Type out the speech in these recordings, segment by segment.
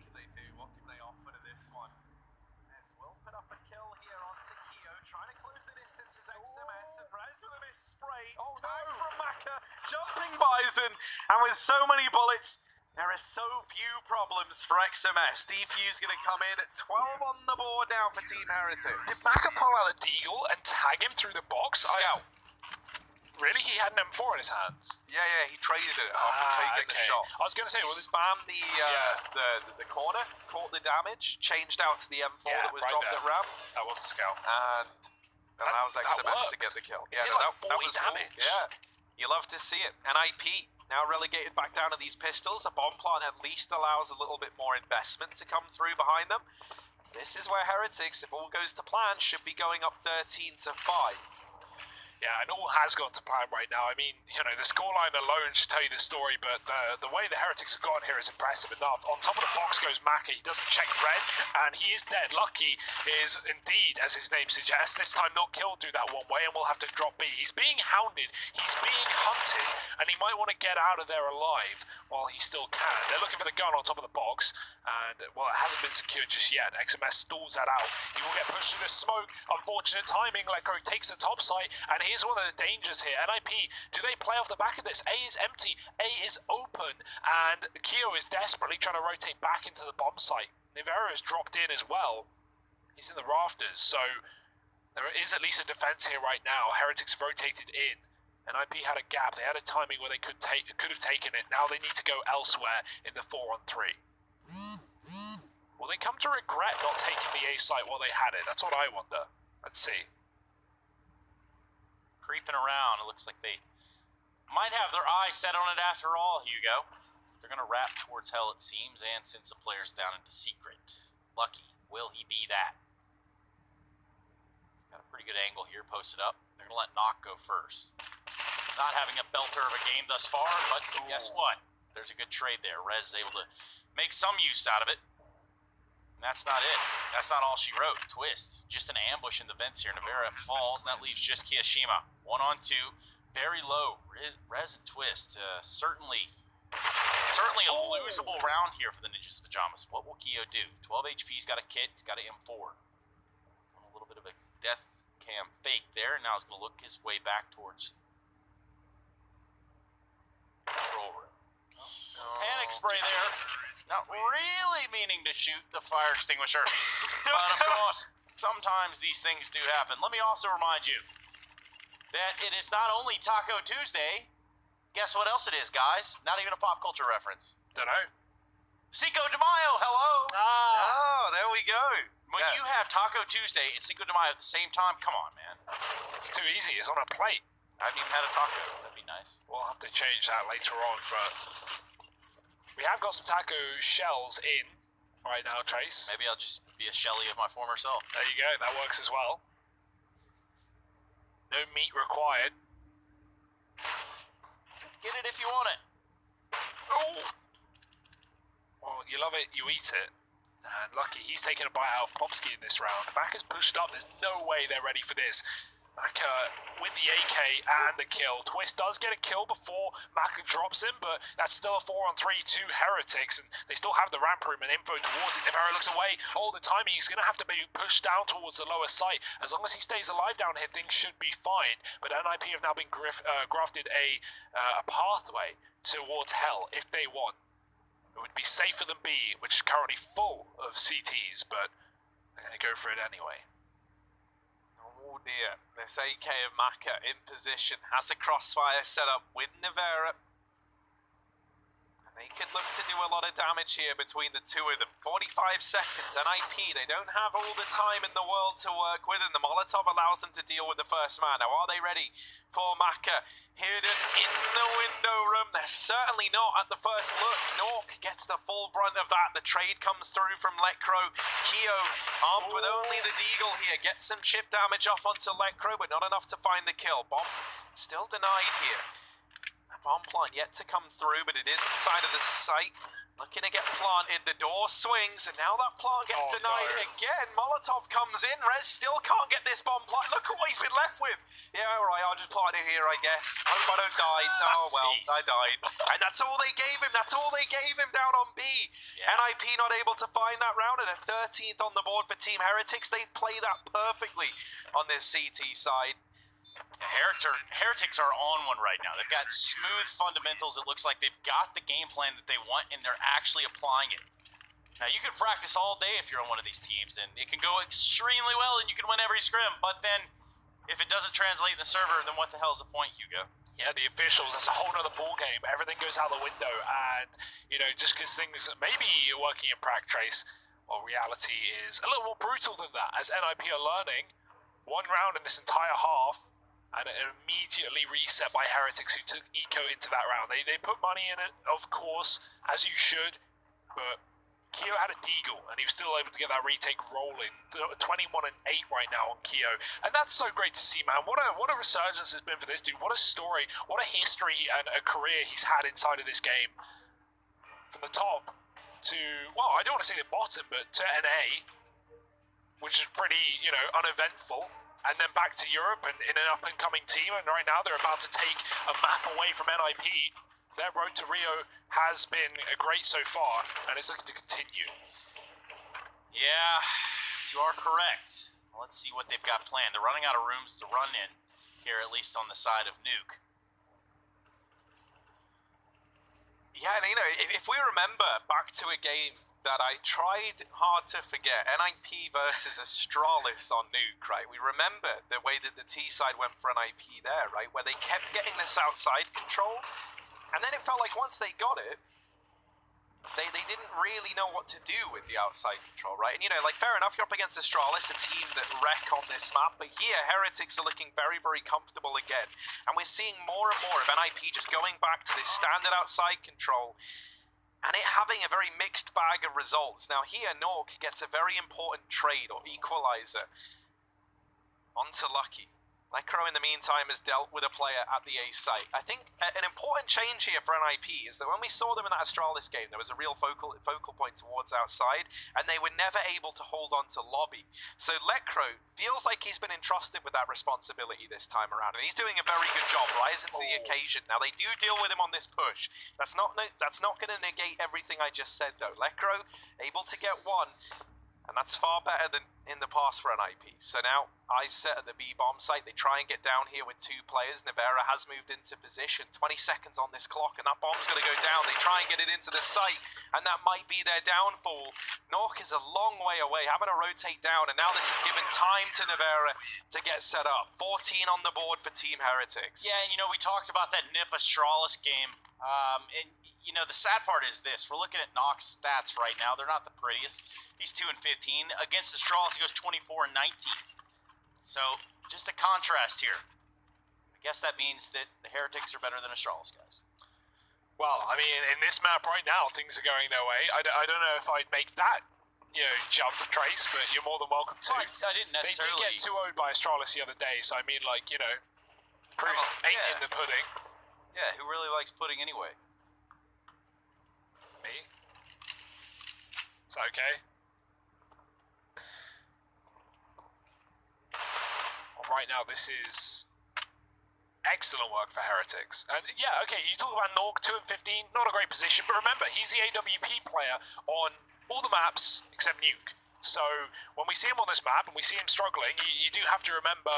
can they do? What can they offer to this one? As will put up a kill here onto Keo, trying to close the distance as XMS, and Rez with a miss spray. Tag from Maka, jumping Bison, and with so many bullets, there are so few problems for XMS. Defuse going to come in at 12 on the board now for Team Heretic. Did Maka pull out a deagle and tag him through the box? Scout. Really? He had an M4 in his hands? Yeah, he traded it after taking the shot. I was going to say, he spammed the corner, caught the damage, changed out to the M4 that was dropped at ramp. That was a scout. And allows XMS to get the kill. Yeah, that was damage. Cool. Yeah, you love to see it. NIP now relegated back down to these pistols. A bomb plant at least allows a little bit more investment to come through behind them. This is where Heretics, if all goes to plan, should be going up 13-5. Yeah, and all has gone to plan right now. I mean, you know, the scoreline alone should tell you the story, but the way the Heretics have gone here is impressive enough. On top of the box goes Maka. He doesn't check red, and he is dead. Lucky is indeed, as his name suggests, this time not killed through that one way, and will have to drop B. He's being hounded, he's being hunted, and he might want to get out of there alive while he still can. They're looking for the gun on top of the box, and, well, it hasn't been secured just yet. XMS stalls that out. He will get pushed through the smoke. Unfortunate timing. Lekro takes the top site, and here's one of the dangers here. NIP, do they play off the back of this? A is empty, A is open, and Keo is desperately trying to rotate back into the bomb site. Nivera has dropped in as well. He's in the rafters, so there is at least a defense here right now. Heretics have rotated in. NIP had a gap. They had a timing where they could have taken it. Now they need to go elsewhere in the 4-on-3. Will they come to regret not taking the A site while they had it? That's what I wonder. Let's see. Creeping around, it looks like they might have their eye set on it after all, Hugo. They're going to wrap towards hell, it seems, and send some players down into secret. Lucky, will he be that? He's got a pretty good angle here, posted up. They're going to let Knock go first. Not having a belter of a game thus far, but guess what? There's a good trade there. Rez is able to make some use out of it. And that's not it. That's not all she wrote. Twist. Just an ambush in the vents here. Nivera falls, and that leaves just Kiyashima. 1-on-2. Very low. Rez and Twist. Certainly a losable round here for the Ninjas Pajamas. What will Keo do? 12 HP. He's got a kit. He's got an M4. A little bit of a death cam fake there. Now he's going to look his way back towards control room. Panic spray there. Not really meaning to shoot the fire extinguisher. But of course, sometimes these things do happen. Let me also remind you that it is not only Taco Tuesday. Guess what else it is, guys? Not even a pop culture reference. Dunno. Cinco de Mayo, hello! Oh, there we go. When you have Taco Tuesday and Cinco de Mayo at the same time, come on, man. It's too easy. It's on a plate. I haven't even had a taco. That'd be nice. We'll have to change that later on, but we have got some taco shells in right now, Trace. Maybe I'll just be a Shelly of my former self. There you go. That works as well. No meat required. Get it if you want it. Oh! Well, you love it, you eat it. And Lucky, he's taking a bite out of Popsky in this round. Maka's pushed up. There's no way they're ready for this. Maka with the AK and the kill. Twist does get a kill before Maka drops him, but that's still a 4-on-3 to Heretics, and they still have the ramp room and info towards it. Nivera looks away all the time. He's going to have to be pushed down towards the lower site. As long as he stays alive down here, things should be fine. But NIP have now been grafted a pathway towards hell if they want. It would be safer than B, which is currently full of CTs, but they're going to go for it anyway. Oh dear, this AK of Maka in position, has a crossfire set up with Nivera. And they could look to do a lot of damage here between the two of them. 45 seconds, NIP, they don't have all the time in the world to work with, and the Molotov allows them to deal with the first man. Now, are they ready for Maka? Hidden in the window room. They're certainly not at the first look. Nork gets the full brunt of that. The trade comes through from Lekro. Keo, armed with only the deagle here, gets some chip damage off onto Lekro, but not enough to find the kill. Bomb still denied here. A bomb plant yet to come through, but it is inside of the site. Looking to get planted, the door swings, and now that plant gets denied again. Molotov comes in, Rez still can't get this bomb planted. Look at what he's been left with. Yeah, alright, I'll just plant it here, I guess. Hope I don't die. Oh, well, I died. And that's all they gave him. That's all they gave him down on B. Yeah. NIP not able to find that round, and a 13th on the board for Team Herectis. They play that perfectly on this CT side. Heretics are on one right now. They've got smooth fundamentals. It looks like they've got the game plan that they want, and they're actually applying it. Now, you can practice all day if you're on one of these teams, and it can go extremely well, and you can win every scrim. But then, if it doesn't translate in the server, then what the hell is the point, Hugo? Yeah, the officials, that's a whole nother ball game. Everything goes out the window, and, you know, just because things may be working in Trace, well, reality is a little more brutal than that, as NIP are learning. One round in this entire half, and it immediately reset by Heretics, who took Eco into that round. They put money in it, of course, as you should, but Keo had a deagle, and he was still able to get that retake rolling. 21-8 right now on Keo, and that's so great to see, man. What a resurgence has been for this dude. What a story, what a history and a career he's had inside of this game. From the top to, well, I don't want to say the bottom, but to NA, which is pretty, you know, uneventful. And then back to Europe and in an up-and-coming team, and right now they're about to take a map away from NIP. Their road to Rio has been great so far, and it's looking to continue. Yeah, you are correct. Let's see what they've got planned. They're running out of rooms to run in here, at least on the side of Nuke. Yeah, and you know, if we remember back to a game that I tried hard to forget, NIP versus Astralis on Nuke, right? We remember the way that the T side went for NIP there, right? Where they kept getting this outside control, and then it felt like once they got it, they didn't really know what to do with the outside control, right? And you know, like, fair enough, you're up against Astralis, a team that wreck on this map, but here, Heretics are looking very, very comfortable again. And we're seeing more and more of NIP just going back to this standard outside control, and it having a very mixed bag of results. Now here, Nork gets a very important trade or equalizer onto Lucky. Lecro, in the meantime, has dealt with a player at the A site. I think an important change here for NIP is that when we saw them in that Astralis game, there was a real focal point towards outside, and they were never able to hold on to lobby. So Lecro feels like he's been entrusted with that responsibility this time around, and he's doing a very good job, rising to the occasion. Now, they do deal with him on this push. That's not going to negate everything I just said, though. Lecro able to get one, and that's far better than in the past for NIP. So now, eyes set at the B-bomb site. They try and get down here with two players. Nevera has moved into position. 20 seconds on this clock, and that bomb's going to go down. They try and get it into the site, and that might be their downfall. Nork is a long way away, having to rotate down, and now this is given time to Nevera to get set up. 14 on the board for Team Heretics. Yeah, and you know, we talked about that Nip Astralis game, and you know, the sad part is this. We're looking at Nock's stats right now. They're not the prettiest. He's 2-15. Against Astralis, he goes 24-19. So, just a contrast here. I guess that means that the Heretics are better than Astralis, guys. Well, I mean, in this map right now, things are going their way. I don't know if I'd make that, you know, jump for Trace, but you're more than welcome to. Well, I didn't necessarily. They did get 2-0'd by Astralis the other day, so I mean, like, you know, proof ain't in the pudding. Yeah, who really likes pudding anyway? Me? Is that okay? Well, right now, this is excellent work for Heretics. And yeah, okay, you talk about Nork, 2-15, not a great position, but remember, he's the AWP player on all the maps except Nuke. So when we see him on this map and we see him struggling, you do have to remember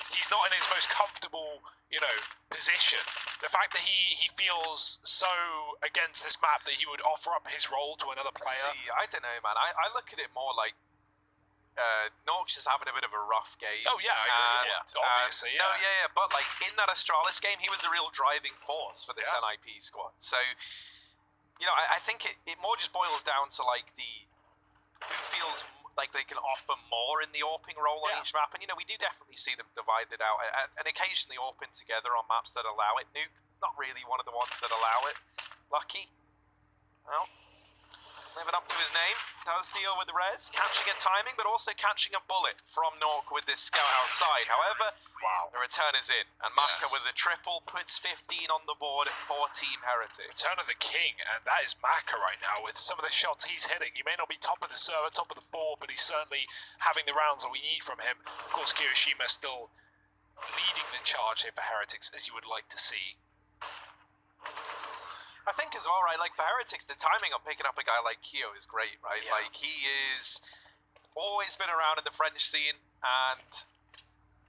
he's not in his most comfortable, you know, position. The fact that he feels so against this map that he would offer up his role to another player. See, I don't know, man. I look at it more like Nork's just having a bit of a rough game. Oh yeah, obviously. No, yeah, but like in that Astralis game, he was the real driving force for this NIP squad. So, you know, I think it more just boils down to like who feels like they can offer more in the AWPing role on each map. And, you know, we do definitely see them divided out and occasionally AWPing together on maps that allow it. Nuke, not really one of the ones that allow it. Lucky? Well, living up to his name, does deal with the res, catching a timing, but also catching a bullet from Nork with this scout outside. However, the return is in, and Maka with a triple puts 15 on the board for Team Herectis. Return of the king, and that is Maka right now with some of the shots he's hitting. He may not be top of the server, top of the board, but he's certainly having the rounds that we need from him. Of course, Kiyoshima still leading the charge here for Herectis, as you would like to see. I think as well, right, like for Herectis, the timing on picking up a guy like Kyo is great, right? Yeah. Like he is always been around in the French scene, and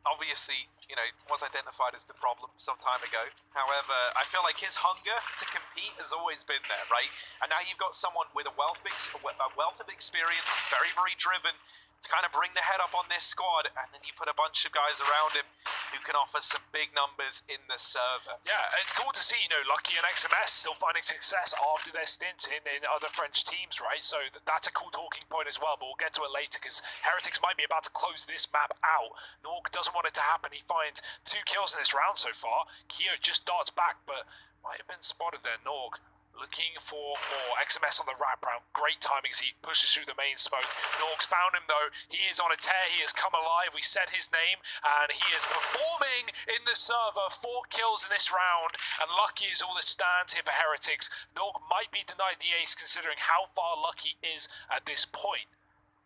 obviously, you know, was identified as the problem some time ago. However, I feel like his hunger to compete has always been there, right? And now you've got someone with a wealth of experience, very, very driven, to kind of bring the head up on this squad, and then you put a bunch of guys around him who can offer some big numbers in the server. Yeah, it's cool to see, you know, Lucky and XMS still finding success after their stint in other French teams, right? So that's a cool talking point as well, but we'll get to it later because Herectis might be about to close this map out. Nork doesn't want it to happen. He finds 2 kills in this round so far. Kyo just darts back, but might have been spotted there. Nork looking for more. XMS on the wraparound. Great timing as he pushes through the main smoke. Nork's found him though. He is on a tear. He has come alive. We said his name and he is performing in the server. 4 kills in this round and Lucky is all that stands here for Herectis. Nork might be denied the ace considering how far Lucky is at this point.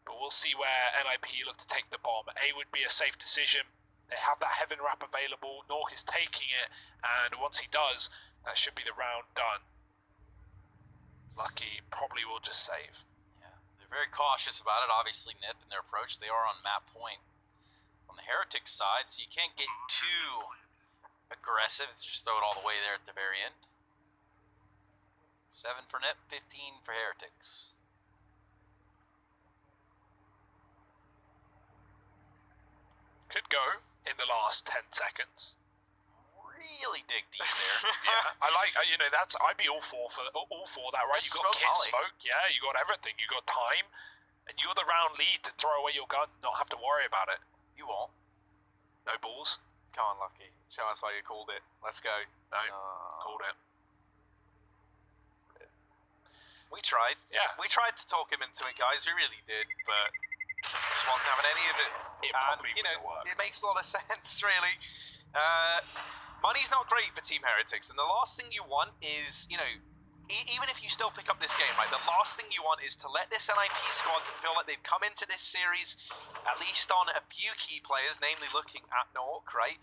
But we'll see where NIP look to take the bomb. A would be a safe decision. They have that heaven wrap available. Nork is taking it and once he does, that should be the round done. Lucky probably will just save. Yeah, they're very cautious about it. Obviously, Nip in their approach, they are on map point on the Heretic side, so you can't get too aggressive. Just throw it all the way there at the very end. 7 for Nip, 15 for Heretics. Could go in the last 10 seconds. Really dig deep there. Yeah, I like, you know, that's, I'd be all for that, right? You got kit smoke, yeah, you got everything, you got time, and you got the round lead to throw away your gun, not have to worry about it. You won't. No balls. Come on, Lucky. Show us why you called it. Let's go. No, called it. We tried. Yeah. We tried to talk him into it, guys. We really did, but just wasn't having any of it. It probably you know, would've worked. it makes a lot of sense, really. Money's not great for Team Herectis, and the last thing you want is, you know, even if you still pick up this game, right, the last thing you want is to let this NIP squad feel like they've come into this series, at least on a few key players, namely looking at Nork, right,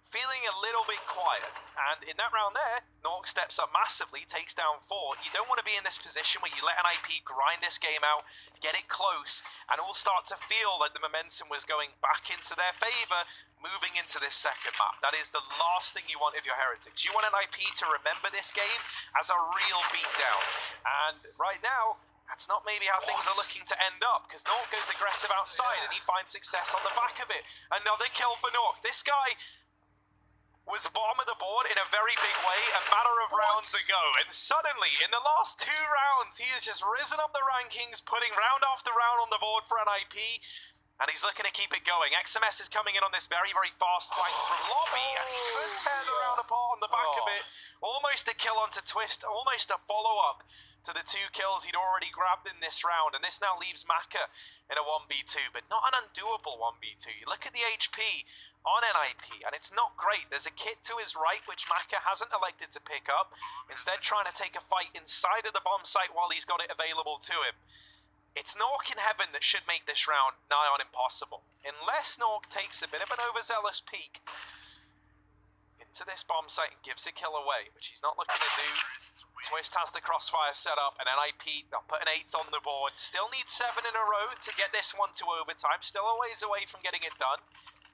feeling a little bit quiet. And in that round there, Nork steps up massively, takes down 4. You don't want to be in this position where you let NIP grind this game out, get it close, and all start to feel like the momentum was going back into their favour, moving into this second map. That is the last thing you want if you're Heretics. You want NIP to remember this game as a real beatdown. And right now, that's not maybe how things are looking to end up, because Nork goes aggressive outside and he finds success on the back of it. Another kill for Nork. This guy was bottom of the board in a very big way a matter of rounds ago, and suddenly in the last 2 rounds he has just risen up the rankings, putting round after round on the board for NIP, and he's looking to keep it going. XMS is coming in on this very, very fast flank from Lobby, and he could tear the round apart on the back of it. Almost a kill onto Twist, almost a follow-up to the 2 kills he'd already grabbed in this round, and this now leaves Maka in a 1v2, but not an undoable 1v2. You look at the HP on NIP, and it's not great. There's a kit to his right, which Maka hasn't elected to pick up, instead trying to take a fight inside of the bomb site while he's got it available to him. It's Nork in heaven that should make this round nigh on impossible, unless Nork takes a bit of an overzealous peek into this bomb site and gives a kill away, which he's not looking to do. Twist has the crossfire set up, and NIP, they'll put an 8th on the board. Still need 7 in a row to get this one to overtime. Still a ways away from getting it done.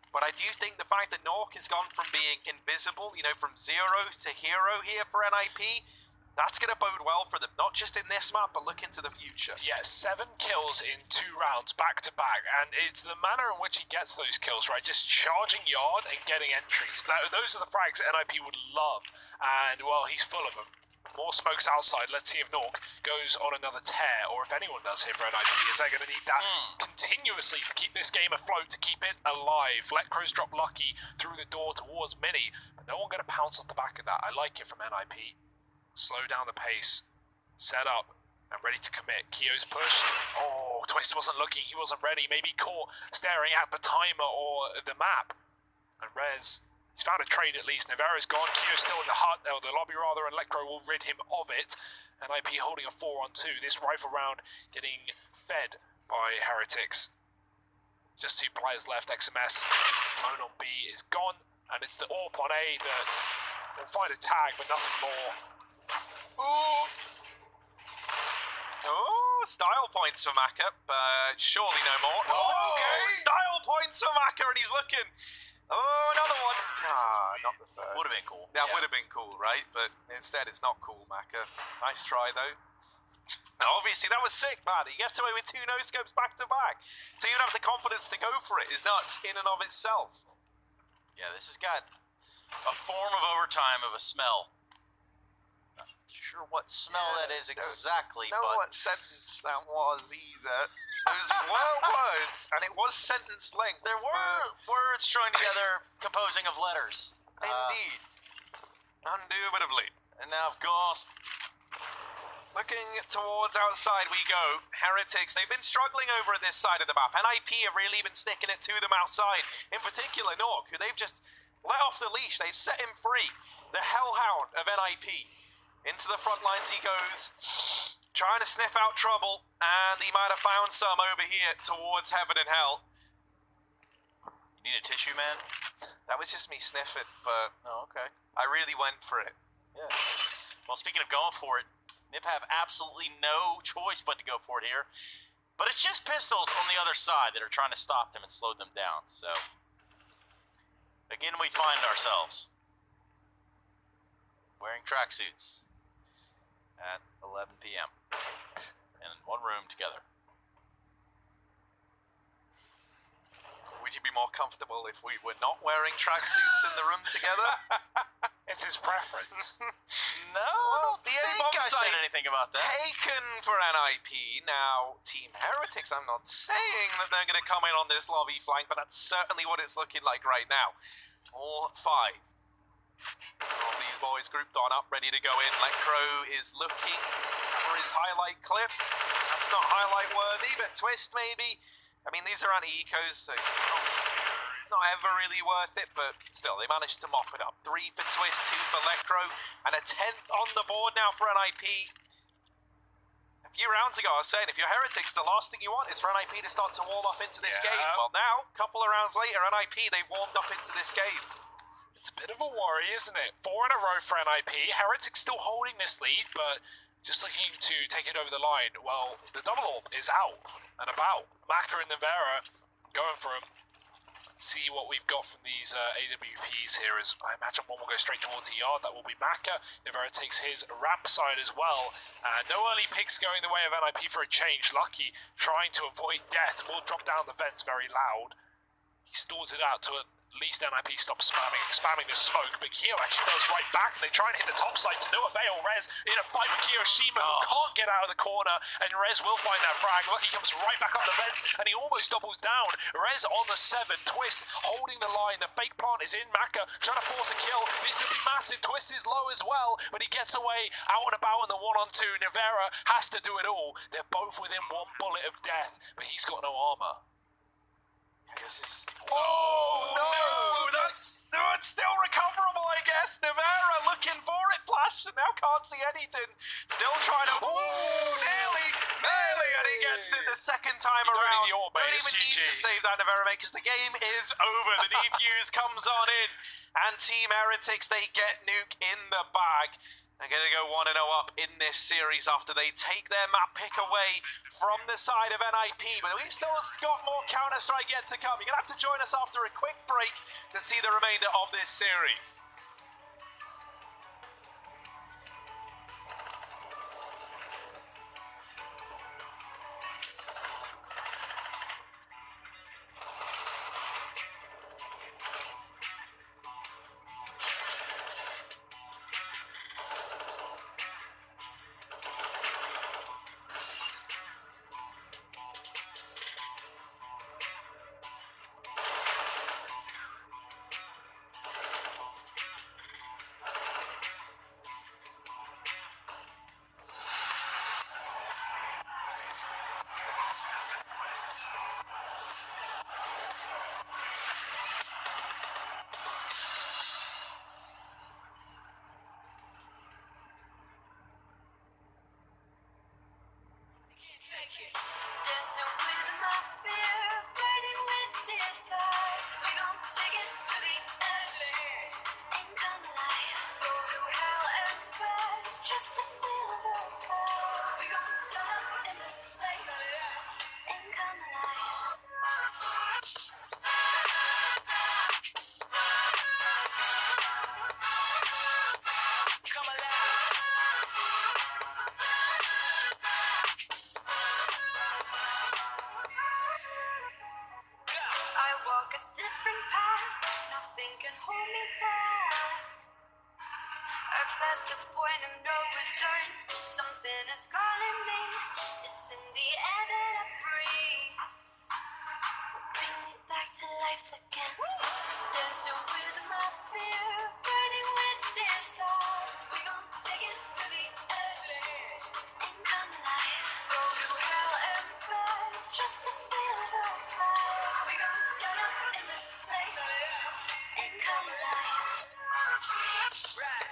But I do think the fact that Nork has gone from being invisible, you know, from 0 to hero here for NIP, that's going to bode well for them, not just in this map, but look into the future. Yeah, 7 kills in 2 rounds, back to back, and it's the manner in which he gets those kills, right? Just charging yard and getting entries. Those are the frags that NIP would love, and, well, he's full of them. More smokes outside. Let's see if Nork goes on another tear, or if anyone does here for NIP. Is they going to need that continuously to keep this game afloat, to keep it alive? Let Crows drop Lucky through the door towards Mini, but no one going to pounce off the back of that. I like it from NIP. Slow down the pace. Set up. and ready to commit. Kyo's pushed. Oh, Twist wasn't looking. He wasn't ready. Maybe caught staring at the timer or the map. And Rez, he's found a trade at least. Navarro's gone. Kyo's still in the hut, or the lobby rather, and Electro will rid him of it. And IP holding a 4-on-2. This rifle round getting fed by Herectis. Just 2 players left. XMS alone on B is gone. And it's the AWP on A that will find a tag, but nothing more. Ooh. Oh, style points for Maka, but surely no more. Oh, style points for Maka, and he's looking. Oh, another one. Ah, not the third. Would have been cool. That would have been cool, right? But instead, it's not cool, Maka. Nice try, though. Obviously, that was sick, man. He gets away with 2 no-scopes back-to-back. To even have the confidence to go for it is nuts in and of itself. Yeah, this has got a form of overtime of a smell. Not sure what smell that is exactly, know but... what sentence that was either. Those were words, and it was sentence length. There were words joined together, composing of letters. Indeed. Indubitably. And now, of course... Looking towards outside we go. Herectis, they've been struggling over at this side of the map. NIP have really been sticking it to them outside. In particular, Nork, who they've just let off the leash. They've set him free. The hellhound of NIP. Into the front lines he goes, trying to sniff out trouble, and he might have found some over here towards heaven and hell. You need a tissue, man? That was just me sniffing, but Oh, okay. I really went for it. Yeah. Well, speaking of going for it, Nip have absolutely no choice but to go for it here. But it's just pistols on the other side that are trying to stop them and slow them down. So, again, we find ourselves wearing tracksuits at 11 p.m. and in one room together. Would you be more comfortable if we were not wearing tracksuits in the room together? It's his preference. No, Well, the I don't think I site said anything about that. taken for NIP. Now, Team Herectis, I'm not saying that they're going to come in on this lobby flank, but that's certainly what it's looking like right now. All 5. All these boys grouped on up, ready to go in. Electro is looking for his highlight clip. That's not highlight worthy, but Twist maybe. I mean, these are anti-ecos, so not ever really worth it, but still, they managed to mop it up. 3 for Twist, 2 for Electro, and a 10th on the board now for NIP. A few rounds ago, I was saying, if you're Herectis, the last thing you want is for NIP to start to warm up into this game. Well, now, a couple of rounds later, NIP, they've warmed up into this game. It's a bit of a worry, isn't it? 4 in a row for NIP. Heretic still holding this lead, but just looking to take it over the line. Well, the double AWP is out and about. Maka and Navarra going for him. Let's see what we've got from these AWPs here. As I imagine one will go straight towards the yard. That will be Maka. Navarra takes his ramp side as well. No early picks going the way of NIP for a change. Lucky trying to avoid death. Will drop down the vents very loud. He stores it out to at least NIP stops spamming this smoke, but Kyo actually does right back, and they try and hit the top side to no avail. Rez in a fight with Kiyoshima, who can't get out of the corner, and Rez will find that frag. Lucky comes right back up the vents, and he almost doubles down. Rez on the 7, Twist holding the line. The fake plant is in. Maka trying to force a kill. This will be massive. Twist is low as well, but he gets away out and about in the 1-on-2. Navarra has to do it all. They're both within 1 bullet of death, but he's got no armor. This is... Oh, no! That's still recoverable, I guess. Navarra looking for it, flashed, and now can't see anything. Still trying to... Oh, nearly, and he gets it the second time around. Don't even need to save that, Navarra, mate, because the game is over. The defuse comes on in, and Team Herectis, they get Nuke in the bag. They're going to go 1-0 up in this series after they take their map pick away from the side of NIP. But we've still got more Counter-Strike yet to come. You're going to have to join us after a quick break to see the remainder of this series. pull me back. Or past the point of no return. Something is calling me. It's in the air that I breathe. Bring me back to life again. Dancing with my fear, burning with desire. We gon' take it to the edge and come alive. Go to hell and back just to feel the fire. We gon' turn up in this place and come alive. Come alive.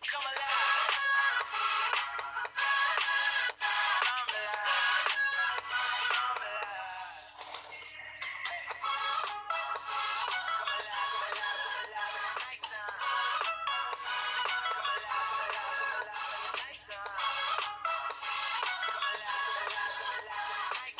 Come alive. Come alive. Come alive, come alive, come alive in the nighttime. Come alive, come alive, come alive in the nighttime. Come alive, come alive, come alive in the nighttime. Come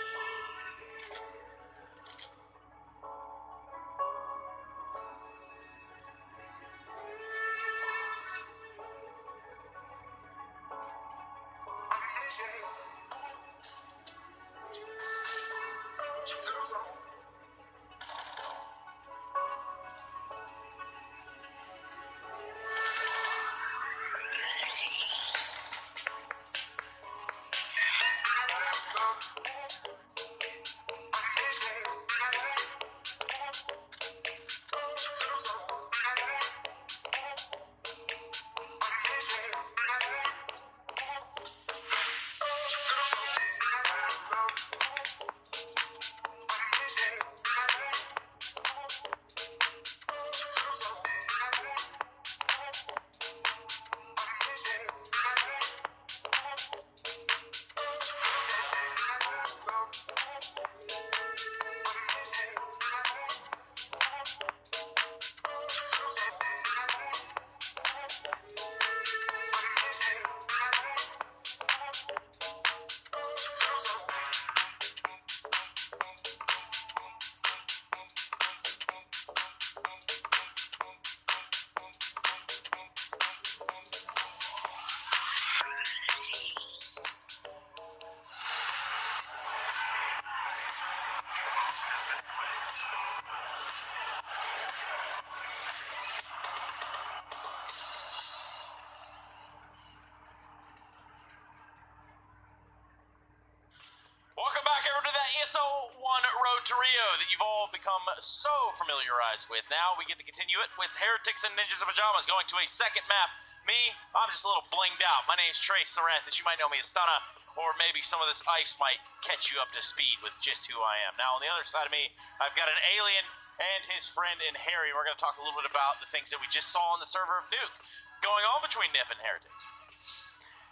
alive. Welcome back, everyone, to that ESL 1 Road to Rio that you've all become so familiarized with. Now we get to continue it with Herectis and Ninjas in Pajamas going to a second map. Me, I'm just a little blinged out. My name's Trace Saranthus. You might know me as Stunna, or maybe some of this ice might catch you up to speed with just who I am. Now, on the other side of me, I've got an alien and his friend in Harry. We're going to talk a little bit about the things that we just saw on the server of Nuke going on between Nip and Herectis.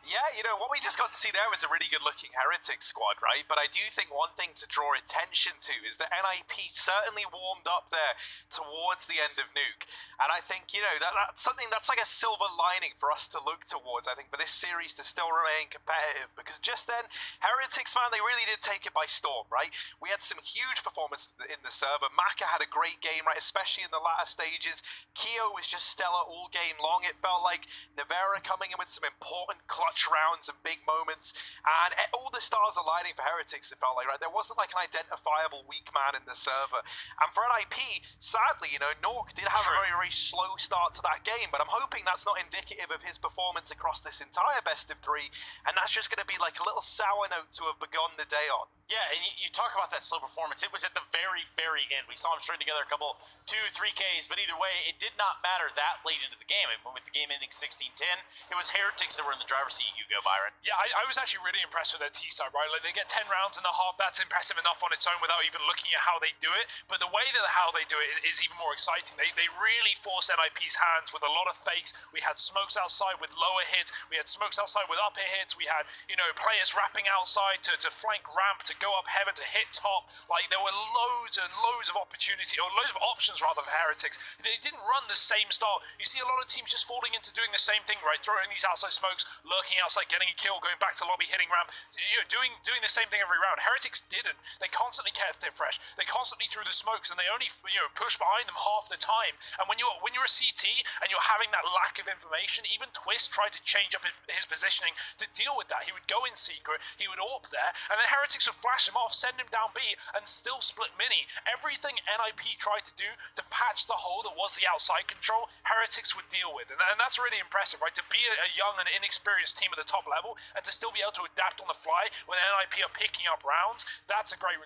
Yeah, you know, what we just got to see there was a really good-looking Heretic squad, right? But I do think one thing to draw attention to is that NIP certainly warmed up there towards the end of Nuke. And I think, you know, that's something that's like a silver lining for us to look towards, I think, for this series to still remain competitive. Because just then, Heretics, man, they really did take it by storm, right? We had some huge performances in the server. Maka had a great game, right? Especially in the latter stages. Keo was just stellar all game long. It felt like Nevera coming in with some important clutch rounds and big moments, and all the stars aligning for Heretics, it felt like, right? There wasn't like an identifiable weak man in the server. And for NIP, sadly, you know, Nork did have a very, very slow start to that game, but I'm hoping that's not indicative of his performance across this entire best of three, and that's just going to be like a little sour note to have begun the day on. Yeah, and you talk about that slow performance. It was at the very, very end. We saw him string together a couple 2-3 Ks, but either way, it did not matter that late into the game. I mean, with the game ending 16-10, it was Heretics that were in the driver's seat, Hugo, Byron. Yeah, I was actually really impressed with their T-side, right? Like, they get 10 rounds and a half. That's impressive enough on its own without even looking at how they do it. But the way that how they do it is even more exciting. They really force NIP's hands with a lot of fakes. We had smokes outside with lower hits. We had smokes outside with upper hits. We had, you know, players wrapping outside to flank ramp, to go up heaven, to hit top. Like, there were loads and loads of opportunity, or loads of options rather, for Heretics. They didn't run the same style. You see a lot of teams just falling into doing the same thing, right? Throwing these outside smokes, lurking pushing outside, getting a kill, going back to lobby, hitting ramp, doing the same thing every round. Heretics didn't. They constantly kept it fresh. They constantly threw the smokes, and they only pushed behind them half the time. And when you're a CT and you're having that lack of information, even Twist tried to change up his positioning to deal with that. He would go in secret, he would AWP there, and then Heretics would flash him off, send him down B, and still split mini. Everything NIP tried to do to patch the hole that was the outside control, Heretics would deal with. And that's really impressive, right? To be a young and inexperienced team at the top level and to still be able to adapt on the fly when NIP are picking up rounds, that's a great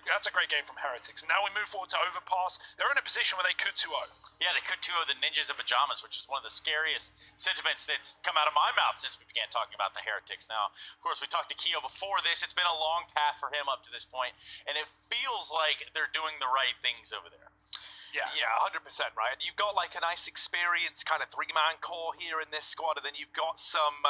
game from Heretics. And now we move forward to Overpass. They're in a position where they could 2-0. Yeah, they could 2-0 the Ninjas in Pajamas, which is one of the scariest sentiments that's come out of my mouth since we began talking about the Heretics. Now, of course, we talked to Keo before this. It's been a long path for him up to this point, and it feels like they're doing the right things over there. Yeah, 100%, right? You've got like a nice experienced kind of three-man core here in this squad, and then you've got some,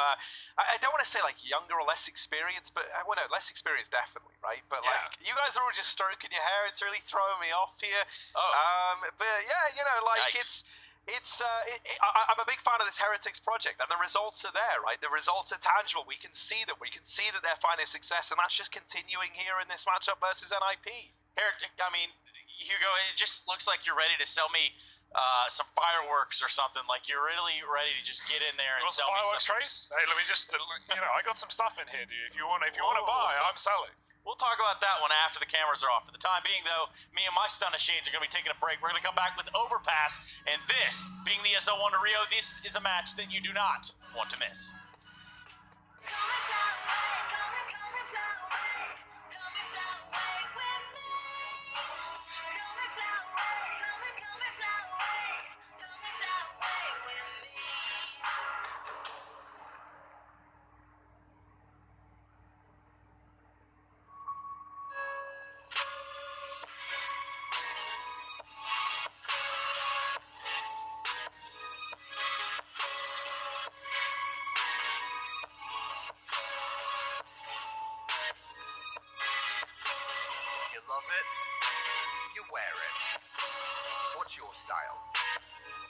I don't want to say like younger or less experienced, but well, no, less experienced definitely, right? But like, you guys are all just stroking your hair. It's really throwing me off here. But yeah, you know, like Yikes. I'm a big fan of this Heretics project, and the results are there, right? The results are tangible. We can see them. We can see that they're finding success, and that's just continuing here in this matchup versus NIP. Heretic, I mean, Hugo, it just looks like you're ready to sell me some fireworks or something. Like you're really ready to just get in there and sell me some fireworks trays. Hey, let me just, I got some stuff in here, dude. If you want to buy, I'm selling. We'll talk about that one after the cameras are off. For the time being, though, me and my Stunna Shades are going to be taking a break. We're going to come back with Overpass, and this, being the ESL One to Rio, this is a match that you do not want to miss. You love it, you wear it. What's your style?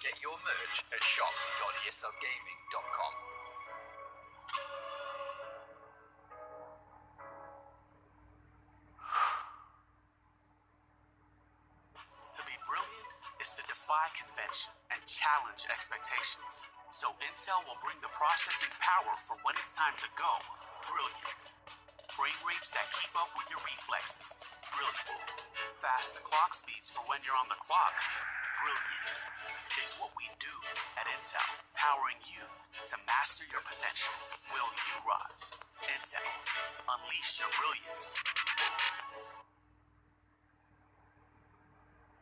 Get your merch at shop.eslgaming.com. To be brilliant is to defy convention and challenge expectations. So Intel will bring the processing power for when it's time to go brilliant. Frame rates that keep up with your reflexes. Brilliant. Fast clock speeds for when you're on the clock. Brilliant. It's what we do at Intel, powering you to master your potential. Will you rise? Intel. Unleash your brilliance.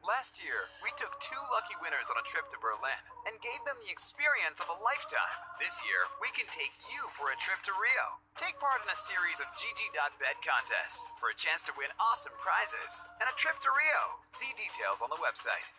Last year, we took 2 lucky winners on a trip to Berlin and gave them the experience of a lifetime. This year, we can take you for a trip to Rio. Take part in a series of GG.bet contests for a chance to win awesome prizes and a trip to Rio. See details on the website.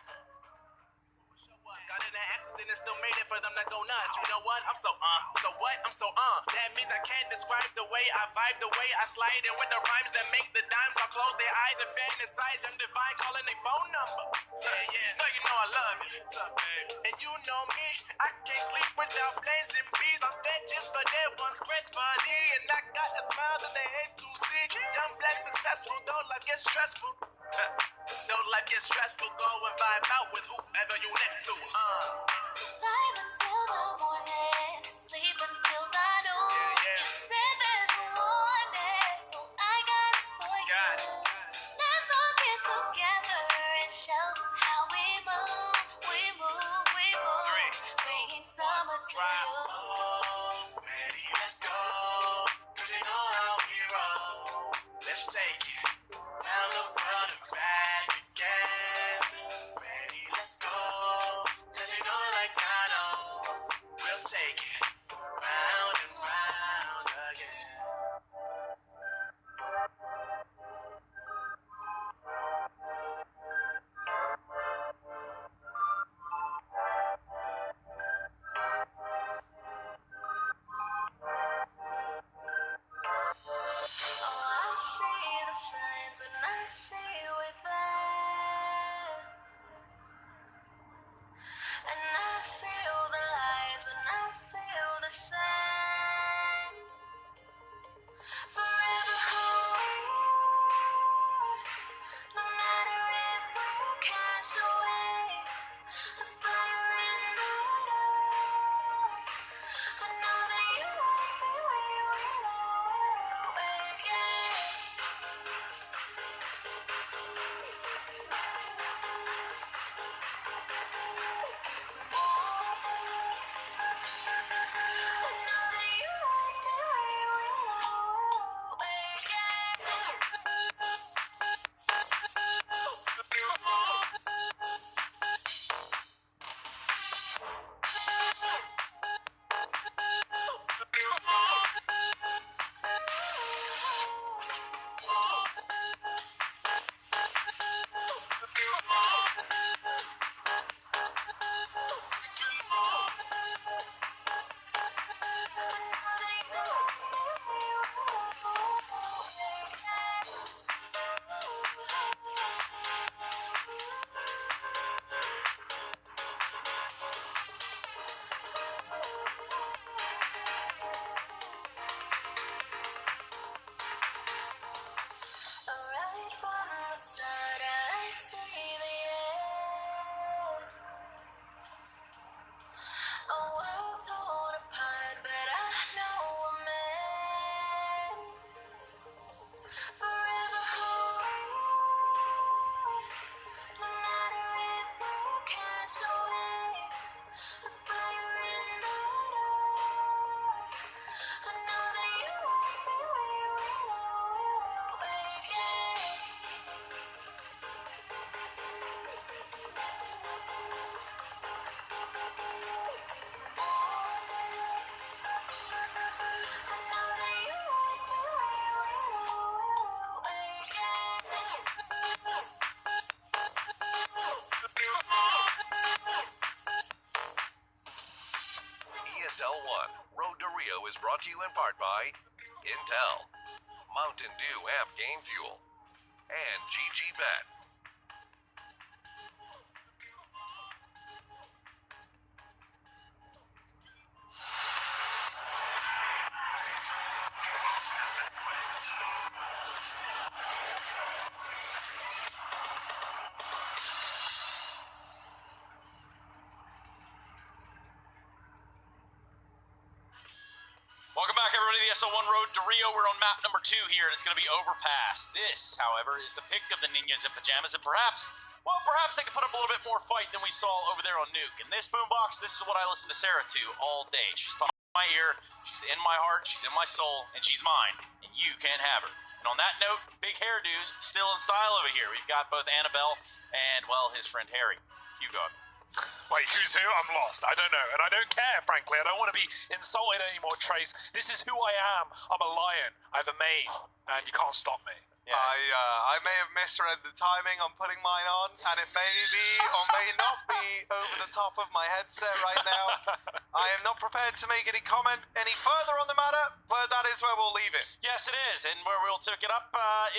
Got in an accident and still made it for them to go nuts. You know what? I'm so what? I'm so That means I can't describe the way I vibe, the way I slide in with the rhymes that make the dimes. I'll close their eyes and fantasize. Young divine calling their phone number. Yeah. No, you know I love it. What's up, babe? And you know me, I can't sleep without blazing bees on stages, but they once gracefully. And I got a smile that they hate to see. Young black successful, though life gets stressful. Though life gets stressful, go and vibe out with whoever you next to. Live until the morning, sleep until the noon. You said that you want it, so I got it for you. Let's all get together and show them how we move. We move, bringing summer to you. Ready, let's go. 'Cause you know how we roll. Let's take it round the world and back again. Ready, let's go. 'Cause you know like I know. We'll take it round and round again. Oh, I see the Road to Rio is brought to you in part by Intel, Mountain Dew Amp Game Fuel, and GG Bet. Welcome back, everybody, to the SL1 Road to Rio. We're on map number 2 here, and it's going to be Overpass. This, however, is the pick of the Ninjas in Pajamas, and perhaps they can put up a little bit more fight than we saw over there on Nuke. In this boombox, this is what I listen to Sarah to all day. She's talking in my ear, she's in my heart, she's in my soul, and she's mine, and you can't have her. And on that note, big hairdos, still in style over here. We've got both Annabelle and, well, his friend Harry. Hugo. Wait, who's who? I'm lost. I don't know. And I don't care, frankly. I don't want to be insulted anymore, Trace. This is who I am. I'm a lion. I have a mane. And you can't stop me. Yeah. I may have misread the timing on putting mine on, and it may be or may not be over the top of my headset right now. I am not prepared to make any comment any further on the matter, but that is where we'll leave it. Yes, it is, and where we'll take it up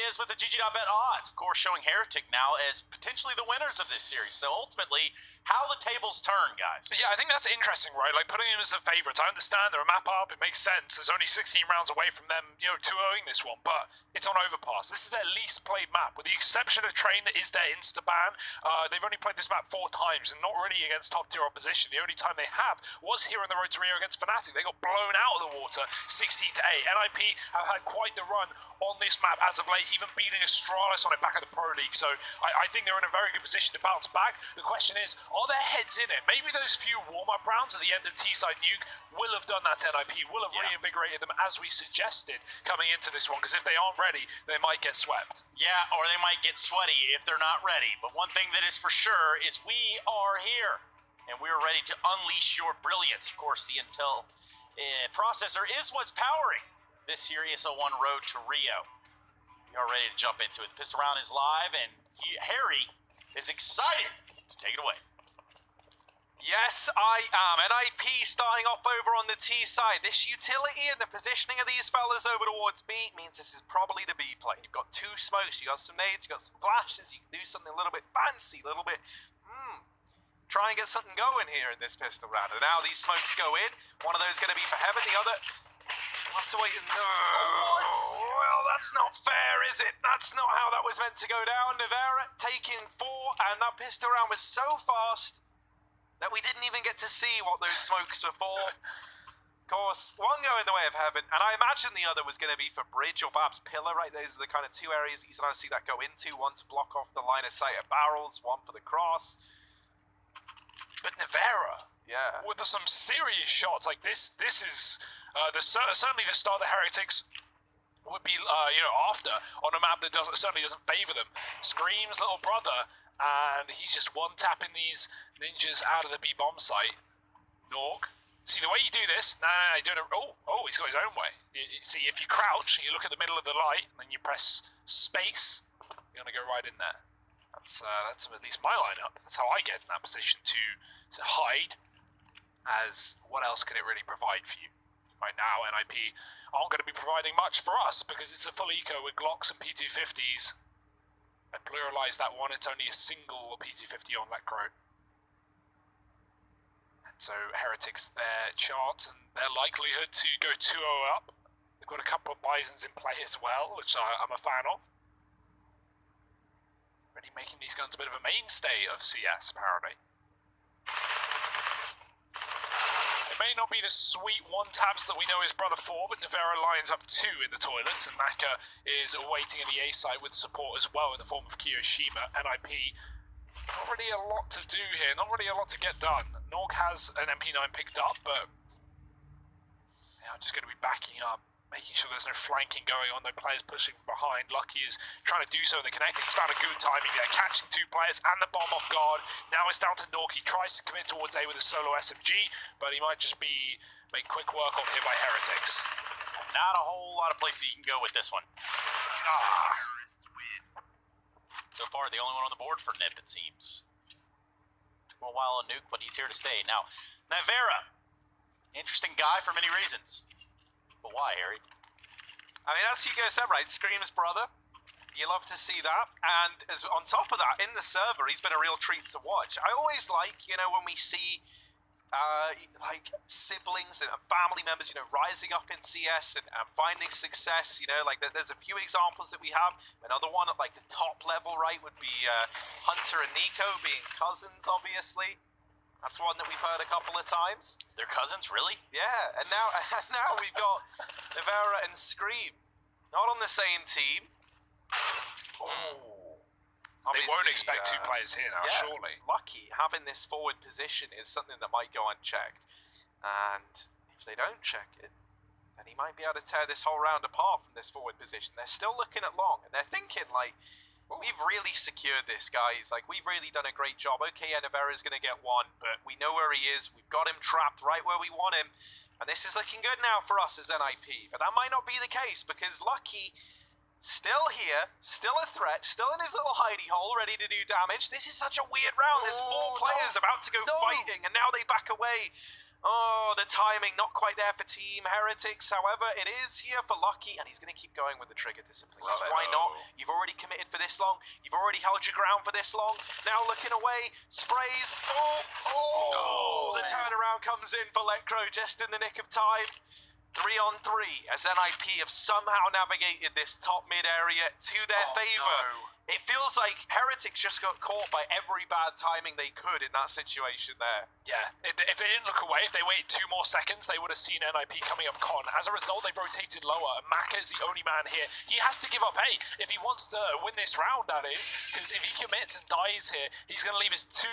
is with the GG.bet odds, of course, showing Heretic now as potentially the winners of this series. So ultimately, how the tables turn, guys. Yeah, I think that's interesting, right? Like, putting him as a favourite. I understand they're a map up, it makes sense. There's only 16 rounds away from them, 2-0ing this one, but it's on Overpass. This is their least played map, with the exception of Train that is their insta-ban. They've only played this map 4 times, and not really against top-tier opposition. The only time they have was here on the Road to Rio against Fnatic. They got blown out of the water, 16-8. NIP have had quite the run on this map as of late, even beating Astralis on it back at the Pro League. So I think they're in a very good position to bounce back. The question is, are their heads in it? Maybe those few warm-up rounds at the end of T-side Nuke will have done that to NIP, will have reinvigorated them as we suggested coming into this one, because if they aren't ready, they might get swept. Yeah, or they might get sweaty if they're not ready. But one thing that is for sure is we are here, and we are ready to unleash your brilliance. Of course, the Intel processor is what's powering this here ESL1 Road to Rio. We are ready to jump into it. The pistol round is live, and Harry is excited to take it away. Yes, I am. NIP starting off over on the T side. This utility and the positioning of these fellas over towards B means this is probably the B play. You've got 2 smokes, you got some nades, you got some flashes, you can do something a little bit fancy, a little bit, try and get something going here in this pistol round. And now these smokes go in. One of those going to be for Heaven, the other, we'll have to wait and... Well, that's not fair, is it? That's not how that was meant to go down. Nevera taking 4, and that pistol round was so fast that we didn't even get to see what those smokes were for. Of course, one going the way of Heaven, and I imagine the other was going to be for Bridge or perhaps Pillar, right? Those are the kind of 2 areas that you sometimes see that go into. One to block off the line of sight of barrels, one for the cross. But Nevera, with some serious shots like this is certainly the start that Heretics would be, after on a map that certainly doesn't favour them. Scream's little brother, and he's just one-tapping these ninjas out of the B-bomb site. Norg. See, the way you do this, no, doing it, he's got his own way. See, if you crouch, and you look at the middle of the light, and then you press space, you're going to go right in there. That's at least my lineup. That's how I get in that position to hide, as what else can it really provide for you? Right now, NIP aren't going to be providing much for us, because it's a full eco with Glocks and P250s. I pluralize that one, it's only a single P250 on that Crow. And so Heretics, their chance and their likelihood to go 2-0 up. They've got a couple of Bisons in play as well, which I'm a fan of. Really making these guns a bit of a mainstay of CS, apparently. It may not be the sweet one-taps that we know his brother for, but Nevera lines up 2 in the toilets, and Maka is awaiting in the A site with support as well in the form of Kiyoshima. NIP, not really a lot to do here, not really a lot to get done. Norg has an MP9 picked up, but I'm just going to be backing up, making sure there's no flanking going on, no players pushing behind. Lucky is trying to do so in the connecting. He's found a good timing there, catching 2 players and the bomb off guard. Now it's down to Norg. He tries to commit towards A with a solo SMG, but he might just be made quick work of here by Heretics. Not a whole lot of places you can go with this one. So far, the only one on the board for Nip, it seems. Took him a while on Nuke, but he's here to stay. Now, Nevera Interesting guy for many reasons. But why, Harry? I mean, as Hugo said, right, Scream's brother. You love to see that. And as on top of that, in the server, he's been a real treat to watch. I always like, you know, when we see like siblings and family members, you know, rising up in CS and finding success, you know, like there's a few examples that we have. Another one at like the top level, right, would be Hunter and Nico being cousins, obviously. That's one that we've heard a couple of times. They're cousins, really? Yeah, and now we've got Nivera and Scream. Not on the same team. They won't expect two players here now, surely. Lucky having this forward position is something that might go unchecked. And if they don't check it, then he might be able to tear this whole round apart from this forward position. They're still looking at long, and they're thinking, like, we've really secured this, guys. Like, we've really done a great job. Okay, Nivera's going to get one, but we know where he is. We've got him trapped right where we want him. And this is looking good now for us as NIP. But that might not be the case, because Lucky... still here, still a threat, still in his little hidey hole, ready to do damage. This is such a weird round. There's four players about to go fighting, and now they back away. Oh, the timing not quite there for Team Herectis. However, it is here for Lucky, and he's going to keep going with the trigger discipline. Why not? You've already committed for this long. You've already held your ground for this long. Now looking away, sprays. The turnaround comes in for Lecro just in the nick of time. 3-on-3 as NIP have somehow navigated this top mid area to their favor. No. It feels like Herectis just got caught by every bad timing they could in that situation there. Yeah, if they didn't look away, if they waited 2 more seconds, they would have seen NIP coming up con. As a result, they've rotated lower, and Maka is the only man here. He has to give up A if he wants to win this round, that is, because if he commits and dies here, he's going to leave his 2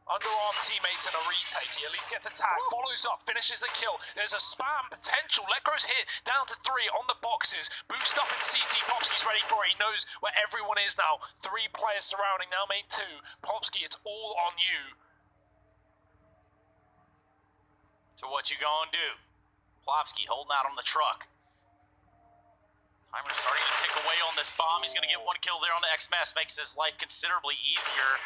underarm teammates in a retake. He at least gets a tag, follows up, finishes the kill. There's a spam potential. Lecro's hit down to 3 on the boxes. Boost up in CT. Popsky's ready for it. He knows where everyone is now. 3 players surrounding, now made 2. Popsky, it's all on you. So what you gonna do? Plopsky holding out on the truck. Timer's starting to tick away on this bomb. He's gonna get 1 kill there on the X-Mess. Makes his life considerably easier.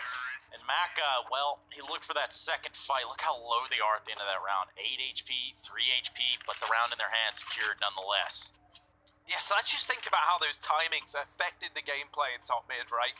And Maka, well, he looked for that second fight. Look how low they are at the end of that round. 8 HP, 3 HP, but the round in their hand secured nonetheless. Yeah, so let's just think about how those timings affected the gameplay in top mid, right?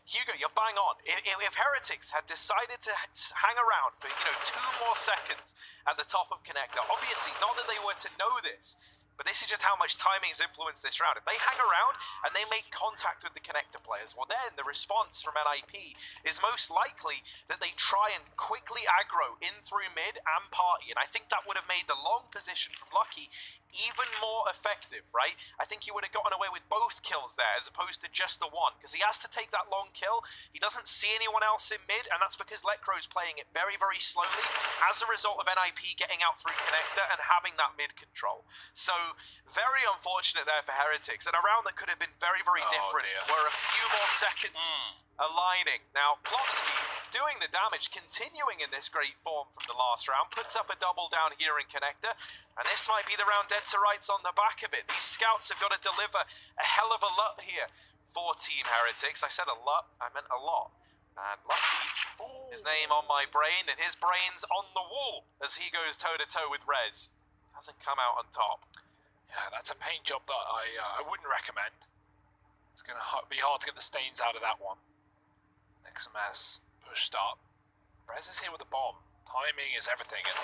Hugo, you're bang on. If Herectis had decided to hang around for, 2 more seconds at the top of Connector, obviously, not that they were to know this, but this is just how much timing has influenced this round. If they hang around and they make contact with the connector players, well then the response from NIP is most likely that they try and quickly aggro in through mid and party. And I think that would have made the long position from Lucky even more effective, right? I think he would have gotten away with both kills there as opposed to just the one, because he has to take that long kill. He doesn't see anyone else in mid, and that's because Lecro's playing it very, very slowly as a result of NIP getting out through connector and having that mid control. So very unfortunate there for Herectis, and a round that could have been very, very different were a few more seconds aligning. Now, Plopsky doing the damage, continuing in this great form from the last round, puts up a double down here in connector, and this might be the round dead to rights on the back of it. These scouts have got to deliver a hell of a lot here for Team Herectis. I said a lot, I meant a lot. And Lucky, his name on my brain, and his brain's on the wall as he goes toe-to-toe with Rez. Hasn't come out on top. Yeah, that's a paint job that I wouldn't recommend. It's going to be hard to get the stains out of that one. XMS pushed up. Rez is here with the bomb. Timing is everything. And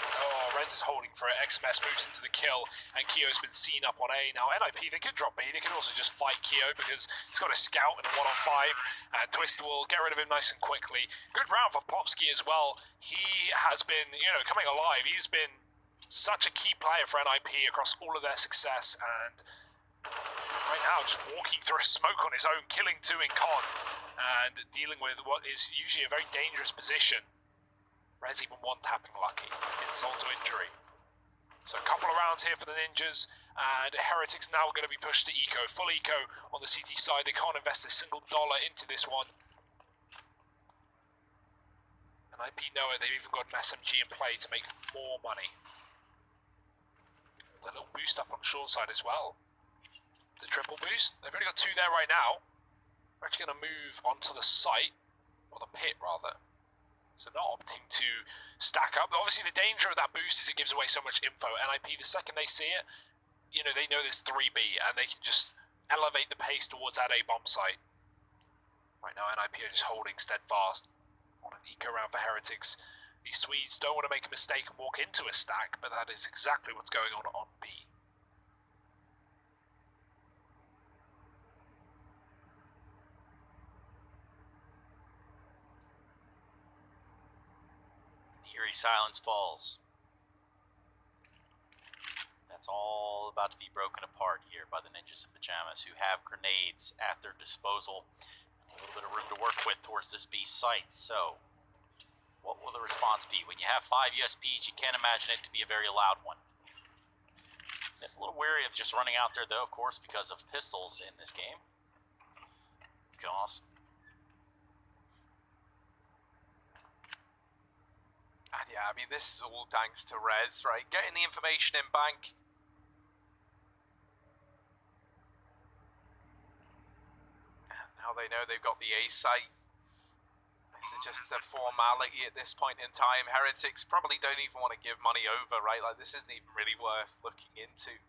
Rez is holding for it. XMS moves into the kill, and Keo's been seen up on A. Now NIP, they could drop B. They could also just fight Keo because he's got a scout in a 1-on-5, and Twist will get rid of him nice and quickly. Good round for Popsky as well. He has been, coming alive. He's been such a key player for NIP across all of their success, and right now just walking through a smoke on his own, killing 2 in con, and dealing with what is usually a very dangerous position. Rez even 1-tapping Lucky, insult to injury. So a couple of rounds here for the Ninjas, and Herectis now going to be pushed to eco. Full eco on the CT side. They can't invest a single dollar into this one. And IP know it, they've even got an SMG in play to make more money. The little boost up on the short side as well. The triple boost. They've only got 2 there right now. We're actually going to move onto the site, or the pit rather. So not opting to stack up. Obviously, the danger of that boost is it gives away so much info. NIP, the second they see it, you know, they know there's 3B, and they can just elevate the pace towards that A bomb site. Right now, NIP are just holding steadfast on an eco round for Heretics. These Swedes don't want to make a mistake and walk into a stack, but that is exactly what's going on B. Eerie silence falls. That's all about to be broken apart here by the Ninjas in Pajamas, who have grenades at their disposal. A little bit of room to work with towards this B site. So, what will the response be? When you have 5 USPs, you can't imagine it to be a very loud one. A little wary of just running out there, though, of course, because of pistols in this game. Because... And yeah, I mean, this is all thanks to Rez, right? Getting the information in bank. And now they know they've got the A site. This is just a formality at this point in time. Heretics probably don't even want to give money over, right? Like, this isn't even really worth looking into.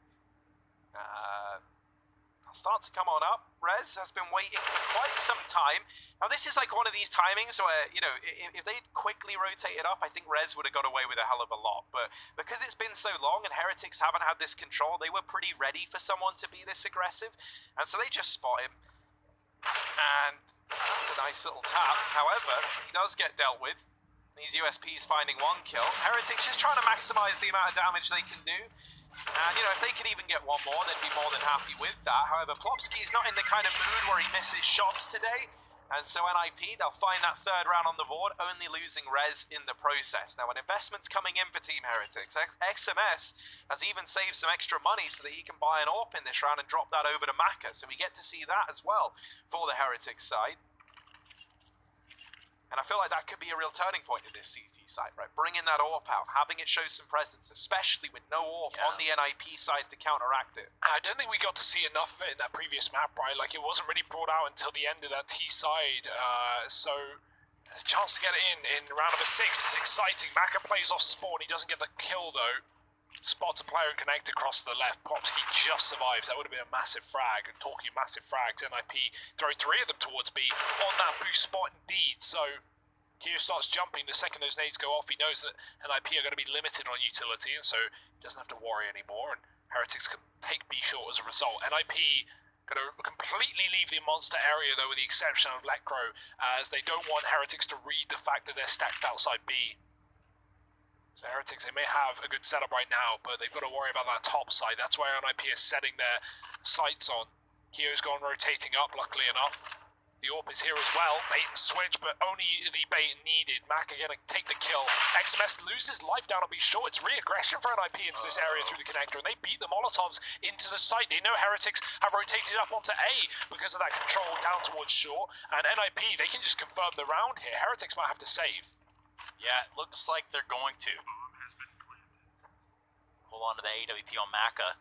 Start to come on up. Rez has been waiting for quite some time. Now, this is like one of these timings where, you know, if they'd quickly rotated up, I think Rez would have got away with a hell of a lot. But because it's been so long and Heretics haven't had this control, they were pretty ready for someone to be this aggressive. And so they just spot him. And that's a nice little tap. However, he does get dealt with. These USPs finding 1 kill. Heretics just trying to maximize the amount of damage they can do. And, you know, if they could even get 1 more, they'd be more than happy with that. However, Plopsky's not in the kind of mood where he misses shots today. And so NIP, they'll find that 3rd round on the board, only losing Rez in the process. Now, an investment's coming in for Team Heretics. XMS has even saved some extra money so that he can buy an AWP in this round and drop that over to Maka. So we get to see that as well for the Heretics side. And I feel like that could be a real turning point in this CT site, right? Bringing that AWP out, having it show some presence, especially with no AWP on the NIP side to counteract it. I don't think we got to see enough of it in that previous map, right? Like, it wasn't really brought out until the end of that T side. So, a chance to get it in round number 6 is exciting. Maka plays off spawn. He doesn't get the kill, though. Spots a player and connect across to the left. Popsky just survives. That would have been a massive frag. And talking massive frags, NIP throw 3 of them towards B on that boost spot indeed. So Q starts jumping. The second those nades go off, he knows that NIP are going to be limited on utility, and so he doesn't have to worry anymore. And Heretics can take B short as a result. NIP going to completely leave the monster area, though, with the exception of Lecro, as they don't want Heretics to read the fact that they're stacked outside B. So Heretics, they may have a good setup right now, but they've got to worry about that top side. That's where NIP is setting their sights on. Kyo's gone rotating up, luckily enough. The AWP is here as well. Bait and switch, but only the bait needed. Maka going to take the kill. XMS loses life down on B short. It's re-aggression for NIP into this area through the connector, and they beat the Molotovs into the site. They know Heretics have rotated up onto A because of that control down towards short, and NIP, they can just confirm the round here. Heretics might have to save. Yeah, it looks like they're going to. Hold on to the AWP on Maka.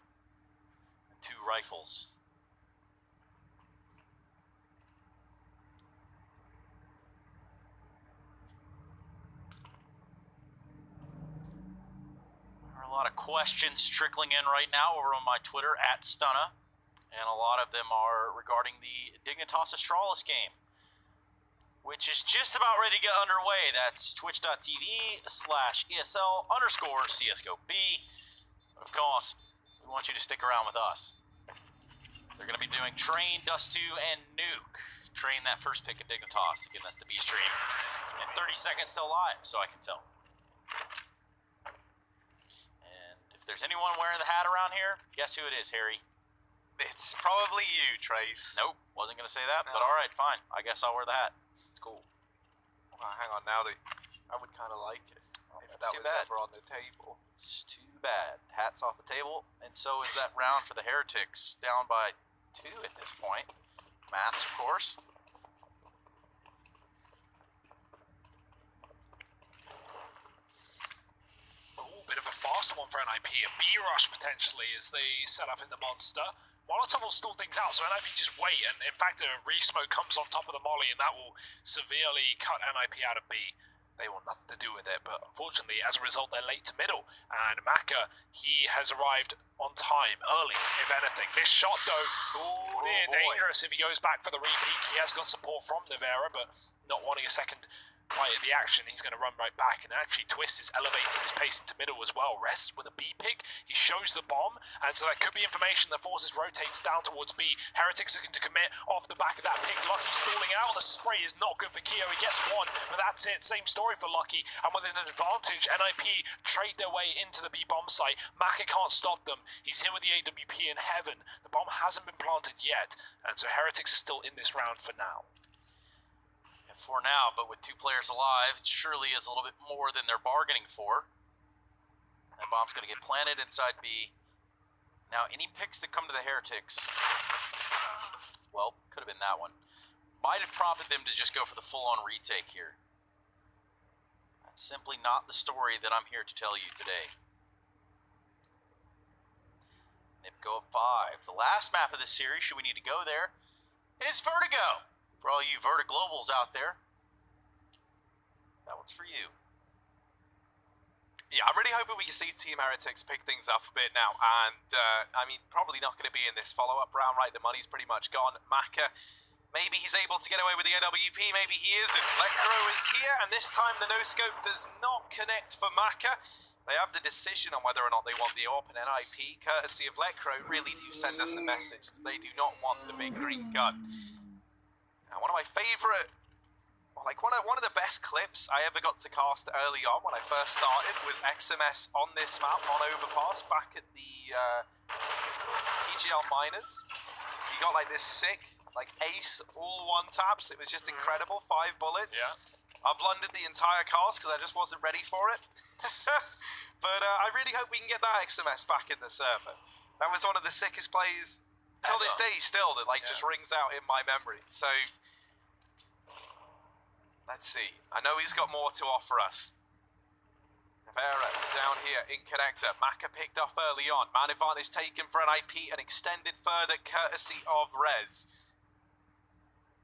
2 rifles. There are a lot of questions trickling in right now over on my Twitter, @Stunna. And a lot of them are regarding the Dignitas Astralis game, which is just about ready to get underway. That's twitch.tv/ESL_CSGOB. But of course, we want you to stick around with us. They're going to be doing Train, Dust 2, and Nuke. Train, that first pick of Dignitas. Again, that's the B stream. And 30 seconds still live, so I can tell. And if there's anyone wearing the hat around here, guess who it is, Harry? It's probably you, Trace. Nope, wasn't going to say that, No. but alright, fine. I guess I'll wear the hat. It's cool. Well, hang on now. I would kind of like it if that's that too was bad. ever on the table. It's too bad. Hat's off the table, and so is that round for the Heretics, down by 2 at this point. Maths, of course. Oh, bit of a fast one for NIP. A B rush potentially as they set up in the monster. Molotov will stall things out, so NIP just wait, and in fact a re-smoke comes on top of the molly, and that will severely cut NIP out of B. They want nothing to do with it, but unfortunately, as a result, they're late to middle. And Maka, he has arrived on time, early, if anything. This shot, though, near dangerous if he goes back for the repeat. He has got support from Nivera, but not wanting a second bite of the action, he's going to run right back. And actually, Twist is elevating his pace into middle as well. Rest with a B pick. He shows the bomb, and so that could be information that forces rotates down towards B. Herectis looking to commit off the back of that pick. Lucky stalling out. The spray is not good for Keo. He gets one, but that's it. Same story for Lucky. And with an advantage, NIP trade their way into the B bomb site. Maka can't stop them. He's here with the AWP in heaven. The bomb hasn't been planted yet, and so Herectis is still in this round for now. For now, but with 2 players alive, it surely is a little bit more than they're bargaining for. That bomb's going to get planted inside B. Now, any picks that come to the Heretics, well, could have been that one, might have prompted them to just go for the full-on retake here. That's simply not the story that I'm here to tell you today. Nipco up 5. The last map of this series, should we need to go there, is Vertigo. For all you Vertiglobals out there, that one's for you. Yeah, I'm really hoping we can see Team Heretics pick things up a bit now. And, I mean, probably not going to be in this follow-up round, right? The money's pretty much gone. Maka, maybe he's able to get away with the AWP, maybe he isn't. Lecro is here, and this time the no-scope does not connect for Maka. They have the decision on whether or not they want the AWP, and NIP, courtesy of Lecro, really do send us a message that they do not want the big green gun. Now, one of my favourite, like one of the best clips I ever got to cast early on when I first started was XMS on this map on Overpass back at the PGL Miners. He got like this sick, like ace all one taps. It was just incredible. 5 bullets. Yeah. I blundered the entire cast because I just wasn't ready for it. But I really hope we can get that XMS back in the server. That was one of the sickest plays till this day still that like just rings out in my memory. So let's see. I know he's got more to offer us. Vera down here in connector. Maka picked up early on. Man advantage taken for an IP and extended further courtesy of Rez.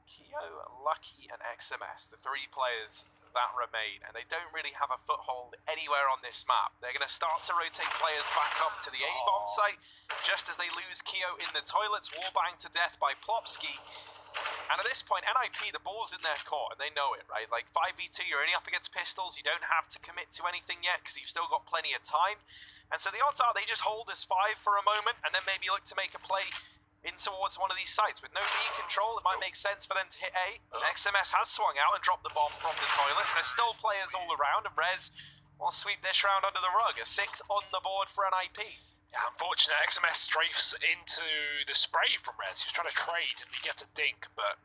Keo, Lucky and XMS, the 3 players that remain, and they don't really have a foothold anywhere on this map. They're going to start to rotate players back up to the A-bomb site, just as they lose Keo in the toilets, wallbanged to death by Plopsky. And at this point, NIP, the ball's in their court, and they know it, right? Like, 5v2, you're only up against pistols, you don't have to commit to anything yet, because you've still got plenty of time. And so the odds are they just hold as 5 for a moment, and then maybe look to make a play in towards one of these sites. With no B control, it might make sense for them to hit A. XMS has swung out and dropped the bomb from the toilets. There's still players all around, and Rez will sweep this round under the rug. A 6th on the board for NIP. Yeah, unfortunate. XMS strafes into the spray from Rez. He was trying to trade and he gets a dink, but,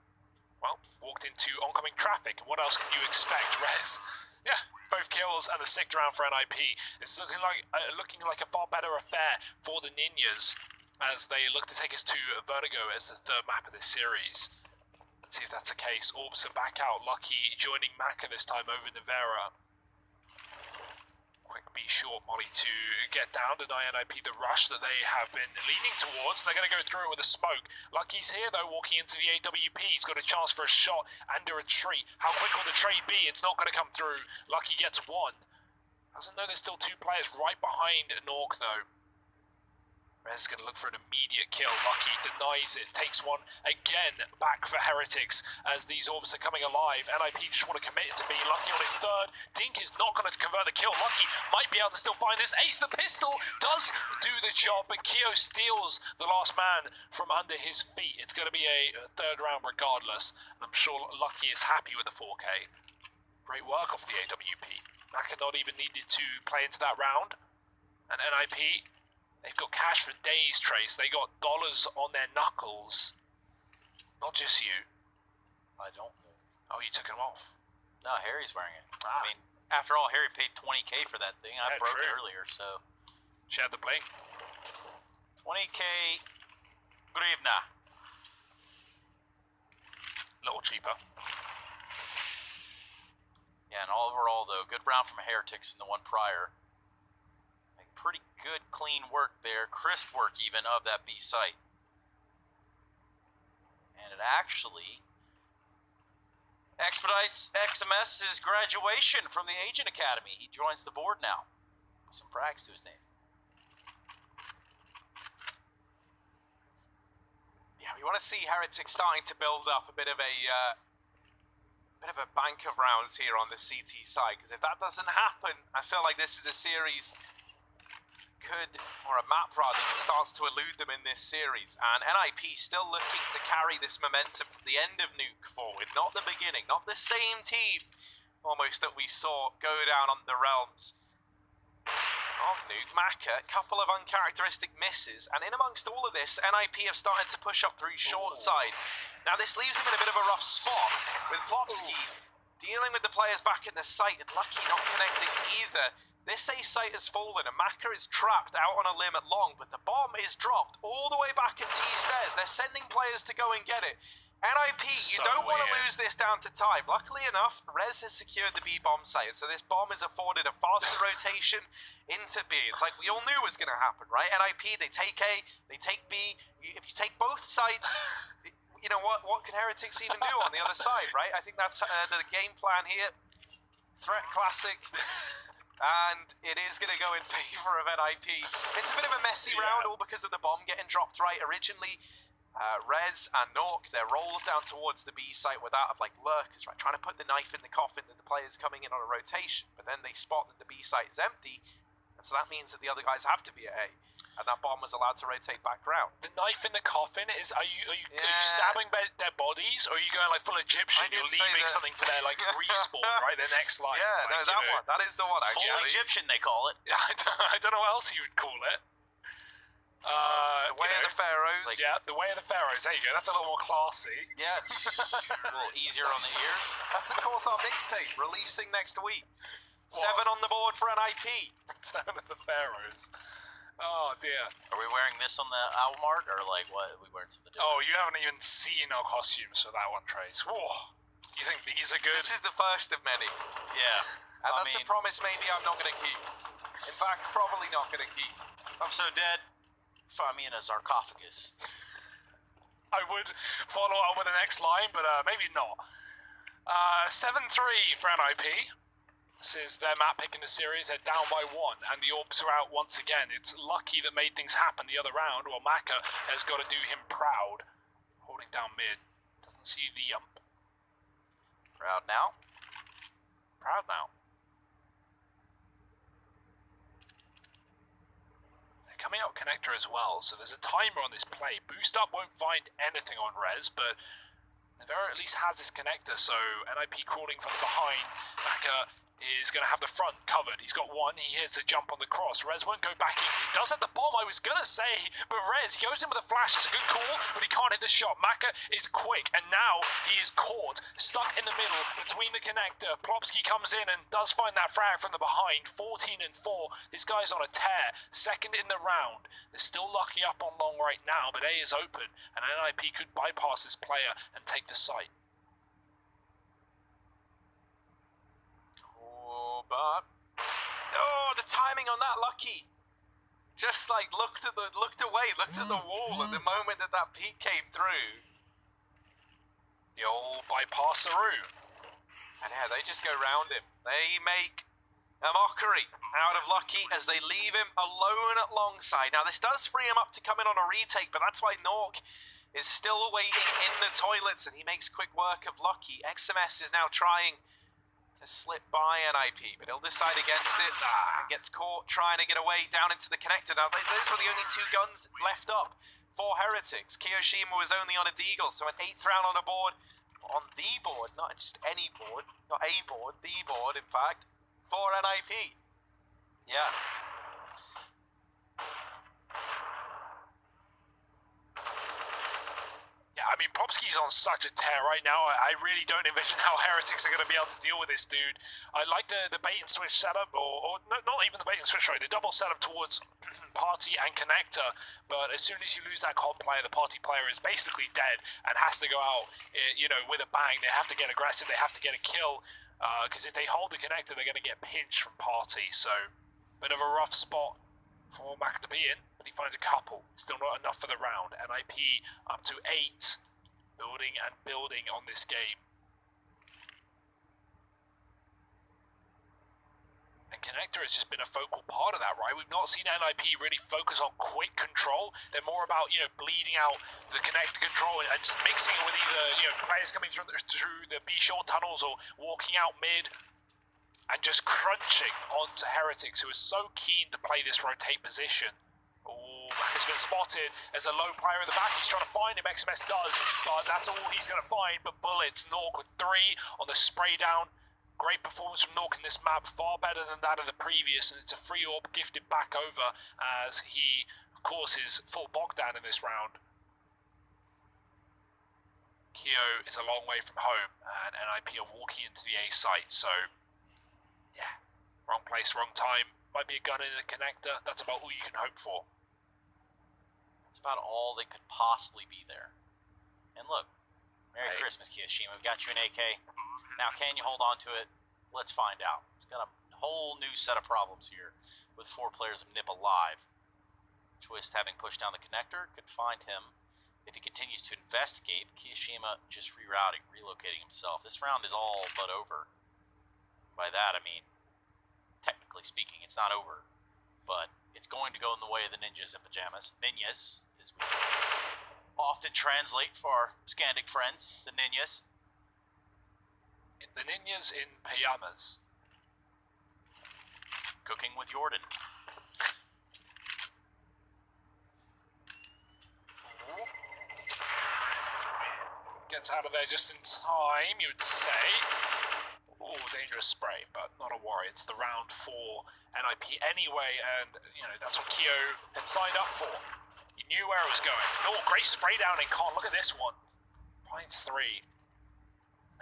well, walked into oncoming traffic. And what else can you expect, Rez? Yeah, both kills and the 6th round for NIP. It's looking like a far better affair for the Ninjas as they look to take us to Vertigo as the 3rd map of this series. Let's see if that's the case. Orbs are back out. Lucky joining Maka this time over Nivera. Quick B short molly to get down, deny NIP the rush that they have been leaning towards. They're going to go through it with a smoke. Lucky's here though, walking into the AWP. He's got a chance for a shot and a retreat. How quick will the trade be? It's not going to come through. Lucky gets 1. Doesn't know there's still 2 players right behind Nork though. Rez is going to look for an immediate kill. Lucky denies it, takes 1 again back for Heretics as these orbs are coming alive. NIP just want to commit it to be Lucky on his 3rd. Dink is not going to convert the kill. Lucky might be able to still find this ace. The pistol does do the job, but Keo steals the last man from under his feet. It's going to be a 3rd round regardless, and I'm sure Lucky is happy with the 4K. Great work off the AWP. Maka not even needed to play into that round. And NIP, they've got cash for days, Trace. They got dollars on their knuckles. Not just you. I don't know. Oh, you took him off. No, Harry's wearing it. I mean, after all, Harry paid 20K for that thing. I broke it earlier, so. She had the bling. 20K. Grivna. Little cheaper. Yeah, and overall, though, good round from Heretics in the one prior. Pretty good, clean work there. Crisp work, even, of that B site. And it actually expedites XMS's graduation from the Agent Academy. He joins the board now. Some frags to his name. Yeah, we want to see Herectis starting to build up a bit of a bank of rounds here on the CT side, because if that doesn't happen, I feel like this is a series or a map rather, that starts to elude them in this series. And NIP still looking to carry this momentum from the end of Nuke forward, not the beginning, not the same team almost that we saw go down on the realms of Nuke. Maka, a couple of uncharacteristic misses, and in amongst all of this, NIP have started to push up through short side. Now this leaves him in a bit of a rough spot, with Plopsky dealing with the players back in the site, and Lucky not connecting either. This A site has fallen, and Maka is trapped out on a limb at long, but the bomb is dropped all the way back at T stairs. They're sending players to go and get it. NIP, you don't want to lose this down to time. Luckily enough, Rez has secured the B bomb site, so this bomb has afforded a faster rotation into B. It's like we all knew was going to happen, right? NIP, they take A, they take B. If you take both sites, you know what can Herectis even do on the other side, right? I think that's the game plan here. Threat classic. And it is going to go in favor of NIP. It's a bit of a messy round, all because of the bomb getting dropped right originally. Rez and Nork, their rolls down towards the B site with that of like lurkers, right? Trying to put the knife in the coffin that the player's coming in on a rotation, but then they spot that the B site is empty, and so that means that the other guys have to be at A, and that bomb was allowed to rotate back round. The knife in the coffin is, are you stabbing their bodies, or are you going like full Egyptian? You're leaving something for their like respawn, right? Their next life. Yeah, like, no, that one. That is the one, actually. Full Egyptian, they call it. I don't know what else you would call it. The Way of the Pharaohs. Like, yeah, the Way of the Pharaohs. There you go. That's a little more classy. Yeah, it's a little easier on the ears. That's, of course, our mixtape, releasing next week. What? 7 on the board for NIP. Return of the Pharaohs. Oh, dear. Are we wearing this on the album art, or like what? Are we wearing something different? Oh, you haven't even seen our costumes for that one, Trace. Whoa. You think these are good? This is the first of many. Yeah. And that's a promise maybe I'm not going to keep. In fact, probably not going to keep. I'm so dead. Find me in a sarcophagus. I would follow up with the next line, but maybe not. 7-3 for NIP. This is their map pick in the series. They're down by 1, and the orbs are out once again. It's Lucky that made things happen the other round, while Maka has got to do him proud. Holding down mid. Doesn't see the ump. Proud now. Proud now. Coming out connector as well, so there's a timer on this play. Boost up won't find anything on Rez, but Nevera at least has this connector, so NIP crawling from behind. Maka is going to have the front covered. He's got one, he hears the jump on the cross. Rez won't go back in because he does have the bomb, I was going to say, but Rez goes in with a flash. It's a good call, but he can't hit the shot. Maka is quick, and now he is caught, stuck in the middle between the connector. Plopsky comes in and does find that frag from the behind. 14-4. This guy's on a tear. Second in the round. They're still Lucky up on long right now, but A is open, and NIP could bypass this player and take the site. But the timing on that, Lucky. Just like looked at the wall at the moment that peak came through. The old bypasseroo. And yeah, they just go round him. They make a mockery out of Lucky as they leave him alone at long side. Now this does free him up to come in on a retake, but that's why Nork is still waiting in the toilets, and he makes quick work of Lucky. XMS is now trying to slip by NIP, but he'll decide against it and gets caught trying to get away down into the connector. Now, those were the only 2 guns left up for Herectis. Kiyoshima was only on a Deagle, so an 8th round on a board, on the board, not just any board, not a board, the board, in fact, for NIP. Yeah. Yeah, I mean, Popsky's on such a tear right now. I really don't envision how Herectis are going to be able to deal with this dude. I like the bait and switch setup, or no, not even the bait and switch, sorry, the double setup towards Party and Connector, but as soon as you lose that COD player, the Party player is basically dead and has to go out, you know, with a bang. They have to get aggressive, they have to get a kill, because if they hold the Connector, they're going to get pinched from Party, so bit of a rough spot for Mac to be in, but he finds a couple. Still not enough for the round. NIP up to 8, building and building on this game. And Connector has just been a focal part of that, right? We've not seen NIP really focus on quick control. They're more about, bleeding out the Connector control and just mixing it with either, players coming through the B short tunnels or walking out mid and just crunching onto Herectis, who is so keen to play this rotate position. Oh, Mac has been spotted. There's a low player in the back. He's trying to find him. XMS does, but that's all he's going to find. But bullets. Nork with 3 on the spray down. Great performance from Nork in this map, far better than that of the previous, and it's a free orb gifted back over as he, of course, is full Bogdan in this round. Keo is a long way from home, and NIP are walking into the A site, so, yeah, wrong place, wrong time. Might be a gun in the connector, that's about all you can hope for. That's about all that could possibly be there. And look, Merry Christmas, Kiyoshima. We've got you an AK. Now, can you hold on to it? Let's find out. He's got a whole new set of problems here with 4 players of NIP alive. Twist, having pushed down the connector, could find him if he continues to investigate. Kiyoshima just relocating himself. This round is all but over. By that, I mean, technically speaking, it's not over, but it's going to go in the way of the ninjas in pajamas. Ninjas, as we often translate for our Scandic friends, the ninjas. The ninjas in pajamas. Cooking with Jordan. Gets out of there just in time, you would say. Oh, dangerous spray, but not a worry. It's the round for NIP anyway, and, that's what Keo had signed up for. He knew where it was going. Oh, great spray down in con. Look at this one. Finds 3.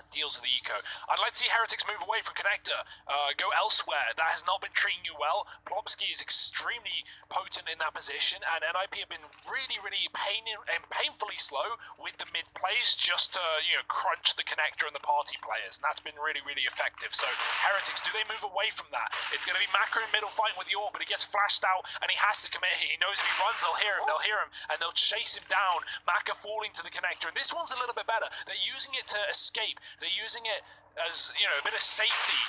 And deals with the eco. I'd like to see Herectis move away from connector, go elsewhere. That has not been treating you well. Plopsky is extremely potent in that position, and NIP have been really, really painfully slow with the mid plays just to, crunch the connector and the party players, and that's been really, really effective. So Herectis, do they move away from that? It's going to be Macro in middle fighting with York, but he gets flashed out, and he has to commit here. He knows if he runs, they'll hear him, and they'll chase him down. Maka falling to the connector, and this one's a little bit better. They're using it to escape. They're using it as, a bit of safety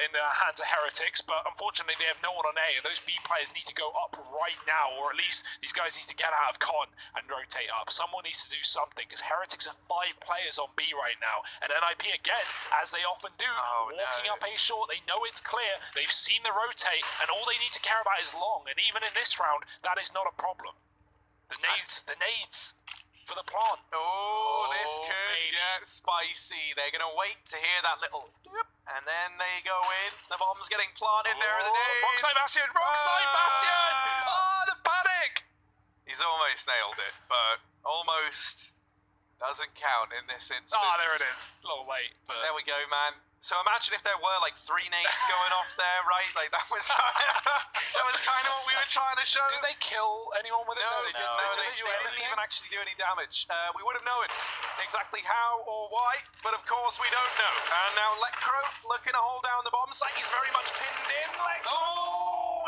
in the hands of Herectis, but unfortunately they have no one on A, and those B players need to go up right now, or at least these guys need to get out of con and rotate up. Someone needs to do something, because Herectis have 5 players on B right now, and NIP again, as they often do, walking up A short. They know it's clear, they've seen the rotate, and all they need to care about is long, and even in this round, that is not a problem. The nades for the plant. Oh, this could get spicy. They're going to wait to hear that little doop, and then they go in. The bomb's getting planted. There are the nades. Wrong side Bastion! Wrong side Bastion! Oh, the panic! He's almost nailed it, but almost doesn't count in this instance. Oh, there it is. A little late, but... There we go, man. So imagine if there were 3 nades going off there, right? That was kind of what we were trying to show. Did they kill anyone with it? No, they didn't. They didn't even actually do any damage. We would have known exactly how or why, but of course we don't know. And now Lecro looking to hold down the bomb site. He's very much pinned in.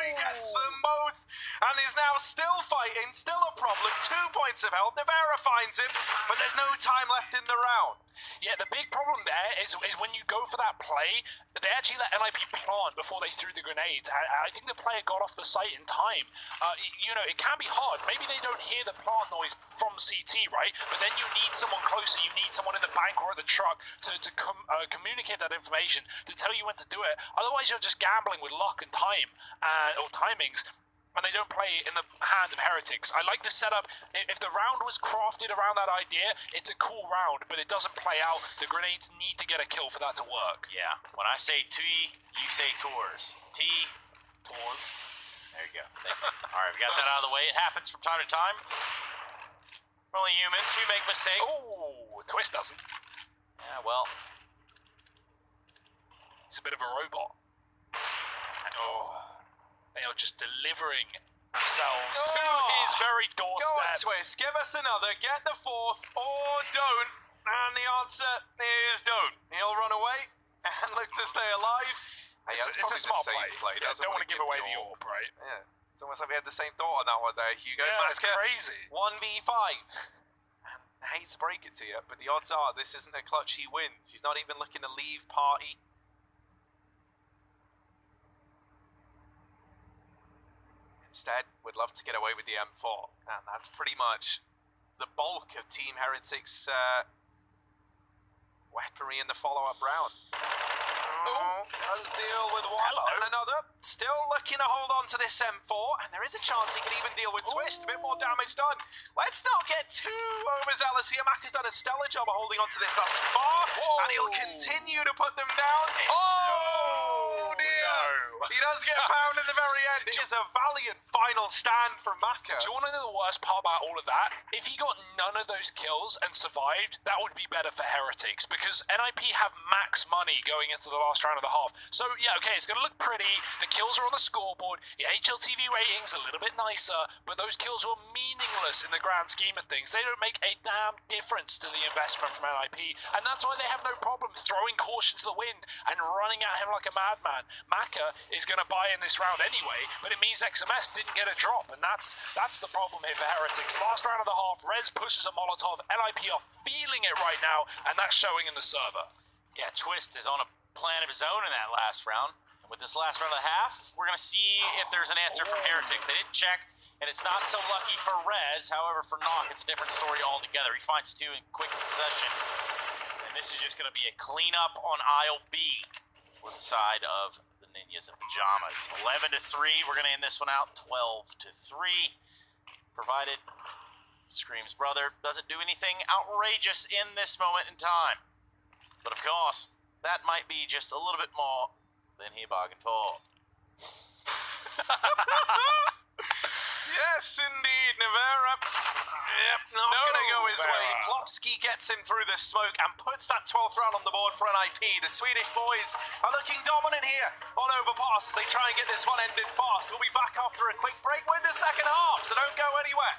He gets them both, and is now still fighting, still a problem. 2 points of health. Nivera finds him, but there's no time left in the round. Yeah, the big problem there is when you go for that play, they actually let NIP plant before they threw the grenades. I think the player got off the site in time. It can be hard. Maybe they don't hear the plant noise from CT, right? But then you need someone closer. You need someone in the bank or at the truck to communicate that information, to tell you when to do it. Otherwise, you're just gambling with luck and time or timings. And they don't play in the hand of Herectis. I like the setup. If the round was crafted around that idea, it's a cool round, but it doesn't play out. The grenades need to get a kill for that to work. Yeah, when I say T, you say Tours. T, Tours. There you go. Thank you. All right, we got that out of the way. It happens from time to time. We're only humans. We make mistakes. Oh, Twist doesn't. Yeah, well. He's a bit of a robot. They are just delivering themselves to his very doorstep. Go on, Twist. Give us another. Get the 4th, or don't. And the answer is don't. He'll run away and look to stay alive. It's a smart play. Don't want to give away the AWP, right? Yeah. It's almost like we had the same thought on that one there, Hugo. Yeah, it's crazy. 1v5. And I hate to break it to you, but the odds are this isn't a clutch he wins. He's not even looking to leave party. Instead, we'd love to get away with the M4. And that's pretty much the bulk of Team Heretic's weaponry in the follow-up round. Oh, does deal with one and another. Still looking to hold on to this M4, and there is a chance he can even deal with Twist. A bit more damage done. Let's not get too overzealous here. Mac has done a stellar job of holding on to this thus far, and he'll continue to put them down. Oh dear! No. He does get found in the very end. It is a valiant final stand from Maka. Do you want to know the worst part about all of that? If he got none of those kills and survived, that would be better for Heretics, because NIP have max money going into the last round of the half. So, yeah, okay, it's going to look pretty. The kills are on the scoreboard. Your HLTV rating's a little bit nicer, but those kills were meaningless in the grand scheme of things. They don't make a damn difference to the investment from NIP, and that's why they have no problem throwing caution to the wind and running at him like a madman. Maka is going to buy in this round anyway, but it means XMS didn't get a drop, and that's the problem here for Heretics. Last round of the half, Rez pushes a Molotov. NIP are feeling it right now, and that's showing in the server. Yeah, Twist is on a plan of his own in that last round. And with this last round of the half, we're going to see if there's an answer from Heretics. They didn't check, and it's not so lucky for Rez. However, for Knock, it's a different story altogether. He finds two in quick succession, and this is just going to be a cleanup on aisle B for the side of the Ninjas in Pajamas. 11-3, we're going to end this one out 12-3, provided Scream's brother doesn't do anything outrageous in this moment in time. But of course, that might be just a little bit more than he bargained for. Yes, indeed, Nevera. Yep, not gonna go his way. Plopsky gets him through the smoke and puts that 12th round on the board for NIP. The Swedish boys are looking dominant here on Overpass as they try and get this one ended fast. We'll be back after a quick break with the second half, so don't go anywhere.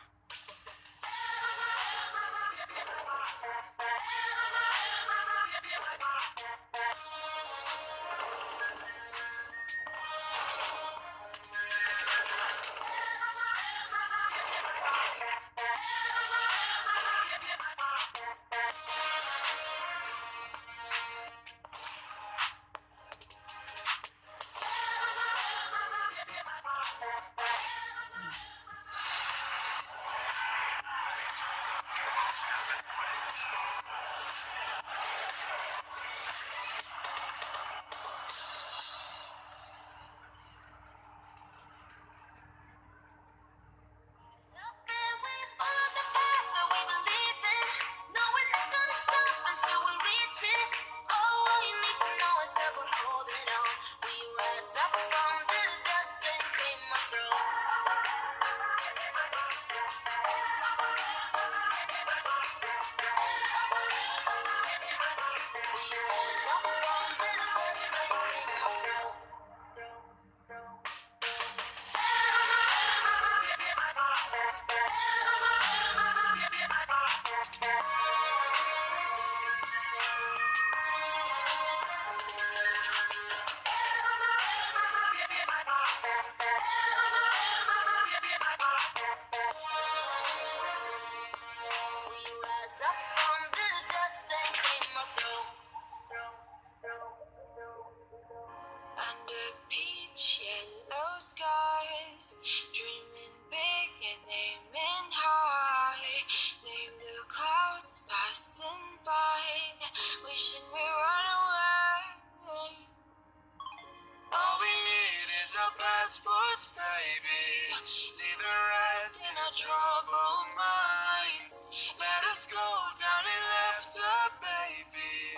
Passports, baby. Leave the rest in our troubled minds. Let us go down and laughter, baby.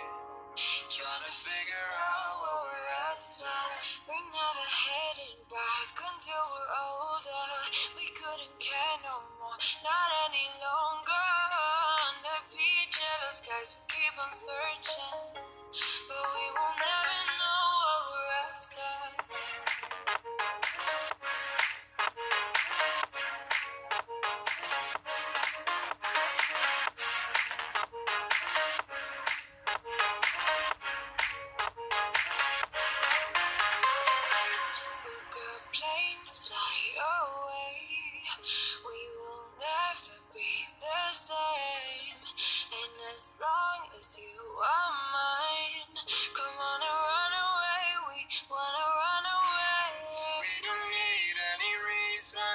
Trying to figure out what we're after. We're never heading back until we're older. We couldn't care no more, not any longer. Under peach yellow skies, we keep on searching, but we will never know what we're after. Book a plane, fly away. We will never be the same. And as long as you are mine, come on and run away. We wanna run away. We don't need any reason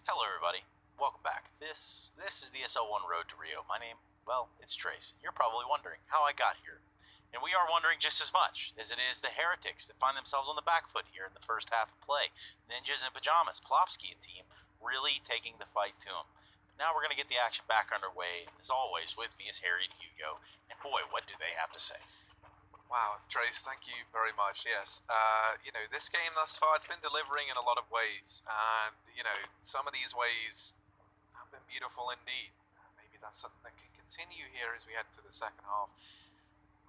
Hello, everybody. Welcome back. This is the ESL 1 Road to Rio. My name, well, it's Trace. You're probably wondering how I got here. And we are wondering just as much as it is the Heretics that find themselves on the back foot here in the first half of play. Ninjas in Pajamas, Plopsky and team, really taking the fight to them. But now we're going to get the action back underway. As always, with me is Harry and Hugo. And boy, what do they have to say? Wow, Trace, thank you very much. Yes, this game thus far, it's been delivering in a lot of ways. And, some of these ways have been beautiful indeed. Maybe that's something that can continue here as we head to the second half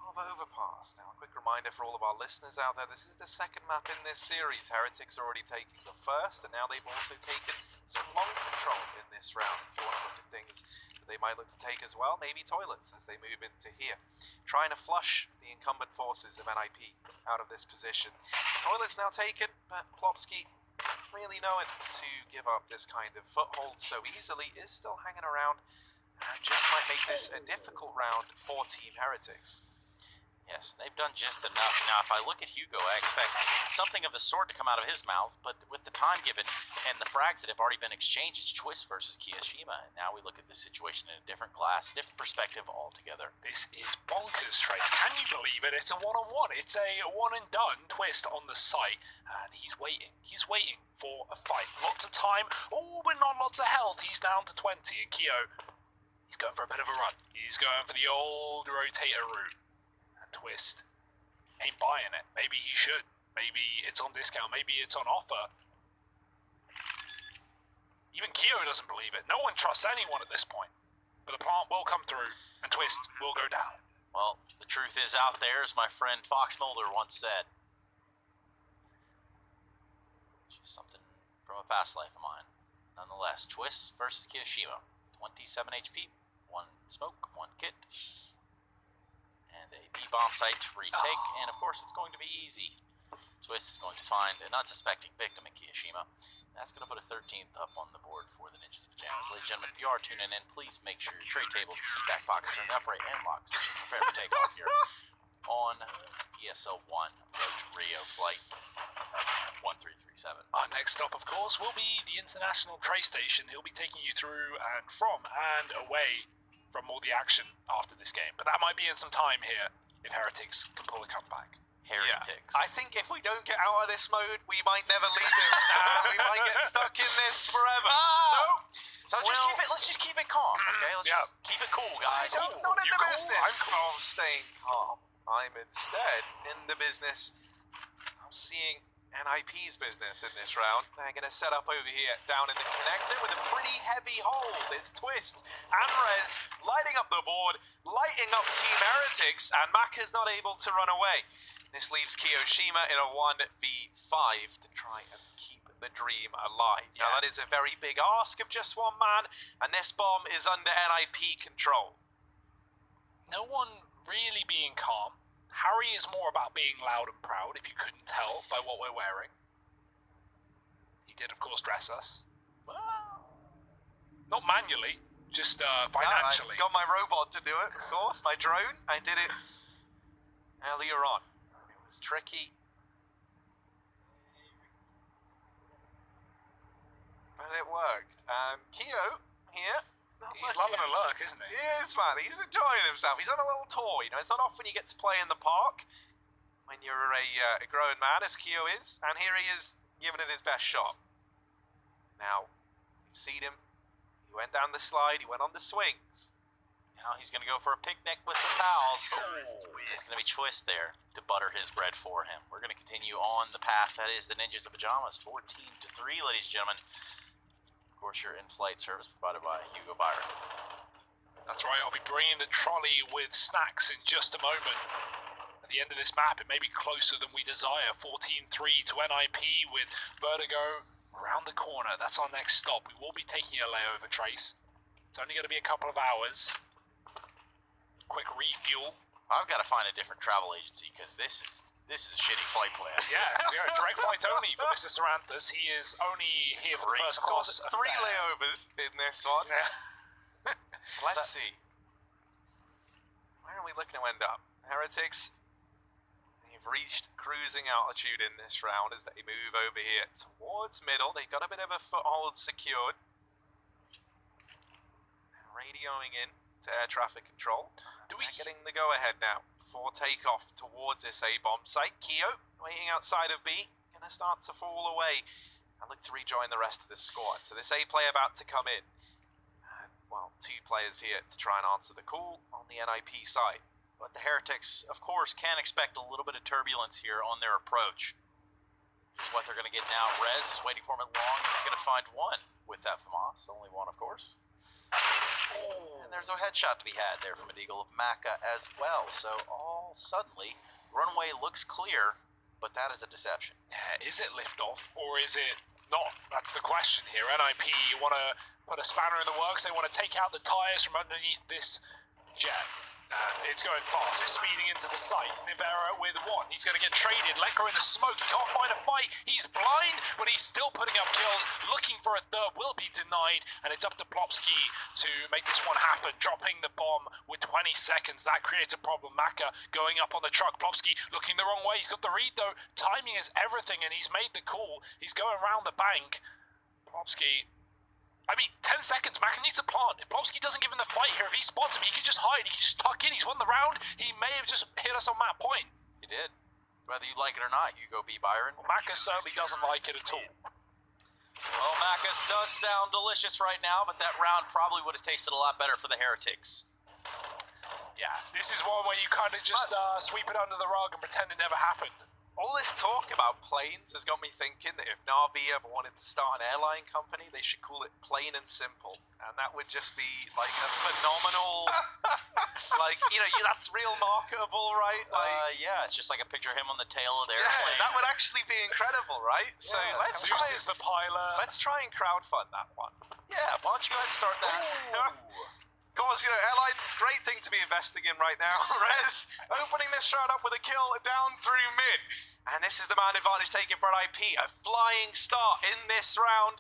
of Overpass. Now, a quick reminder for all of our listeners out there, this is the second map in this series. Heretics are already taking the first, and now they've also taken some long control in this round. If you want to look at things that they might look to take as well, maybe toilets as they move into here. Trying to flush the incumbent forces of NIP out of this position. Toilets now taken, but Plopsky, really knowing to give up this kind of foothold so easily, is still hanging around and just might make this a difficult round for Team Heretics. Yes, they've done just enough. Now, if I look at Hugo, I expect something of the sort to come out of his mouth, but with the time given and the frags that have already been exchanged, it's Twist versus Kiyashima, and now we look at this situation in a different glass, a different perspective altogether. This is bonkers, Trace. Can you believe it? It's a one-on-one. It's a one-and-done. Twist on the site, and he's waiting. He's waiting for a fight. Lots of time. Oh, but not lots of health. He's down to 20, and Kyo, he's going for a bit of a run. He's going for the old rotator route. Twist ain't buying it. Maybe he should. Maybe it's on discount. Maybe it's on offer. Even Kyo doesn't believe it. No one trusts anyone at this point. But the plant will come through, and Twist will go down. Well, the truth is out there, as my friend Fox Mulder once said. It's just something from a past life of mine. Nonetheless, Twist versus Kiyoshima. 27 HP, 1 smoke, 1 kit. And a B-bomb site to retake, and of course it's going to be easy. Twist is going to find an unsuspecting victim in Kiyashima. That's going to put a 13th up on the board for the Ninjas of Pajamas. Ladies and gentlemen, if you are tuning in, please make sure your tray tables, seat back pockets are in the upright and locked position. Prepare for takeoff here on ESL 1 Road to Rio Flight 1337. Our next stop, of course, will be the International Tray Station. He'll be taking you through and from and away from all the action after this game. But that might be in some time here if Heretics can pull a comeback. Heretics. Yeah. I think if we don't get out of this mode, we might never leave it. We might get stuck in this forever. So let's just keep it calm, okay? Let's just keep it cool, guys. I'm not in the business of staying calm. I'm instead in the business of seeing NIP's business in this round. They're going to set up over here down in the connector with a pretty heavy hold. It's Twist and Rez lighting up the board, lighting up Team Heretics, and Maka's not able to run away. This leaves Kiyoshima in a 1v5 to try and keep the dream alive. Yeah. Now that is a very big ask of just one man, and this bomb is under NIP control. No one really being calm. Harry is more about being loud and proud, if you couldn't tell by what we're wearing. He did, of course, dress us. Well, not manually, just financially. I got my robot to do it, of course, my drone. I did it earlier on. It was tricky. But it worked. Kyo, here. He's loving a lurk, isn't he? He is, man. He's enjoying himself. He's on a little tour, It's not often you get to play in the park when you're a grown man, as Kyo is. And here he is, giving it his best shot. Now, you've seen him. He went down the slide. He went on the swings. Now he's going to go for a picnic with some pals. It's going to be Twist there to butter his bread for him. We're going to continue on the path that is the Ninjas of Pajamas. 14-3, ladies and gentlemen. Of course, your in-flight service provided by Hugo Byron. That's right, I'll be bringing the trolley with snacks in just a moment. At the end of this map, it may be closer than we desire. 14-3 to NIP with Vertigo around the corner. That's our next stop. We will be taking a layover, Trace. It's only going to be a couple of hours. Quick refuel. I've got to find a different travel agency because this is a shitty flight plan. Yeah, direct flight only for Mr. Saranthus. He is only here for the first class. 3 layovers in this one. Yeah. Let's see. Where are we looking to end up? Heretics. They've They've reached cruising altitude in this round as they move over here towards middle. They've got a bit of a foothold secured. Radioing in to air traffic control. They're getting the go-ahead now for takeoff towards this A-bomb site. Keo waiting outside of B, gonna start to fall away and look to rejoin the rest of the squad. So this A player about to come in. Well, 2 players here to try and answer the call on the NIP side. But the Heretics, of course, can expect a little bit of turbulence here on their approach. Here's what they're going to get now. Rez is waiting for him at long, and he's going to find one with that FAMAS. Only one, of course. And there's a headshot to be had there from a Deagle of Maka as well. So all suddenly, runway looks clear, but that is a deception. Yeah, is it liftoff or is it not? That's the question here. NIP, you want to put a spanner in the works. They want to take out the tires from underneath this jet. It's going fast. It's speeding into the site. Nivera with 1. He's going to get traded. Lekko in the smoke. He can't find a fight. He's blind, but he's still putting up kills. Looking for a third. Will be denied. And it's up to Plopsky to make this one happen. Dropping the bomb with 20 seconds. That creates a problem. Maka going up on the truck. Plopsky looking the wrong way. He's got the read, though. Timing is everything, and he's made the call. He's going around the bank. Plopsky... 10 seconds, Maka needs a plant. If Plopsky doesn't give him the fight here, if he spots him, he can just hide, he can just tuck in, he's won the round. He may have just hit us on that point. He did. Whether you like it or not, you go B, Byron. Well, Maka certainly doesn't like it at all. Well, Maka's does sound delicious right now, but that round probably would have tasted a lot better for the Heretics. Yeah, this is one where you kind of just sweep it under the rug and pretend it never happened. All this talk about planes has got me thinking that if Na'Vi ever wanted to start an airline company, they should call it Plain and Simple. And that would just be like a phenomenal, that's real marketable, right? Yeah, it's just like a picture of him on the tail of the airplane. Yeah, that would actually be incredible, right? So let's Zeus is the pilot. Let's try and crowdfund that one. Yeah, why don't you go ahead and start that? Of course, airlines, great thing to be investing in right now. Rez opening this round up with a kill down through mid. And this is the man advantage taken for an IP. A flying start in this round.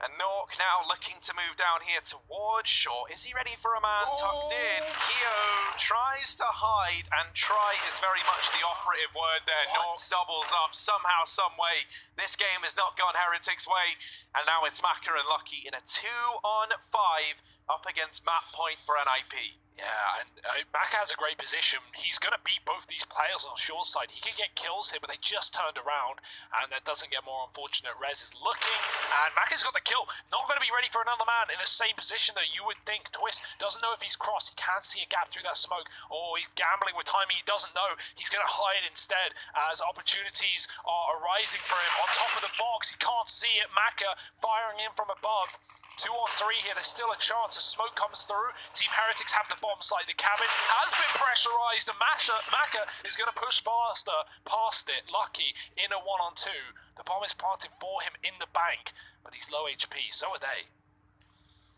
And Nork now looking to move down here towards shore. Is he ready for a man tucked in? Keo tries to hide, and try is very much the operative word there. Nork doubles up somehow, some way. This game has not gone Heretics' way. And now it's Maka and Lucky in a 2-on-5 up against map point for NIP. Yeah, and Maka has a great position. He's going to beat both these players on short side. He could get kills here, but they just turned around, and that doesn't get more unfortunate. Rez is looking, and Maka's got the kill. Not going to be ready for another man in the same position that you would think. Twist doesn't know if he's crossed. He can't see a gap through that smoke. Oh, he's gambling with timing. He doesn't know. He's going to hide instead as opportunities are arising for him. On top of the box, he can't see it. Maka firing in from above. 2-on-3 here, there's still a chance. A smoke comes through. Team Heretics have the bomb site. The cabin has been pressurized, and Maka is going to push faster past it. Lucky in a 1-on-2. The bomb is planted for him in the bank, but he's low HP. So are they.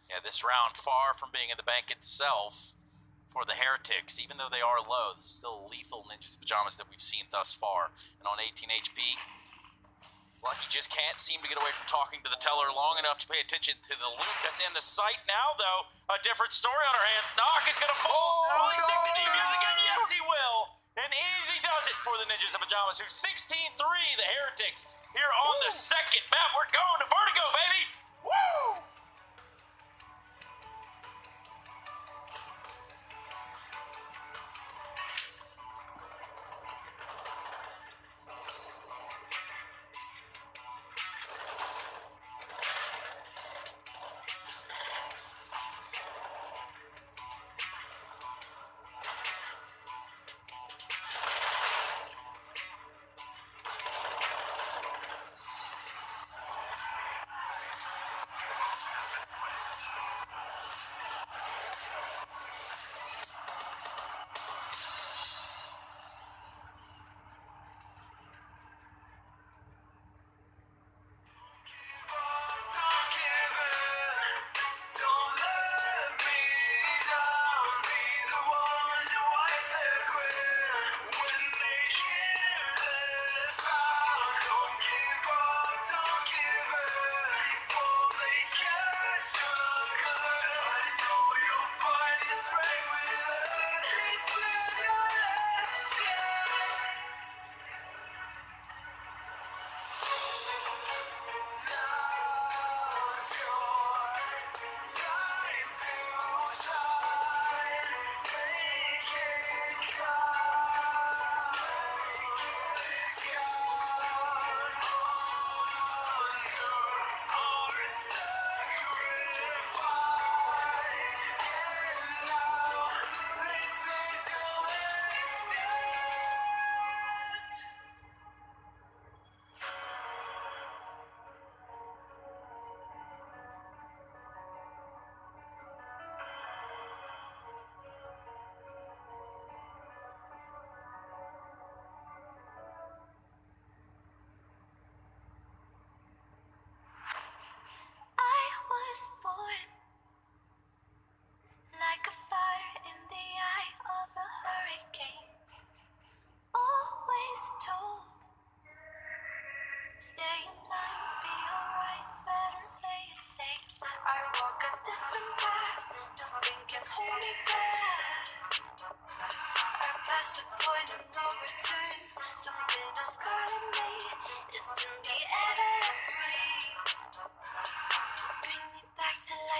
Yeah, this round far from being in the bank itself for the Heretics. Even though they are low, this is still lethal Ninjas Pajamas that we've seen thus far. And on 18 HP, Lucky just can't seem to get away from talking to the teller long enough to pay attention to the loot that's in the site now, though. A different story on our hands. Knock is going to fall. Will he stick the defense again? Yes, he will. And easy does it for the Ninjas of Pajamas, who 16-3 the Heretics here on the second map. We're going to Vertigo, baby. Woo!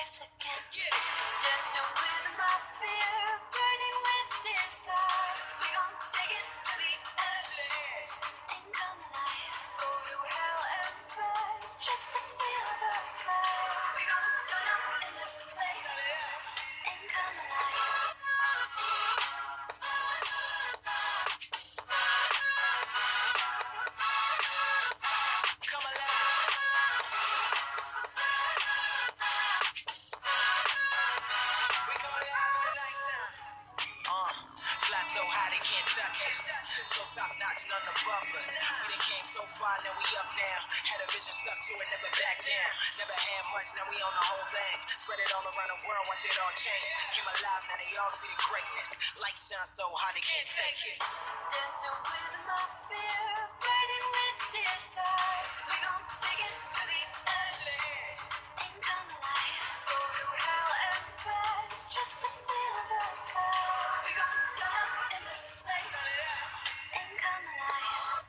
life again. Dancing with my fear, burning with desire. We gon' take it to the edge and come alive. Go to hell and back just to feel the fire. We gon' turn up in this place and come alive. Come alive. We come alive in the nighttime. Fly so high they can't touch us. So top notch, none above us. We done came so far, now we up now. Had a vision, stuck to it, never back down. Never had much, now we on the whole thing. Spread it all around the world, watch it all change. Came alive, now they all see the greatness. Light shine so high they can't take it. Dancing with my fear, burning with desire. We gon' take it to the edge and come alive. Go to hell and back just to feel the fire. We gon' turn up in this place and come alive.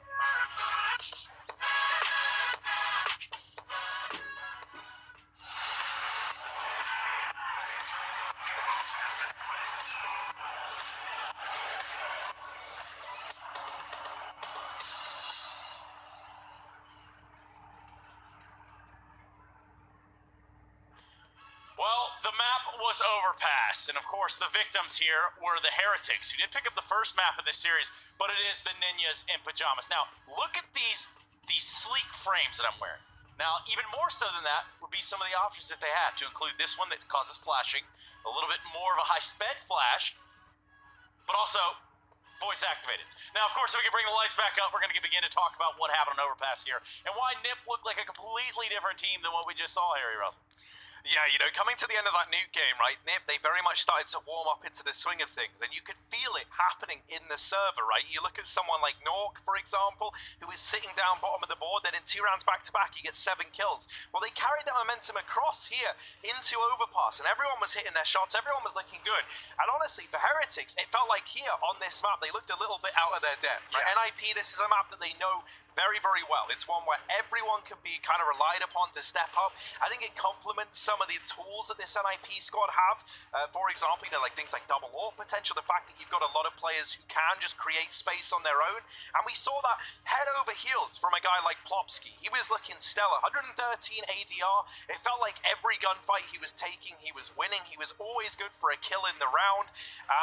Well, the map was Overpass, and of course the victims here were the Heretics, who did pick up the first map of this series, but it is the Ninjas in pajamas. Now, look at these sleek frames that I'm wearing. Now, even more so than that would be some of the options that they had, to include this one that causes flashing, a little bit more of a high-sped flash, but also voice activated. Now, of course, if we can bring the lights back up, we're going to begin to talk about what happened on Overpass here, and why NIP looked like a completely different team than what we just saw, Harry Russell. Yeah, you know, coming to the end of that Nuke game, right, NIP, they very much started to warm up into the swing of things, and you could feel it happening in the server, right? You look at someone like Nork, for example, who is sitting down bottom of the board, then in 2 rounds back-to-back, he gets 7 kills. Well, they carried that momentum across here into Overpass, and everyone was hitting their shots, everyone was looking good. And honestly, for Heretics, it felt like here on this map, they looked a little bit out of their depth, right? Yeah. NIP, this is a map that they know very, very well. It's one where everyone can be kind of relied upon to step up. I think it complements some of the tools that this NIP squad have. For example, you know, like things like double AWP potential, the fact that you've got a lot of players who can just create space on their own. And we saw that head over heels from a guy like Plopsky. He was looking stellar. 113 ADR. It felt like every gunfight he was taking, he was winning. He was always good for a kill in the round.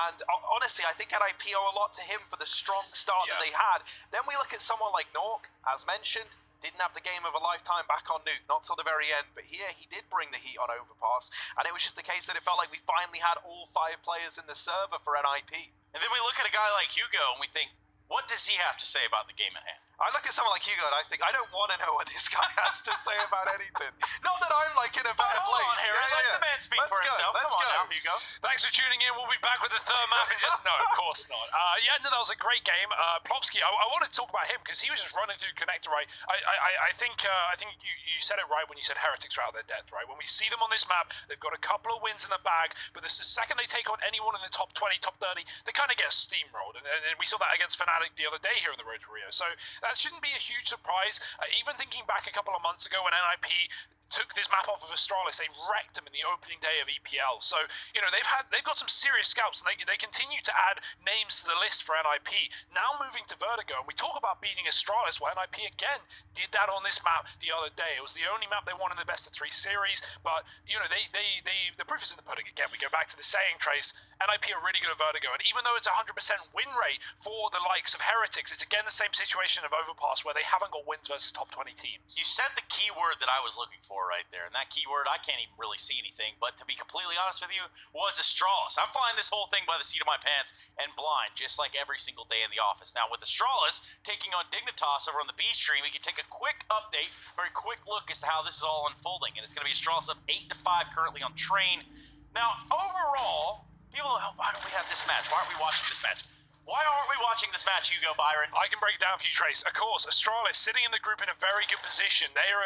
And honestly, I think NIP owe a lot to him for the strong start that they had. Then we look at someone like Nork, as mentioned, didn't have the game of a lifetime back on Nuke, not till the very end, but here he did bring the heat on Overpass, and it was just the case that it felt like we finally had all 5 players in the server for NIP. And then we look at a guy like Hugo, and we think, what does he have to say about the game at hand? I look at someone like Hugo and I think, I don't want to know what this guy has to say about anything. Not that I'm like in a better Hold place. on, Harry. Let the man speak for himself. Let's Come go. on now, Hugo. Thanks for tuning in. We'll be back with the third map in just... No, of course not. Yeah, no, that was a great game. Plopsky, I wanted to talk about him because he was just running through connector, right? I think you said it right when you said Heretics are out of their depth, right? When we see them on this map, they've got a couple of wins in the bag, but the second they take on anyone in the top 20, top 30, they kind of get steamrolled. And we saw that against Fnatic the other day here in the Road to Rio. So that shouldn't be a huge surprise. Even thinking back a couple of months ago when NIP took this map off of Astralis, they wrecked them in the opening day of EPL. So, you know, they've got some serious scouts, and they continue to add names to the list for NIP. Now moving to Vertigo, and we talk about beating Astralis, where NIP again did that on this map the other day. It was the only map they won in the best of 3 series, but, you know, the proof is in the pudding again. We go back to the saying, Trace, NIP are really good at Vertigo, and even though it's a 100% win rate for the likes of Heretics, it's again the same situation of Overpass, where they haven't got wins versus top 20 teams. You said the key word that I was looking for right there, and that keyword, I can't even really see anything, but to be completely honest with you, was Astralis. I'm flying this whole thing by the seat of my pants and blind, just like every single day in the office. Now, with Astralis taking on Dignitas over on the B stream, we can take a quick update, very quick look as to how this is all unfolding, and it's going to be Astralis up 8-5 currently on Train. Now, overall, people, why don't we have this match? Why aren't we watching this match? Why aren't we watching this match, Hugo Byron? I can break it down for you, Trace. Of course, Astralis sitting in the group in a very good position. They are,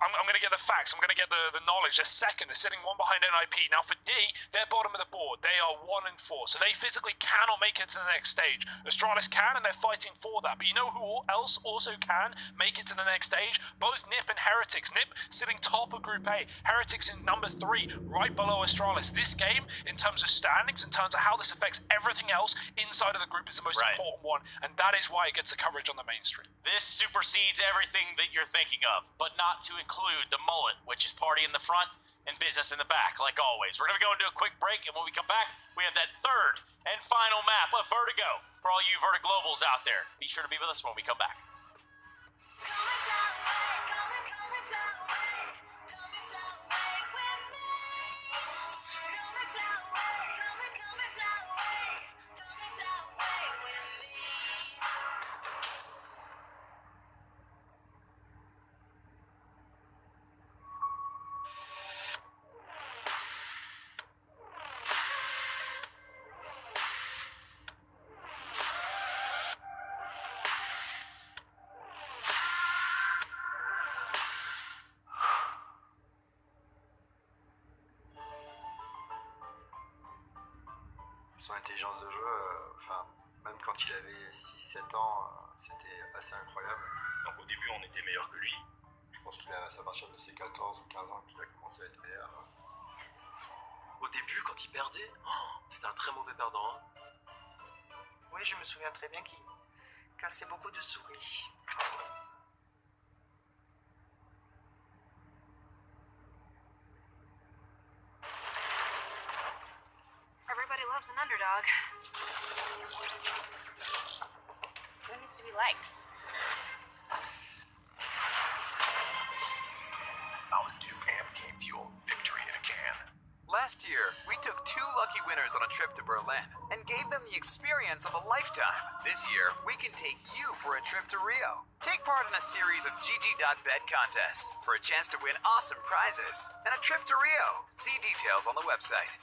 I'm going to get the facts. I'm going to get the knowledge. They're second. They're sitting one behind NIP. Now for D, they're bottom of the board. They are 1 and 4. So they physically cannot make it to the next stage. Astralis can, and they're fighting for that. But you know who else also can make it to the next stage? Both Nip and Herectis. Nip sitting top of Group A. Herectis in number 3, right below Astralis. This game, in terms of standings, in terms of how this affects everything else inside of the group, is the most important one, and that is why it gets the coverage on the mainstream. This supersedes everything that you're thinking of, but not to include the mullet, which is party in the front and business in the back, like always. We're going to go into a quick break, and when we come back, we have that third and final map of Vertigo. For all you Vertiglobals out there, be sure to be with us when we come back. Son intelligence de jeu, même quand il avait 6-7 ans, c'était assez incroyable. Donc au début, on était meilleur que lui. Je pense qu'il a, à partir de ses 14 ou 15 ans qu'il a commencé à être meilleur. Au début, quand il perdait, c'était un très mauvais perdant. Hein. Oui, je me souviens très bien qu'il cassait beaucoup de souris. Everybody loves an underdog. Who needs to be liked? Mountain Dew Amp Game Fuel. Victory in a can. Last year, we took 2 lucky winners on a trip to Berlin and gave them the experience of a lifetime. This year, we can take you for a trip to Rio. Take part in a series of GG.bet contests for a chance to win awesome prizes and a trip to Rio. See details on the website.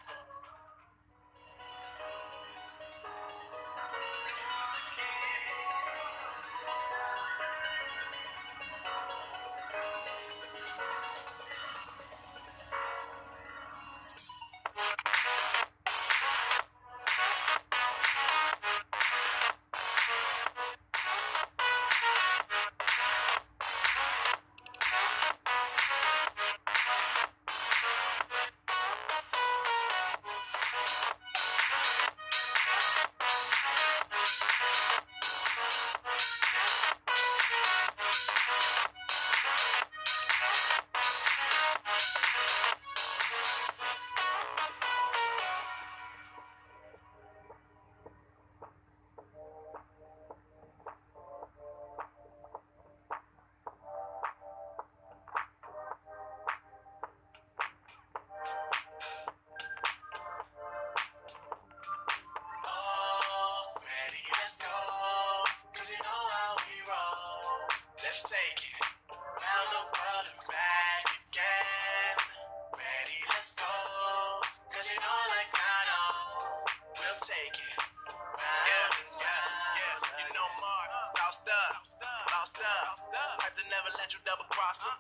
Type to never let you double cross them.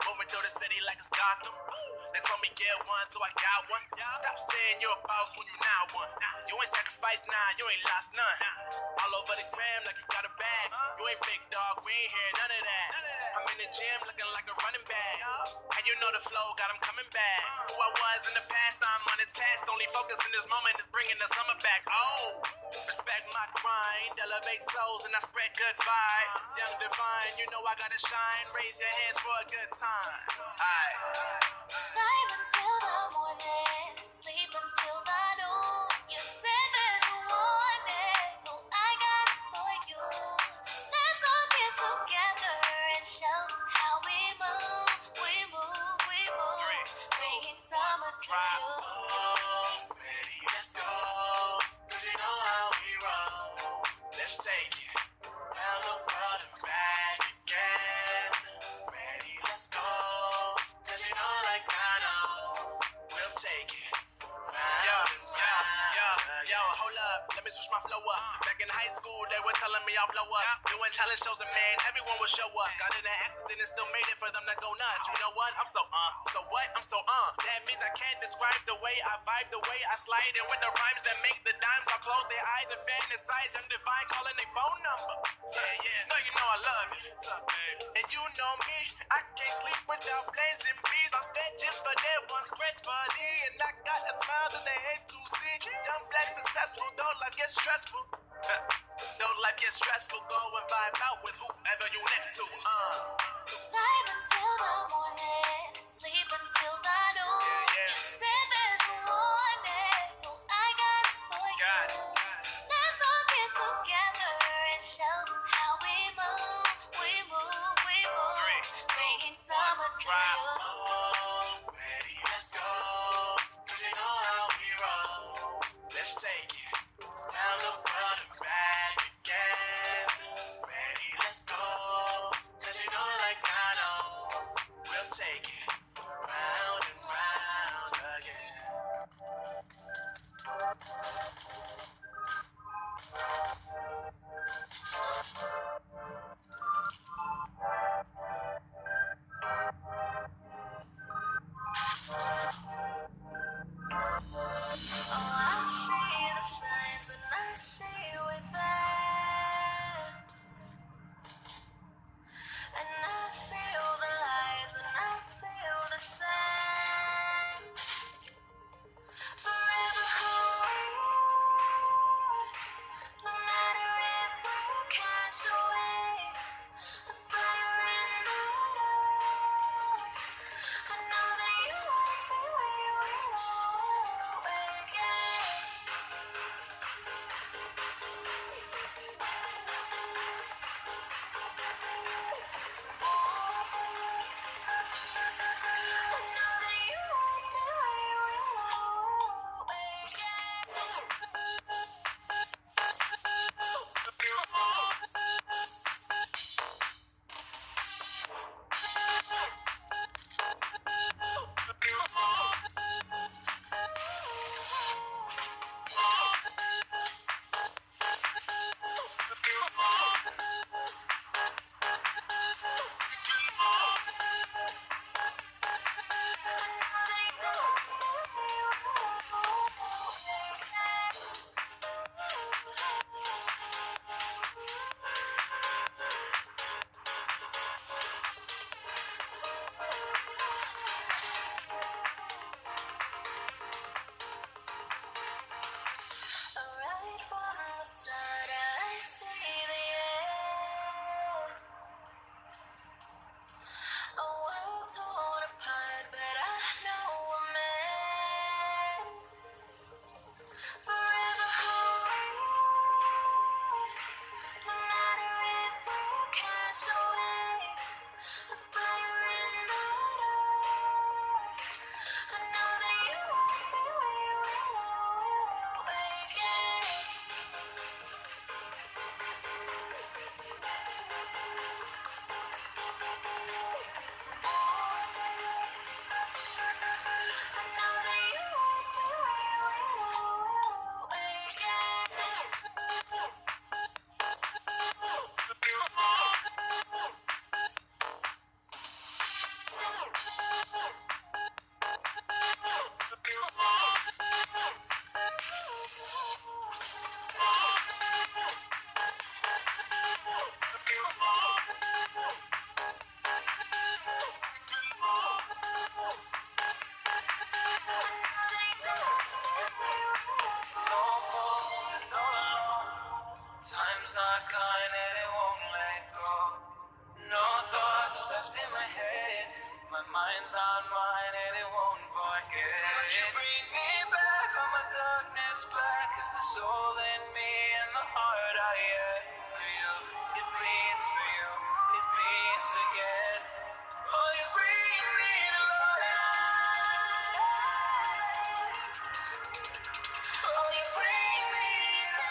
Moving through the city like it's Gotham. They told me get one, so I got one. Stop saying you're a boss when you now one. You ain't sacrificed, nah, you ain't lost none. All over the gram like you got a bag. You ain't big dog, we ain't hear none of that. I'm in the gym looking like a running back. And you know the flow got 'em coming back. Who I was in the past, I'm unattached. Only focus in this moment is bringing the summer back. Oh, respect my grind, elevate souls and I spread good vibes. Young divine, you know I gotta shine. Raise your hands for a good time. Aight. Vibe until the morning, sleep until the noon. You said that you want it, so I got it for you. Let's all get together and show how we move, we move, we move. Bringing summer to you. Ready, let's go. 'Cause you know how we roll. Let's take it round the world and back again. Ready, let's go. 'Cause you know like I know, we'll take it round and round. Yo, hold up, let me just switch my flow up. Back in high school, they were telling me I'll blow up. Doing talent shows and man, everyone will show up. Got in an accident and still made it for them to go nuts. You know what? I'm so So what? I'm so That means I can't describe the way I vibe, the way I slide. And with the rhymes that make the dimes, I'll close their eyes and fantasize. Young Divine calling their phone number. Yeah. No, you know I love it. What's up, babe? And you know me, I can't sleep without blazing bees on stages for their ones gracefully. And I got a smile that they hate to see. Young black successful, though life gets stressful. Though life gets stressful, go and vibe out with whoever you next to. Live until the morning, sleep until the noon. You said that you want it, so I got it for you. Let's all get together and show them how we move, we move, we move. Bringing summer to you. Ready, let's go. 'Cause you know how we roll. Let's take it down the world and back again. Ready, let's go. 'Cause you know like I know. We'll take it round and round again. Oh, I see the signs and I see with that. And I feel the lies and I feel the same. Forever hold, no matter if we're cast away. The fire in the dark. I know that you won't be where you will again. I know that you won't be where you will again. Right from the start, I see the end. A world torn apart, but I know we're meant. Forever hold, no matter if we're cast away. A fire in the dark. I know that you won't be where you will again. I know that you won't be where you will Time's not kind and it won't let go. No thoughts left in my head. My mind's on mine and it won't forget. But you bring me back from my darkness black. Cause the soul in me and the heart I have for you. It bleeds for you, it beats again. Oh, you bring me to life. Oh, you bring me to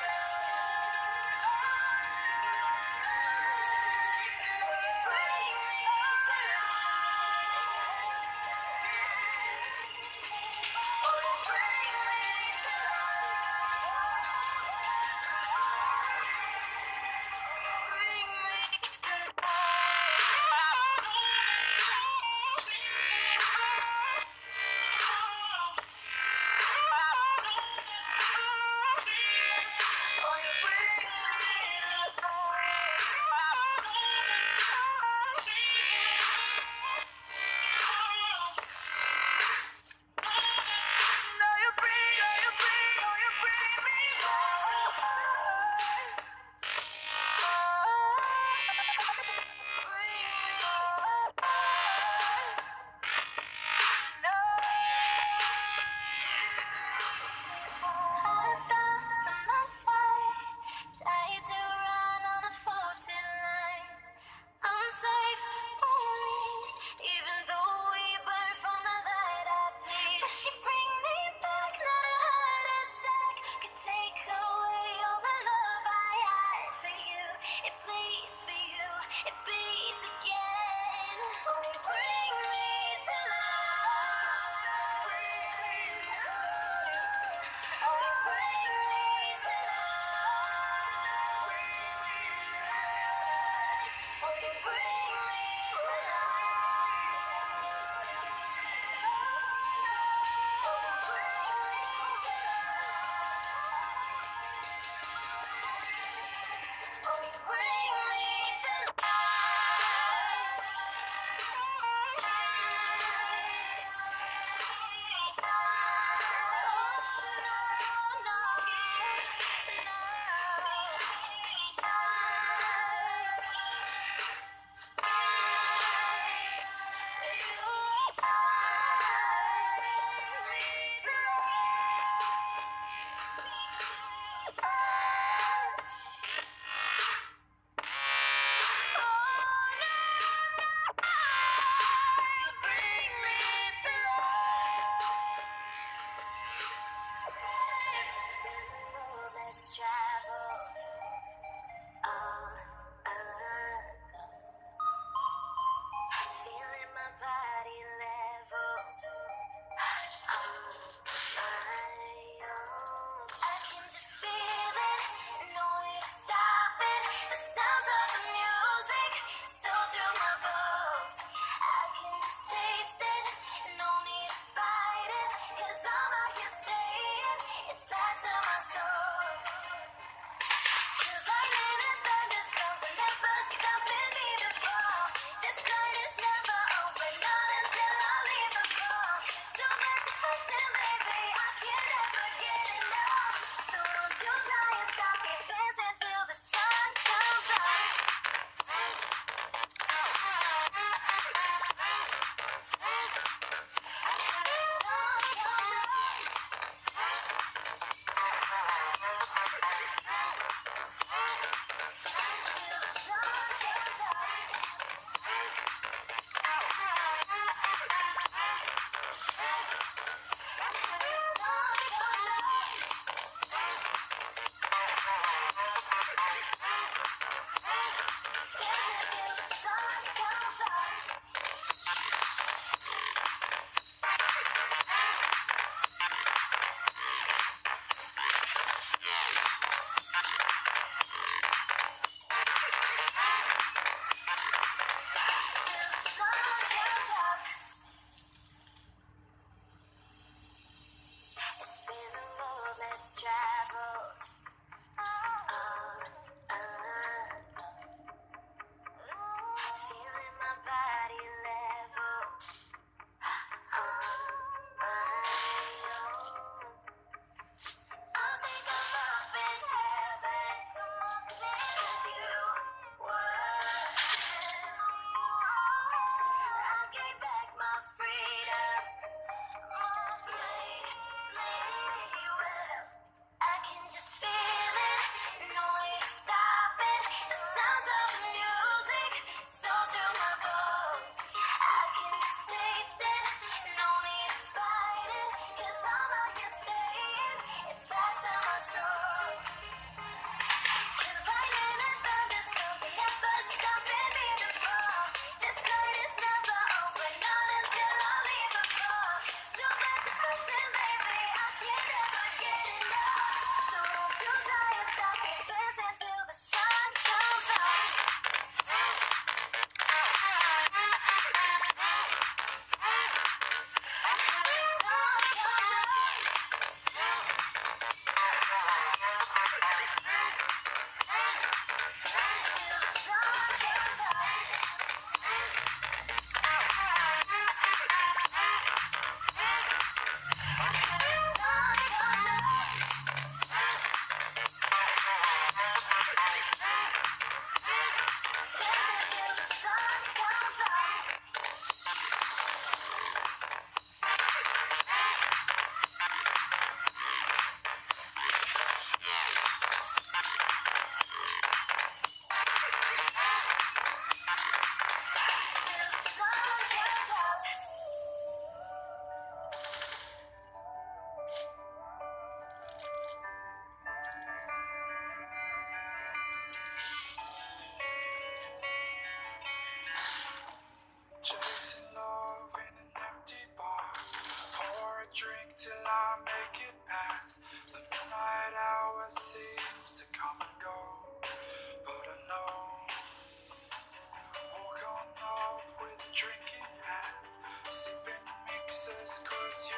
access cause you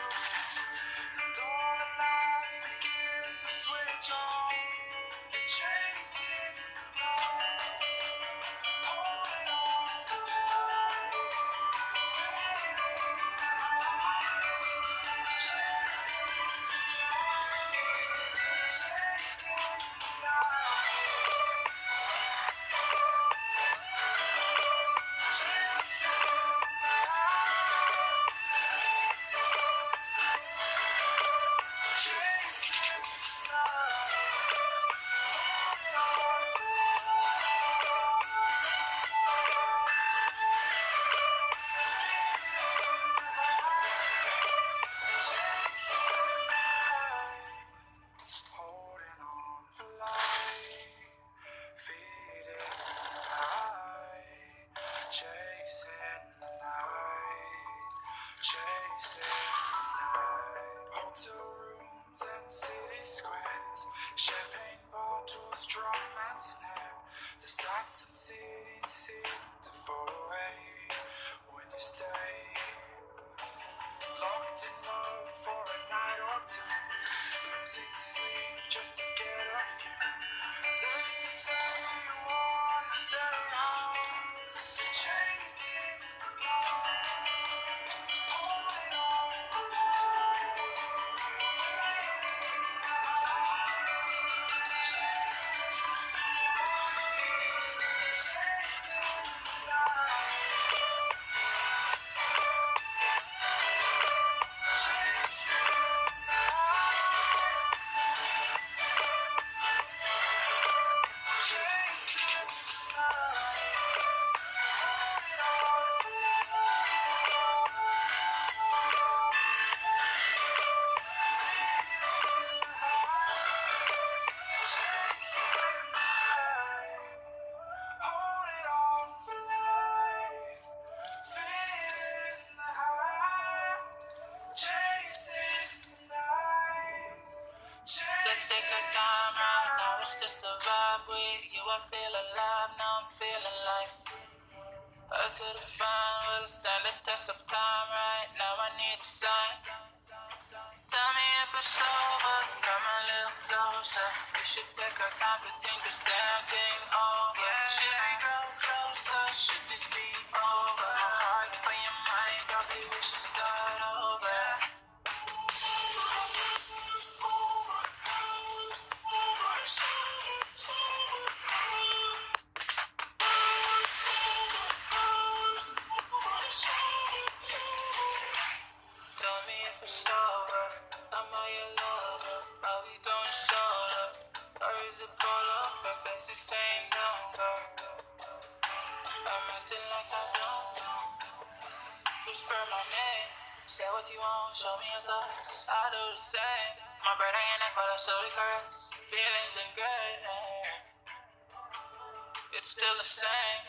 and all the lights begin to switch on. You're chasing the light, holding on for life, feeling the high, chasing the light, chasing the light, chasing holding on for life, feeding the high, chasing the night, chasing the night. Hotel rooms and city squares, champagne bottles, drum and snare. The sights and cities seem to fall away when you stay. Locked in love for a night or two, losing sleep just to get a few. Day to day you wanna stay out, chasing the light, holding on for life, feeling the high, chasing the light, chasing the light, chasing the light, chasing the light, holding on for hold it on for life, feeling the high, chasing the night, Let's take our time right now, it's just a vibe with you. I feel alive, now I'm feeling like earth to the fine, will stand the test of time right now. I need a sign. Tell me if it's over, come a little closer. We should take our time to think this damn thing over. Should we go closer? Should this be over? My heart for your mind, probably we should start over. Tell me if it's over, am I your lover? Are we going solo? Or is it polo? Her face is saying don't go. I'm acting like I don't know. Whisper my name, say what you want, show me your thoughts. I do the same. My breath on your neck, but I slowly caress. Feelings in gray, it's still the same.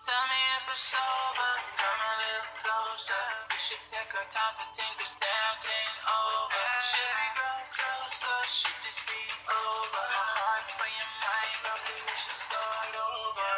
Tell me if it's over, come a little closer. We should take our time to think this damn thing over. Should we go closer? Should this be over? My heart for your mind, probably we should start over.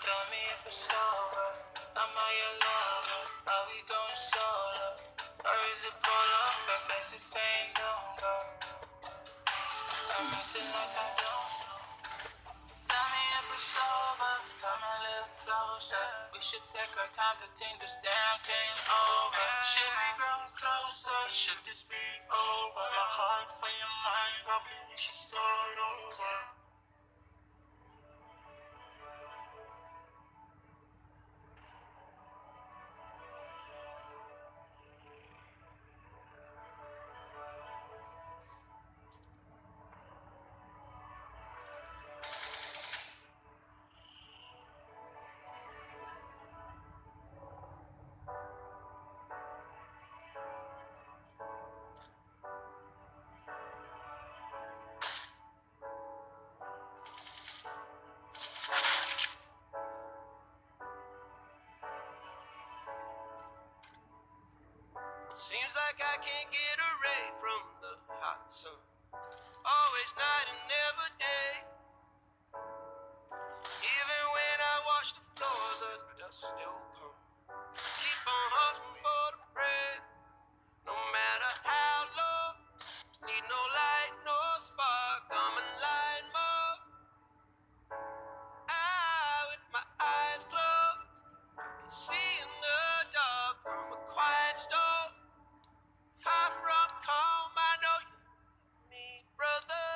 Tell me if it's over, am I your lover? Are we going solo? Or is it polo? Her face is saying don't go. I'm acting like I don't know. Tell me if it's over, come a little closer. We should take our time to think this damn thing over. Should we go closer? Should this be over? My heart for your mind, probably we should start over. Seems like I can't get away from the hot sun. Always night and never day. Even when I wash the floor, the dust still comes. Keep on hunting for the bread, no matter how low. Need no light, no spark, I'm a light more. With my eyes closed, can see in the dark. I'm a quiet storm, far from calm. I know you feel me, brother.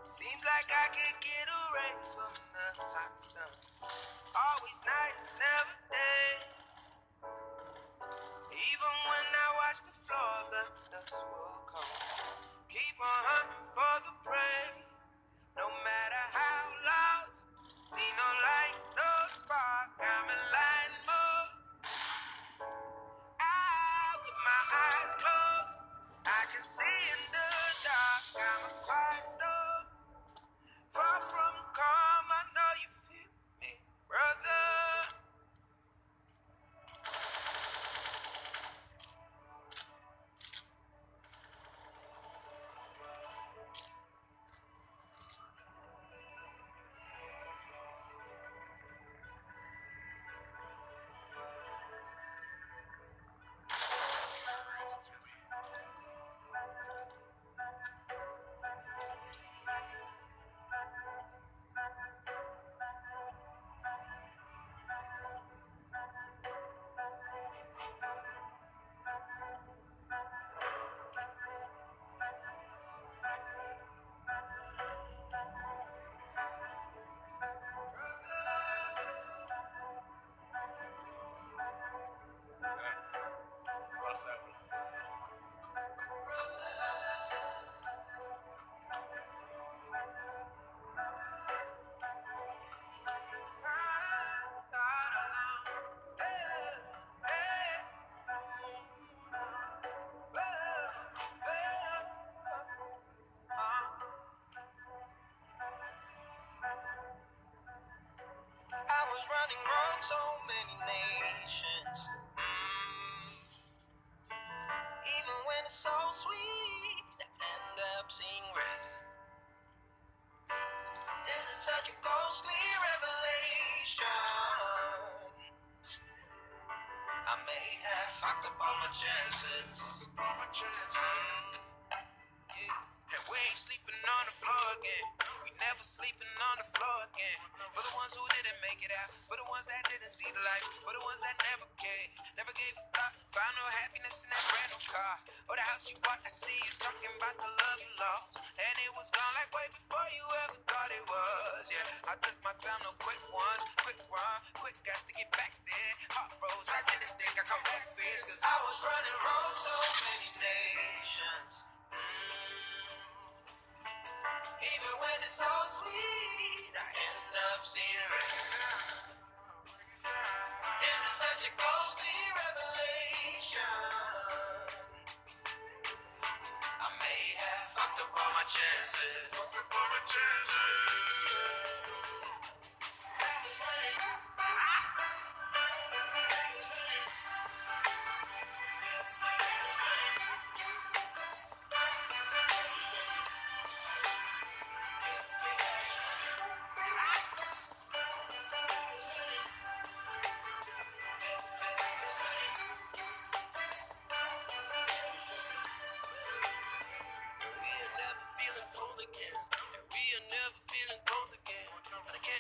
Seems like I can't get away from the hot sun. Always night, it's never day. Even when I watch the floor, the dust will come. Keep on hunting for the prey, no matter how loud. Need no light, no spark, I'm a light more. With my eyes closed, I can see in the dark. I'm a quiet storm, far from calm. I know you feel me, brother. I was running round so many nations. Even when it's so sweet, I end up seeing red. Is it such a ghostly revelation? I may have fucked up all my chances. Yeah. And we ain't sleeping on the floor again. We never sleeping on the floor again. For the ones who didn't make it out, for the ones that didn't see the light, for the ones that never cared, never gave a thought, found no happiness in that brand new car, or the house you bought. I see you talking about the love you lost, and it was gone like way before you ever thought it was. Yeah, I took my time, no quick ones, quick run, quick gas to get back there. Hot roads, I didn't think I come back fierce, cause I was running roads so many nations. Even when it's so sweet, I end up seeing red. Is it such a ghostly revelation? I may have fucked up all my chances.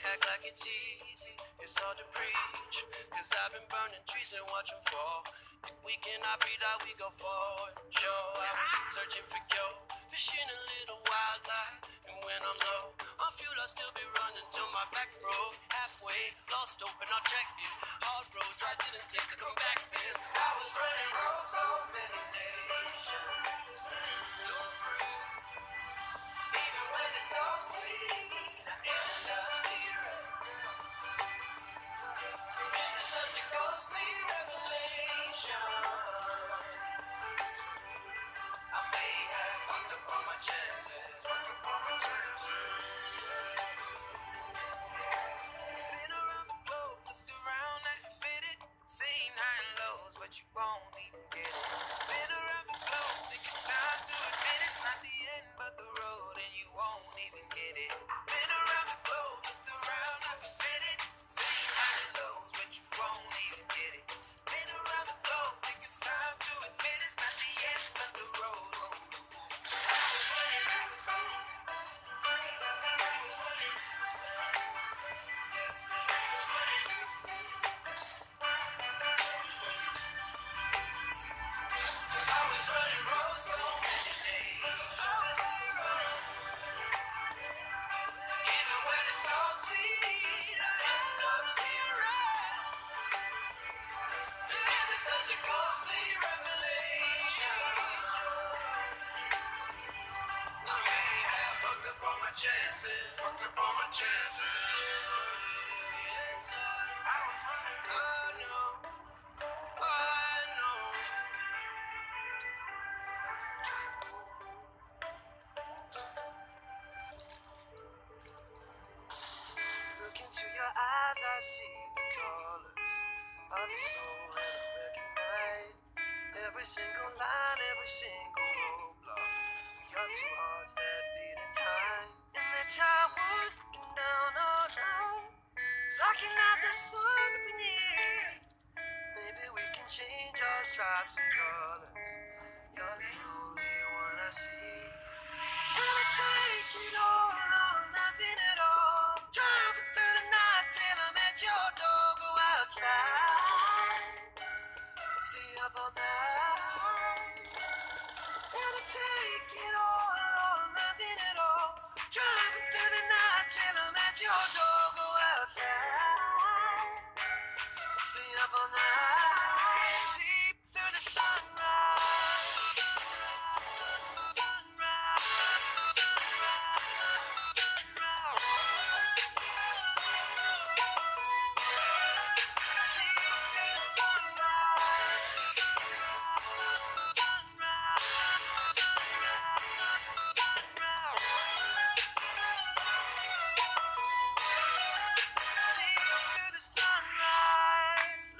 Act like it's easy, it's hard to preach, cause I've been burning trees and watching fall. If we cannot breathe out, we go forward. Sure, I was searching for cure, fishing a little wildlife, and when I'm low on fuel, I'll still be running till my back broke. Halfway, lost hope and I'll check it. Hard roads, I didn't think I'd come back fast, cause I was running roads so many nations. Even when it's so sweet, I end up seeing red. This is such a ghostly revelation. I may have fucked up all my chances. Been around the globe, looked around, I can fit it. Seen high and lows, but you won't even get it. Been around the globe, think it's time to admit it's not the end of the road. I was running roads so many days. Even when it's so sweet, I end up zero. Because it's such a ghostly revelation. I may have fucked up all my chances, fucked up all my chances. Yes, I was running, oh no, oh no. Look into your eyes, I see the colors of your soul, and I recognize every single line, every single roadblock. We are two hearts that beat in time, and the time was looking down on night, blocking out the sun beneath. Maybe we can change our stripes and colors. You're the only one I see. And I take it all or nothing at all. Driving through the night till I'm at your door. Go outside, stay up all night. And I take it all or nothing at all. Driving through the night till I'm at your door. Go outside, stay up all night. Sleep through the sunrise.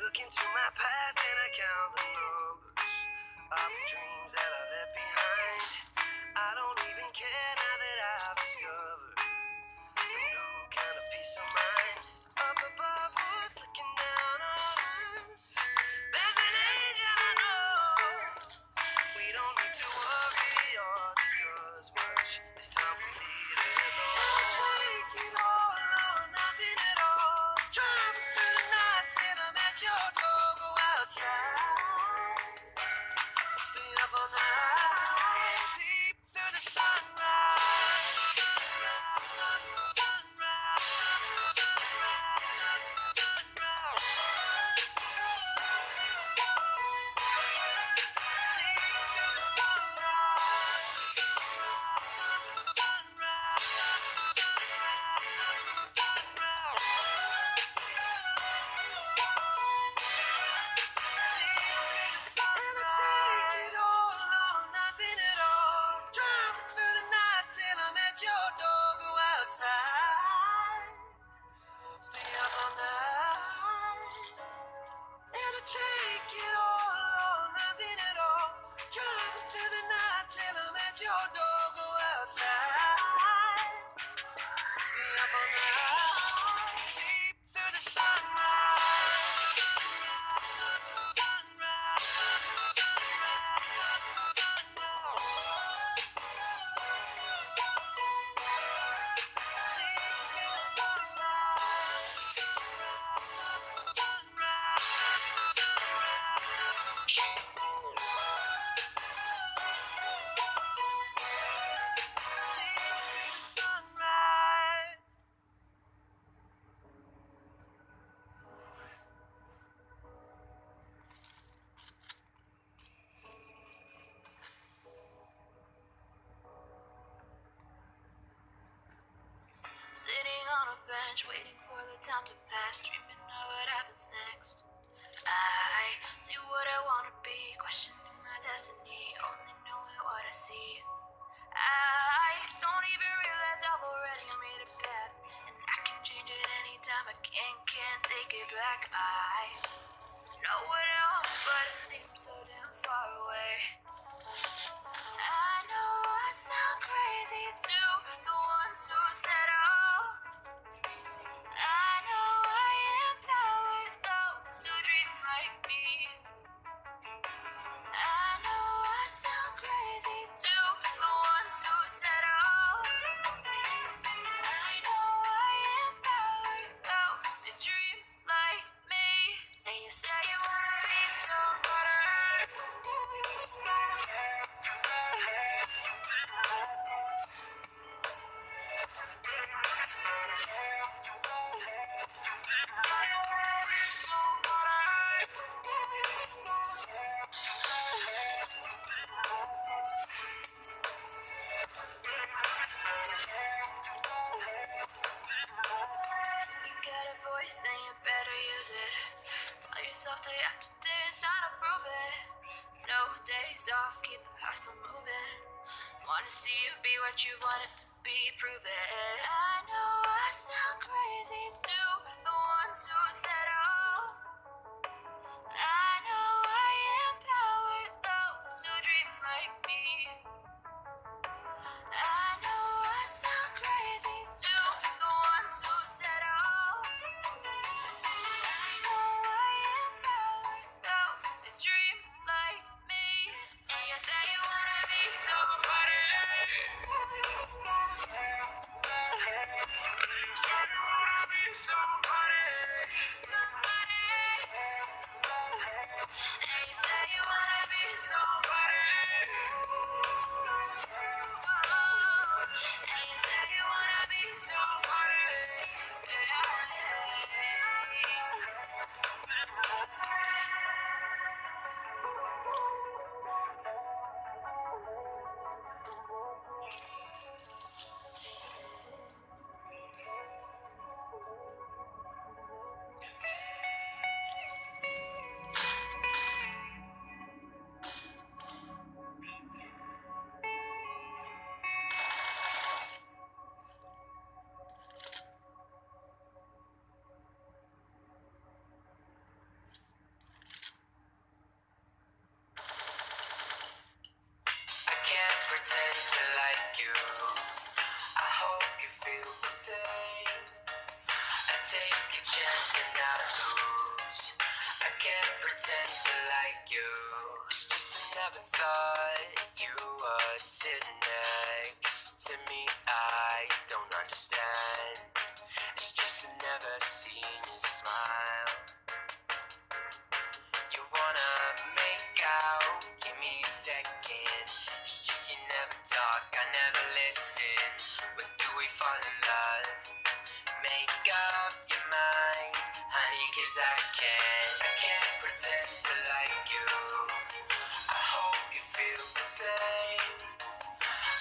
Look into my past and I count the numbers of dreams that I left behind. I don't even care now that I've discovered a new kind of peace of mind. Up above us, looking down on us, there's an angel I know. We don't need to worry or discuss much. It's time for me to hit the road. I'll take it all or nothing at all. Driving through the night till I'm at your door. Go outside, stay up all night. Sleep through the sunrise. Take it all or nothing at all. Driving through the night till I'm at your door. Go outside, stay up all night. Sleep through the sunrise. Sitting on a bench, waiting for the time to pass, dreaming of what happens next. I see what I wanna be, questioning my destiny, only knowing what I see. I don't even realize I've already made a path, and I can change it anytime. I can't take it back. I know what I want, but it seems so damn far away. I know I sound crazy to the ones who said days off, day after day, it's time to prove it. No days off, keep the hustle moving. Wanna see you be what you wanted to be, prove it. I know I sound crazy to the ones who said oh. I know I empowered those who dream like me. I know I sound crazy to the ones who said oh. I know I empowered those who dream like me. And you say you wanna be somebody. Pretend to like you. I hope you feel the same. I take a chance and I lose. I can't pretend to like you. It's just I never thought you were sitting next to me. I don't understand. It's just I never seen you smile. You wanna make out, give me a second. It's just you never talk, I never listen. When do we fall in love? Make up your mind, honey, 'cause I can't pretend to like you. I hope you feel the same.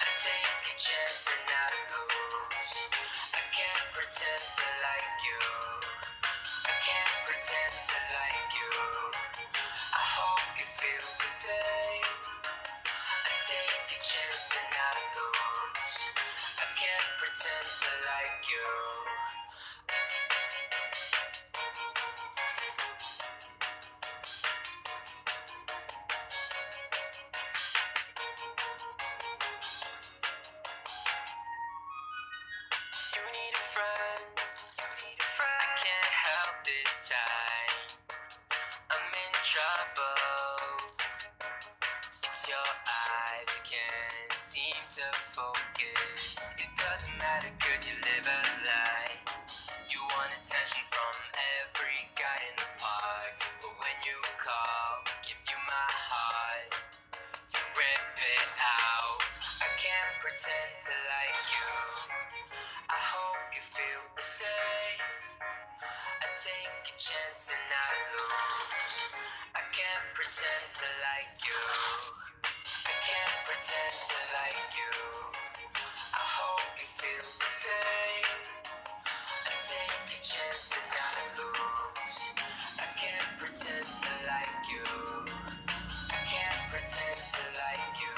I take a chance and I lose. I can't pretend to like you. I can't pretend to like you. I hope you feel the same. I take a chance and I lose. I can't pretend to like you. You need a friend. I can't help this time. I'm in trouble. It's your eyes, I can't seem to focus. It doesn't matter 'cause you live a lie. You want attention from every guy in the park, but when you call, I give you my heart. You rip it out. I can't pretend to like you. I hope you feel the same. I take a chance and I lose. I can't pretend to like you. I can't pretend to like you. I hope you feel the same. I take a chance and I lose. I can't pretend to like you. I can't pretend to like you.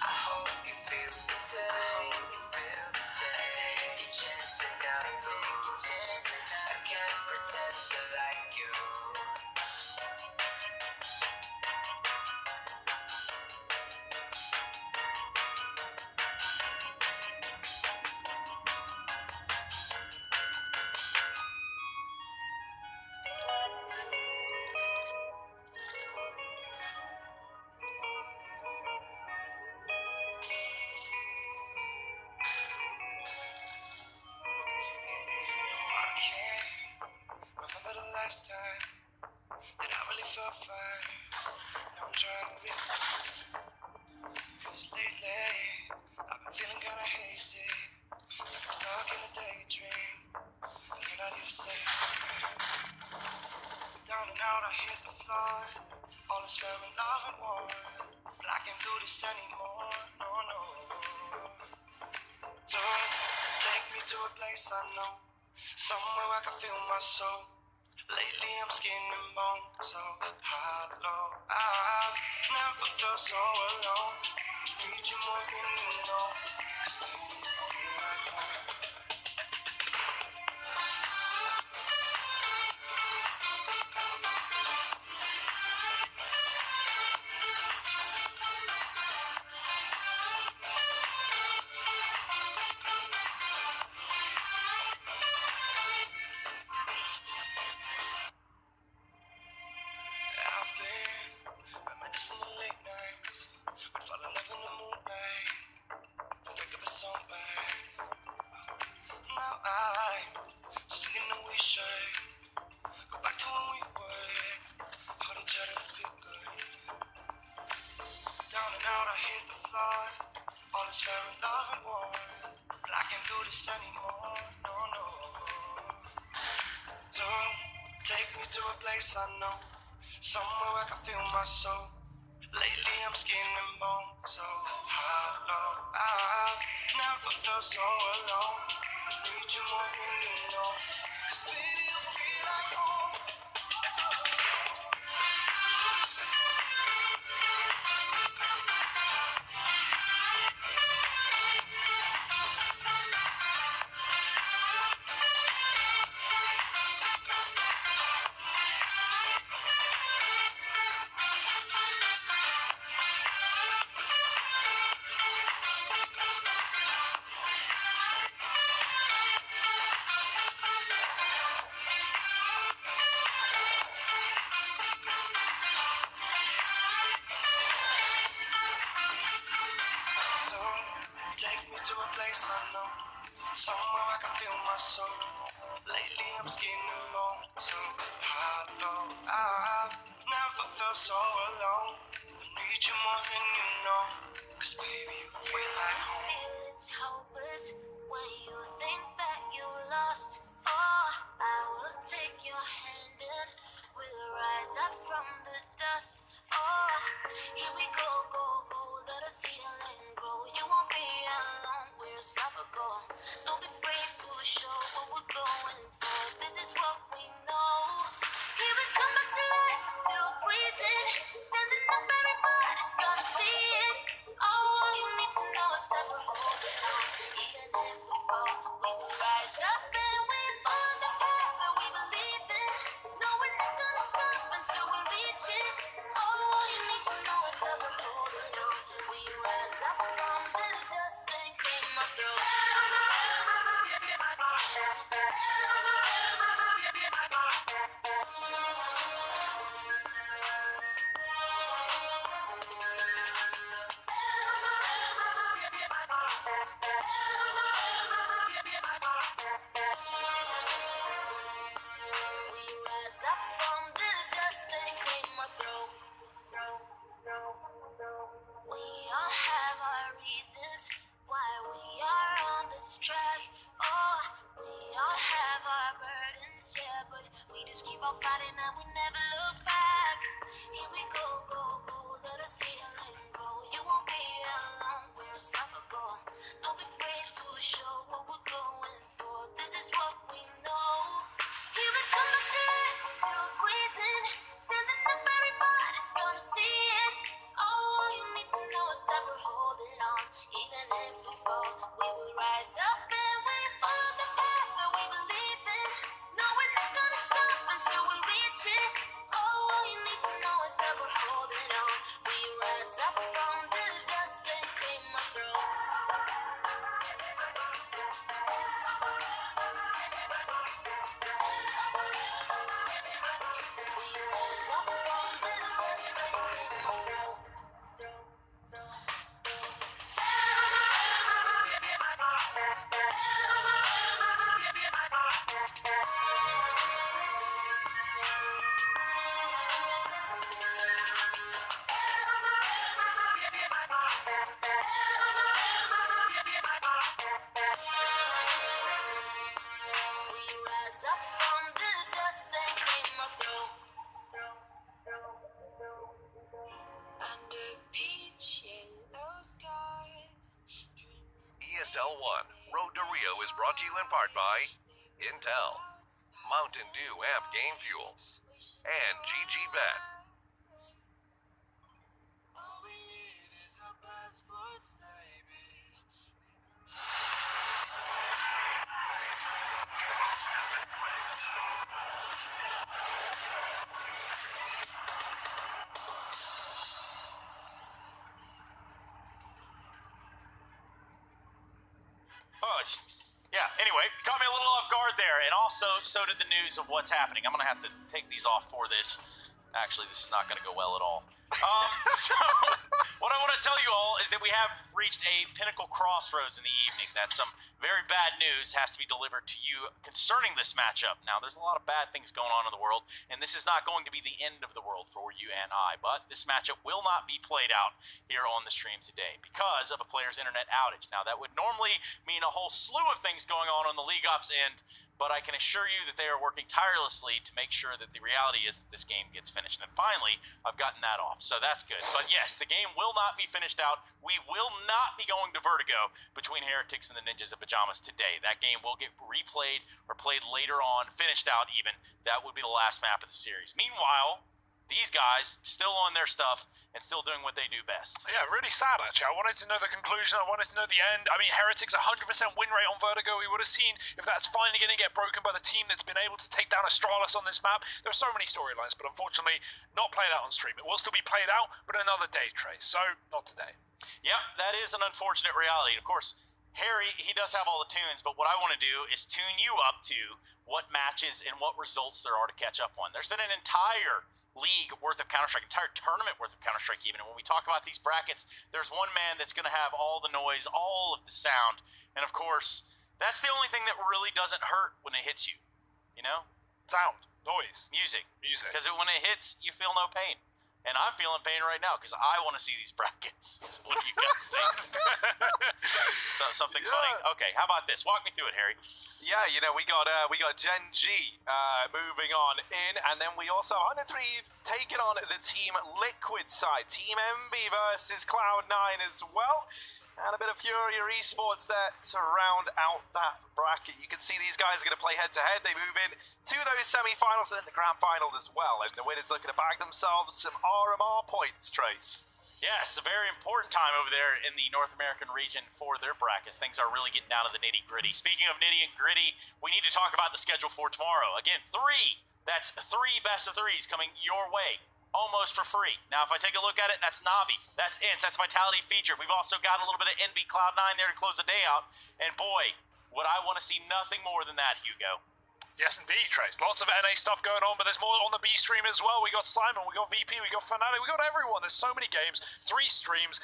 I hope you feel the same. I take a chance and I take a chance. I can't pretend to like you. I can't remember the last time that I really felt fine. Now I'm trying to be, 'cause lately I've been feeling kinda hazy, like I'm stuck in a daydream, and you're not here to save me. Down and out, I hit the floor. All is fair in love and war, but I can't do this anymore. No, no. Don't take me to a place I know, somewhere I can feel my soul. Lately I'm skin and bone, so hollow. I've never felt so alone. Need you more than you know. 'Cause baby, you feel like home. I've been reminiscing the late nights. We'd fall in love in the moonlight and wake up at sunrise. Now I'm just thinking that we should go back to when we were. Hold each other to feel good. Down and out, I hit the floor. All is fair in love and war. But I can't do this anymore. No, no. Don't take me to a place I know. Somewhere where I can feel my soul. Lately I'm skin and bone, so hollow. I've never felt so alone. Need you more than you know. 'Cause baby, you feel like home. Don't take me to a place I know. Somewhere I can feel my soul. Lately I'm skin and bone, so hollow. I've never felt so alone. I need you more than you know. 'Cause baby, you feel like home. Feel it's hopeless when you think that you lost. Oh, I will take your hand and we'll rise up from the dust. Oh, here we go, go, go. Let us heal and grow. You won't be alone. We're unstoppable. Don't be afraid to show what we're going for. This is what we know. Here we come back to life. We're still breathing. Standing up, everybody's gonna see it. Oh, all you need to know is that we're holding on. Even if we fall, we will rise up and we follow the path that we believe in. No, we're not gonna stop until we reach it. Oh, all you need to know is that we're holding on. We rise up from the dust and claim our throne. We rise up from the dust and claim our throne. We all have our reasons why we are on this track. Oh, we all have our burdens, yeah, but we just keep on fighting and we never look back. Here we go, go, go, let us heal and grow. You won't be alone, we're unstoppable. Don't be afraid to show what we're going for. This is what we know. Here we come back to life, we're still breathing. Standing up, everybody's gonna see it. Oh, all you need to know is that we're holding on. Even if we fall, we will rise up and we follow the path that we believe in. No, we're not gonna stop until we reach it. Oh, all you need to know is that we're holding on. We rise up from the dust and claim our throne. We rise up from the dust and claim our throne. We rise up from the dust and claim our throne. Under peach yellow skies. ESL 1 Road to Rio is brought to you in part by Intel, Mountain Dew Amp Game Fuel, and GG Bet. Oh, yeah, anyway, caught me a little off guard there, and also so did the news of what's happening. I'm going to have to take these off for this. Actually, this is not going to go well at all. So, what I want to tell you all is that we have reached a pinnacle crossroads in the evening. That some very bad news has to be delivered to you concerning this matchup. Now, there's a lot of bad things going on in the world, and this is not going to be the end of the world for you and I. But this matchup will not be played out here on the stream today because of a player's internet outage. Now, that would normally mean a whole slew of things going on the League Ops end, but I can assure you that they are working tirelessly to make sure that the reality is that this game gets finished. And finally, I've gotten that off, so that's good. But yes, the game will not be finished out. We will not be going to Vertigo between Herectis and the Ninjas in Pajamas today. That game will get replayed or played later on, finished out even. That would be the last map of the series. Meanwhile, these guys still on their stuff and still doing what they do best. Yeah, really sad actually. I wanted to know the conclusion. I wanted to know the end. I mean, Herectis 100% win rate on Vertigo. We would have seen if that's finally going to get broken by the team that's been able to take down Astralis on this map. There are so many storylines, but unfortunately not played out on stream. It will still be played out, but another day, Trace. So, not today. Yep, that is an unfortunate reality. Of course, Harry, he does have all the tunes, but what I want to do is tune you up to what matches and what results there are to catch up on. There's been an entire league worth of Counter-Strike, entire tournament worth of Counter-Strike even, and when we talk about these brackets, there's one man that's going to have all the noise, all of the sound, and of course, that's the only thing that really doesn't hurt when it hits you, you know? Sound, noise. Music. Music. Because when it hits, you feel no pain. And I'm feeling pain right now because I want to see these brackets. So what do you guys think? So something's funny. Okay, how about this? Walk me through it, Harry. Yeah, you know, we got Gen G moving on in, and then we also have 103 taking on the Team Liquid side. Team MB versus Cloud9 as well. And a bit of Furia Esports there to round out that bracket. You can see these guys are going to play head-to-head. They move in to those semi-finals and then the grand final as well. And the winners looking to bag themselves some RMR points, Trace. Yes, a very important time over there in the North American region for their brackets. Things are really getting down to the nitty-gritty. Speaking of nitty and gritty, we need to talk about the schedule for tomorrow. Again, that's three best of threes coming your way. Almost for free. Now, if I take a look at it, that's Navi, that's INTS, that's Vitality Feature. We've also got a little bit of NB Cloud9 there to close the day out. And boy, would I want to see nothing more than that, Hugo. Yes, indeed, Trace. Lots of NA stuff going on, but there's more on the B stream as well. We got Simon, we got VP, we got Fnatic, we got everyone. There's so many games, 3 streams,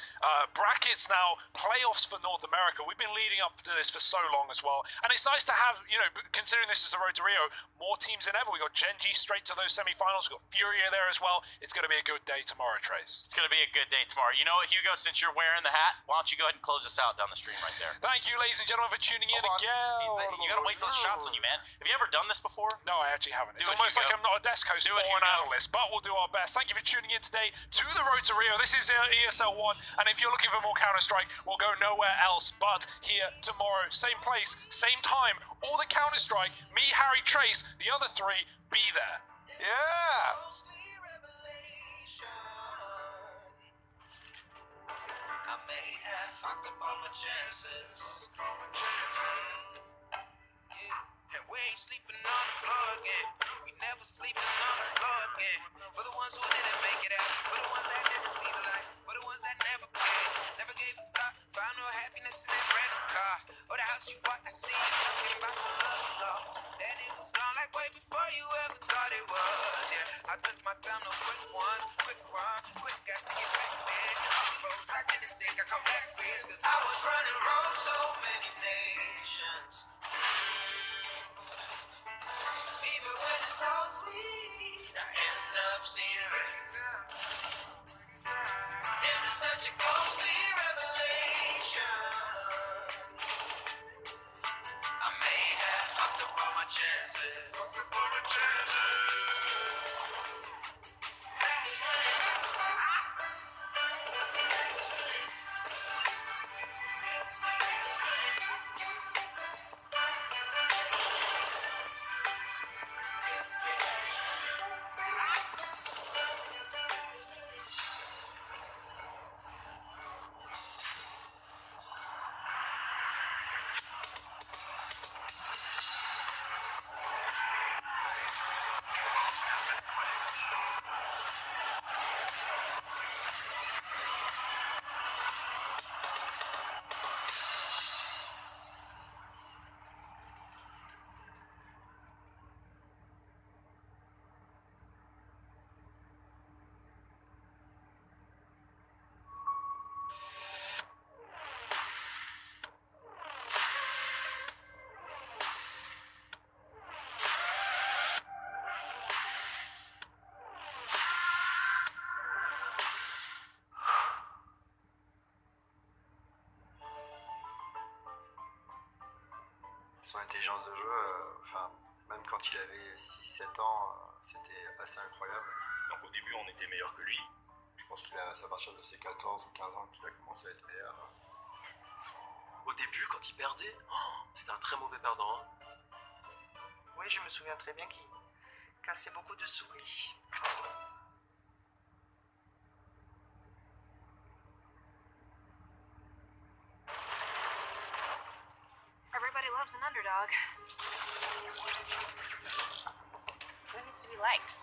brackets now, playoffs for North America. We've been leading up to this for so long as well. And it's nice to have, you know, considering this is the road to Rio, more teams than ever. We got Gen G straight to those semi-finals. We got Furia there as well. It's going to be a good day tomorrow, Trace. It's going to be a good day tomorrow. You know what, Hugo, since you're wearing the hat, why don't you go ahead and close us out down the stream right there. Thank you, ladies and gentlemen, for tuning in again. You got to wait till the shot's on you, man. Have you ever done this before? No, I actually haven't. It's almost like I'm not a desk host or an analyst, but we'll do our best. Thank you for tuning in today to the Road to Rio. This is ESL 1, and if you're looking for more Counter-Strike, we'll go nowhere else but here tomorrow. Same place, same time. All the Counter-Strike, me, Harry, Trace, the other 3, be there. Yeah! I may have fucked up all my chances. And we ain't sleeping on the floor again. We never sleeping on the floor again. For the ones who didn't make it out, for the ones that didn't see the light, for the ones that never cared, never gave a thought, found no happiness in that brand new car, or the house you bought. I see you talking about the love you lost. Then it was gone like way before you ever thought it was. Yeah, I took my time, no quick ones, quick run, quick gas to get back there. On the roads, I didn't think I'd come back fierce, cause I was running road so many nations. Even when it's all sweet, I end up seeing red. This is such a ghostly revelation. I may have fucked up all my chances. Fucked up all my chances. son intelligence de jeu, même quand il avait 6-7 ans, c'était assez incroyable. Donc au début, on était meilleur que lui. Je pense qu'il a, c'est à partir de ses 14 ou 15 ans qu'il a commencé à être meilleur. Au début, quand il perdait, c'était un très mauvais perdant. Hein. Oui, je me souviens très bien qu'il cassait beaucoup de souris. Everybody loves an underdog. Who needs to be liked?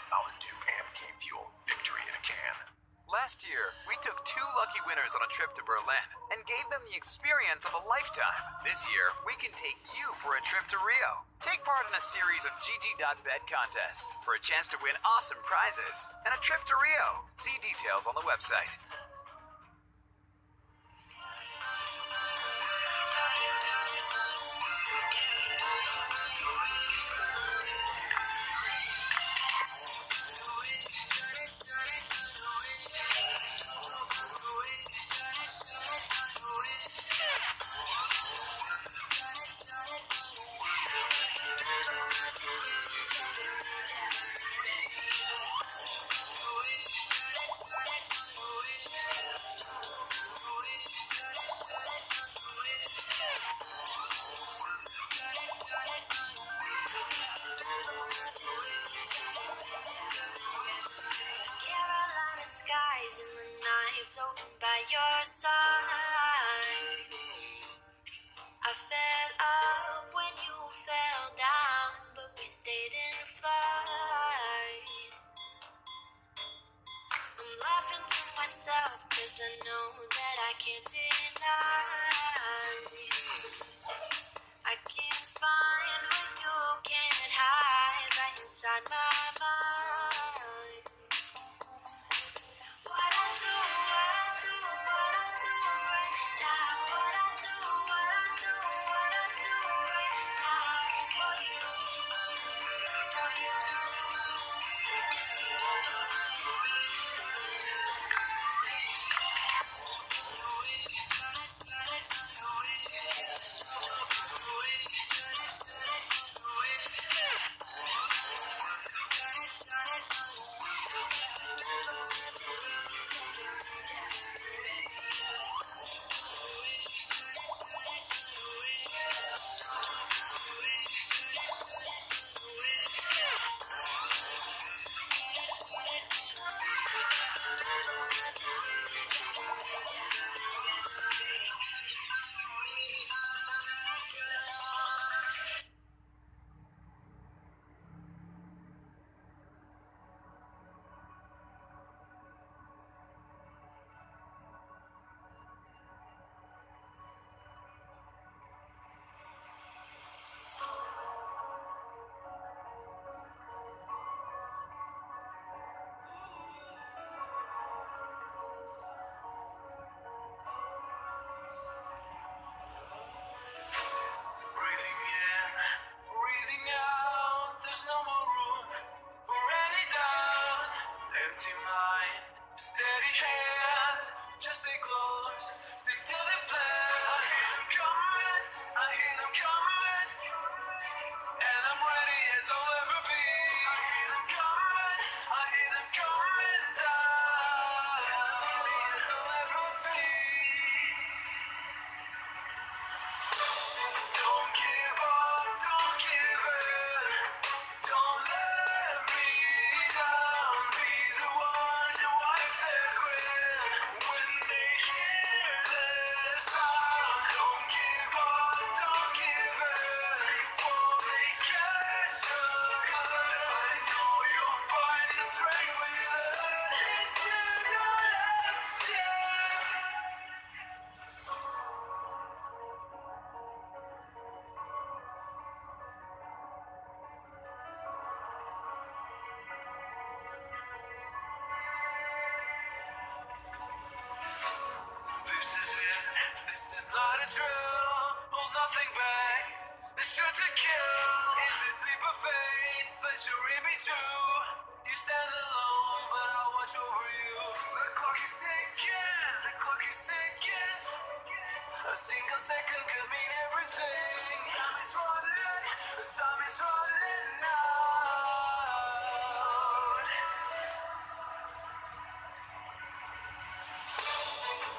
Mountain Dew Amp Game Fuel. Victory in a can. Last year, we took 2 lucky winners on a trip to Berlin and gave them the experience of a lifetime. This year, we can take you for a trip to Rio. Take part in a series of GG.bet contests for a chance to win awesome prizes and a trip to Rio. See details on the website. Carolina skies in the night, floating by your side. I fell up when you fell down, but we stayed in flight. I'm laughing to myself, cause I know that I can't deny. I can't find what you can't hide right inside my mind. What I do right now. What I do right now for you, for you. Breathing in, breathing out. There's no more room for any doubt. Empty mind, steady hands. Just stay close, stick to the plan. I hear them coming, I hear them coming, and I'm ready as I'll ever be. I hear them coming, I hear them coming down. I'm ready as I'll ever be. Don't give up, don't give in. Don't let me down. Be the one to wipe their grin when they hear the sound. Don't give up, don't give in before they catch your gun. I know you'll find the strength within. This is your last chance. This is it, this is not a drill. Hold nothing back, it's sure to kill. In this leap of faith that you're in between, you stand alone, but I'll watch over you. The clock is ticking, the clock is ticking. single second could mean everything. Time is running out.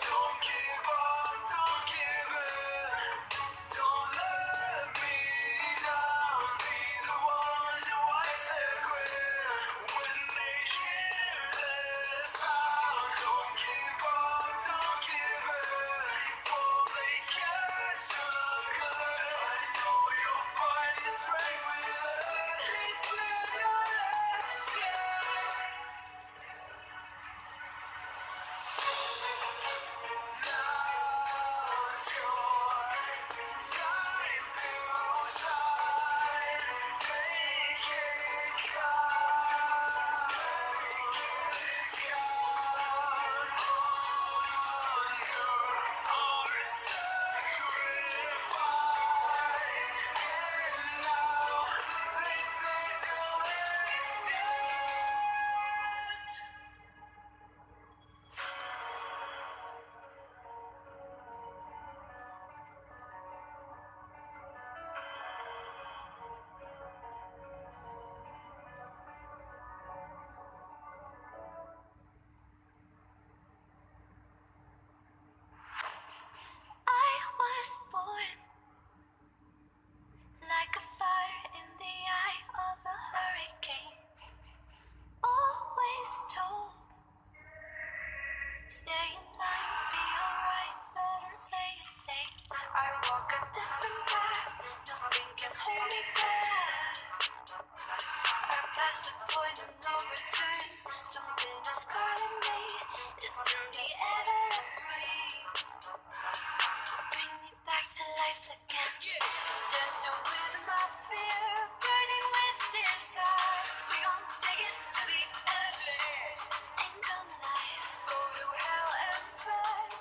Don't give up, don't give in. Don't let me down. Be the one to wipe their grin. When they hear this sound, don't give up, don't give in. Before they catch the glimpse, I know you'll find the strength within. This is your last chance. Now's your time to shine. Make it count. Make it count. Honor our sacrifice. And now this is your last chance. I was born like a fire in the eye of a hurricane. Always told, stay in line, be alright, better play it safe. I walk a different path, nothing can hold me back. I've passed the point of no return, something is calling me. It's in the air that I breathe. Bring me back to life again. Dancing with my fear, burning with desire. We gon' take it to the edge and come alive. Go to hell and back.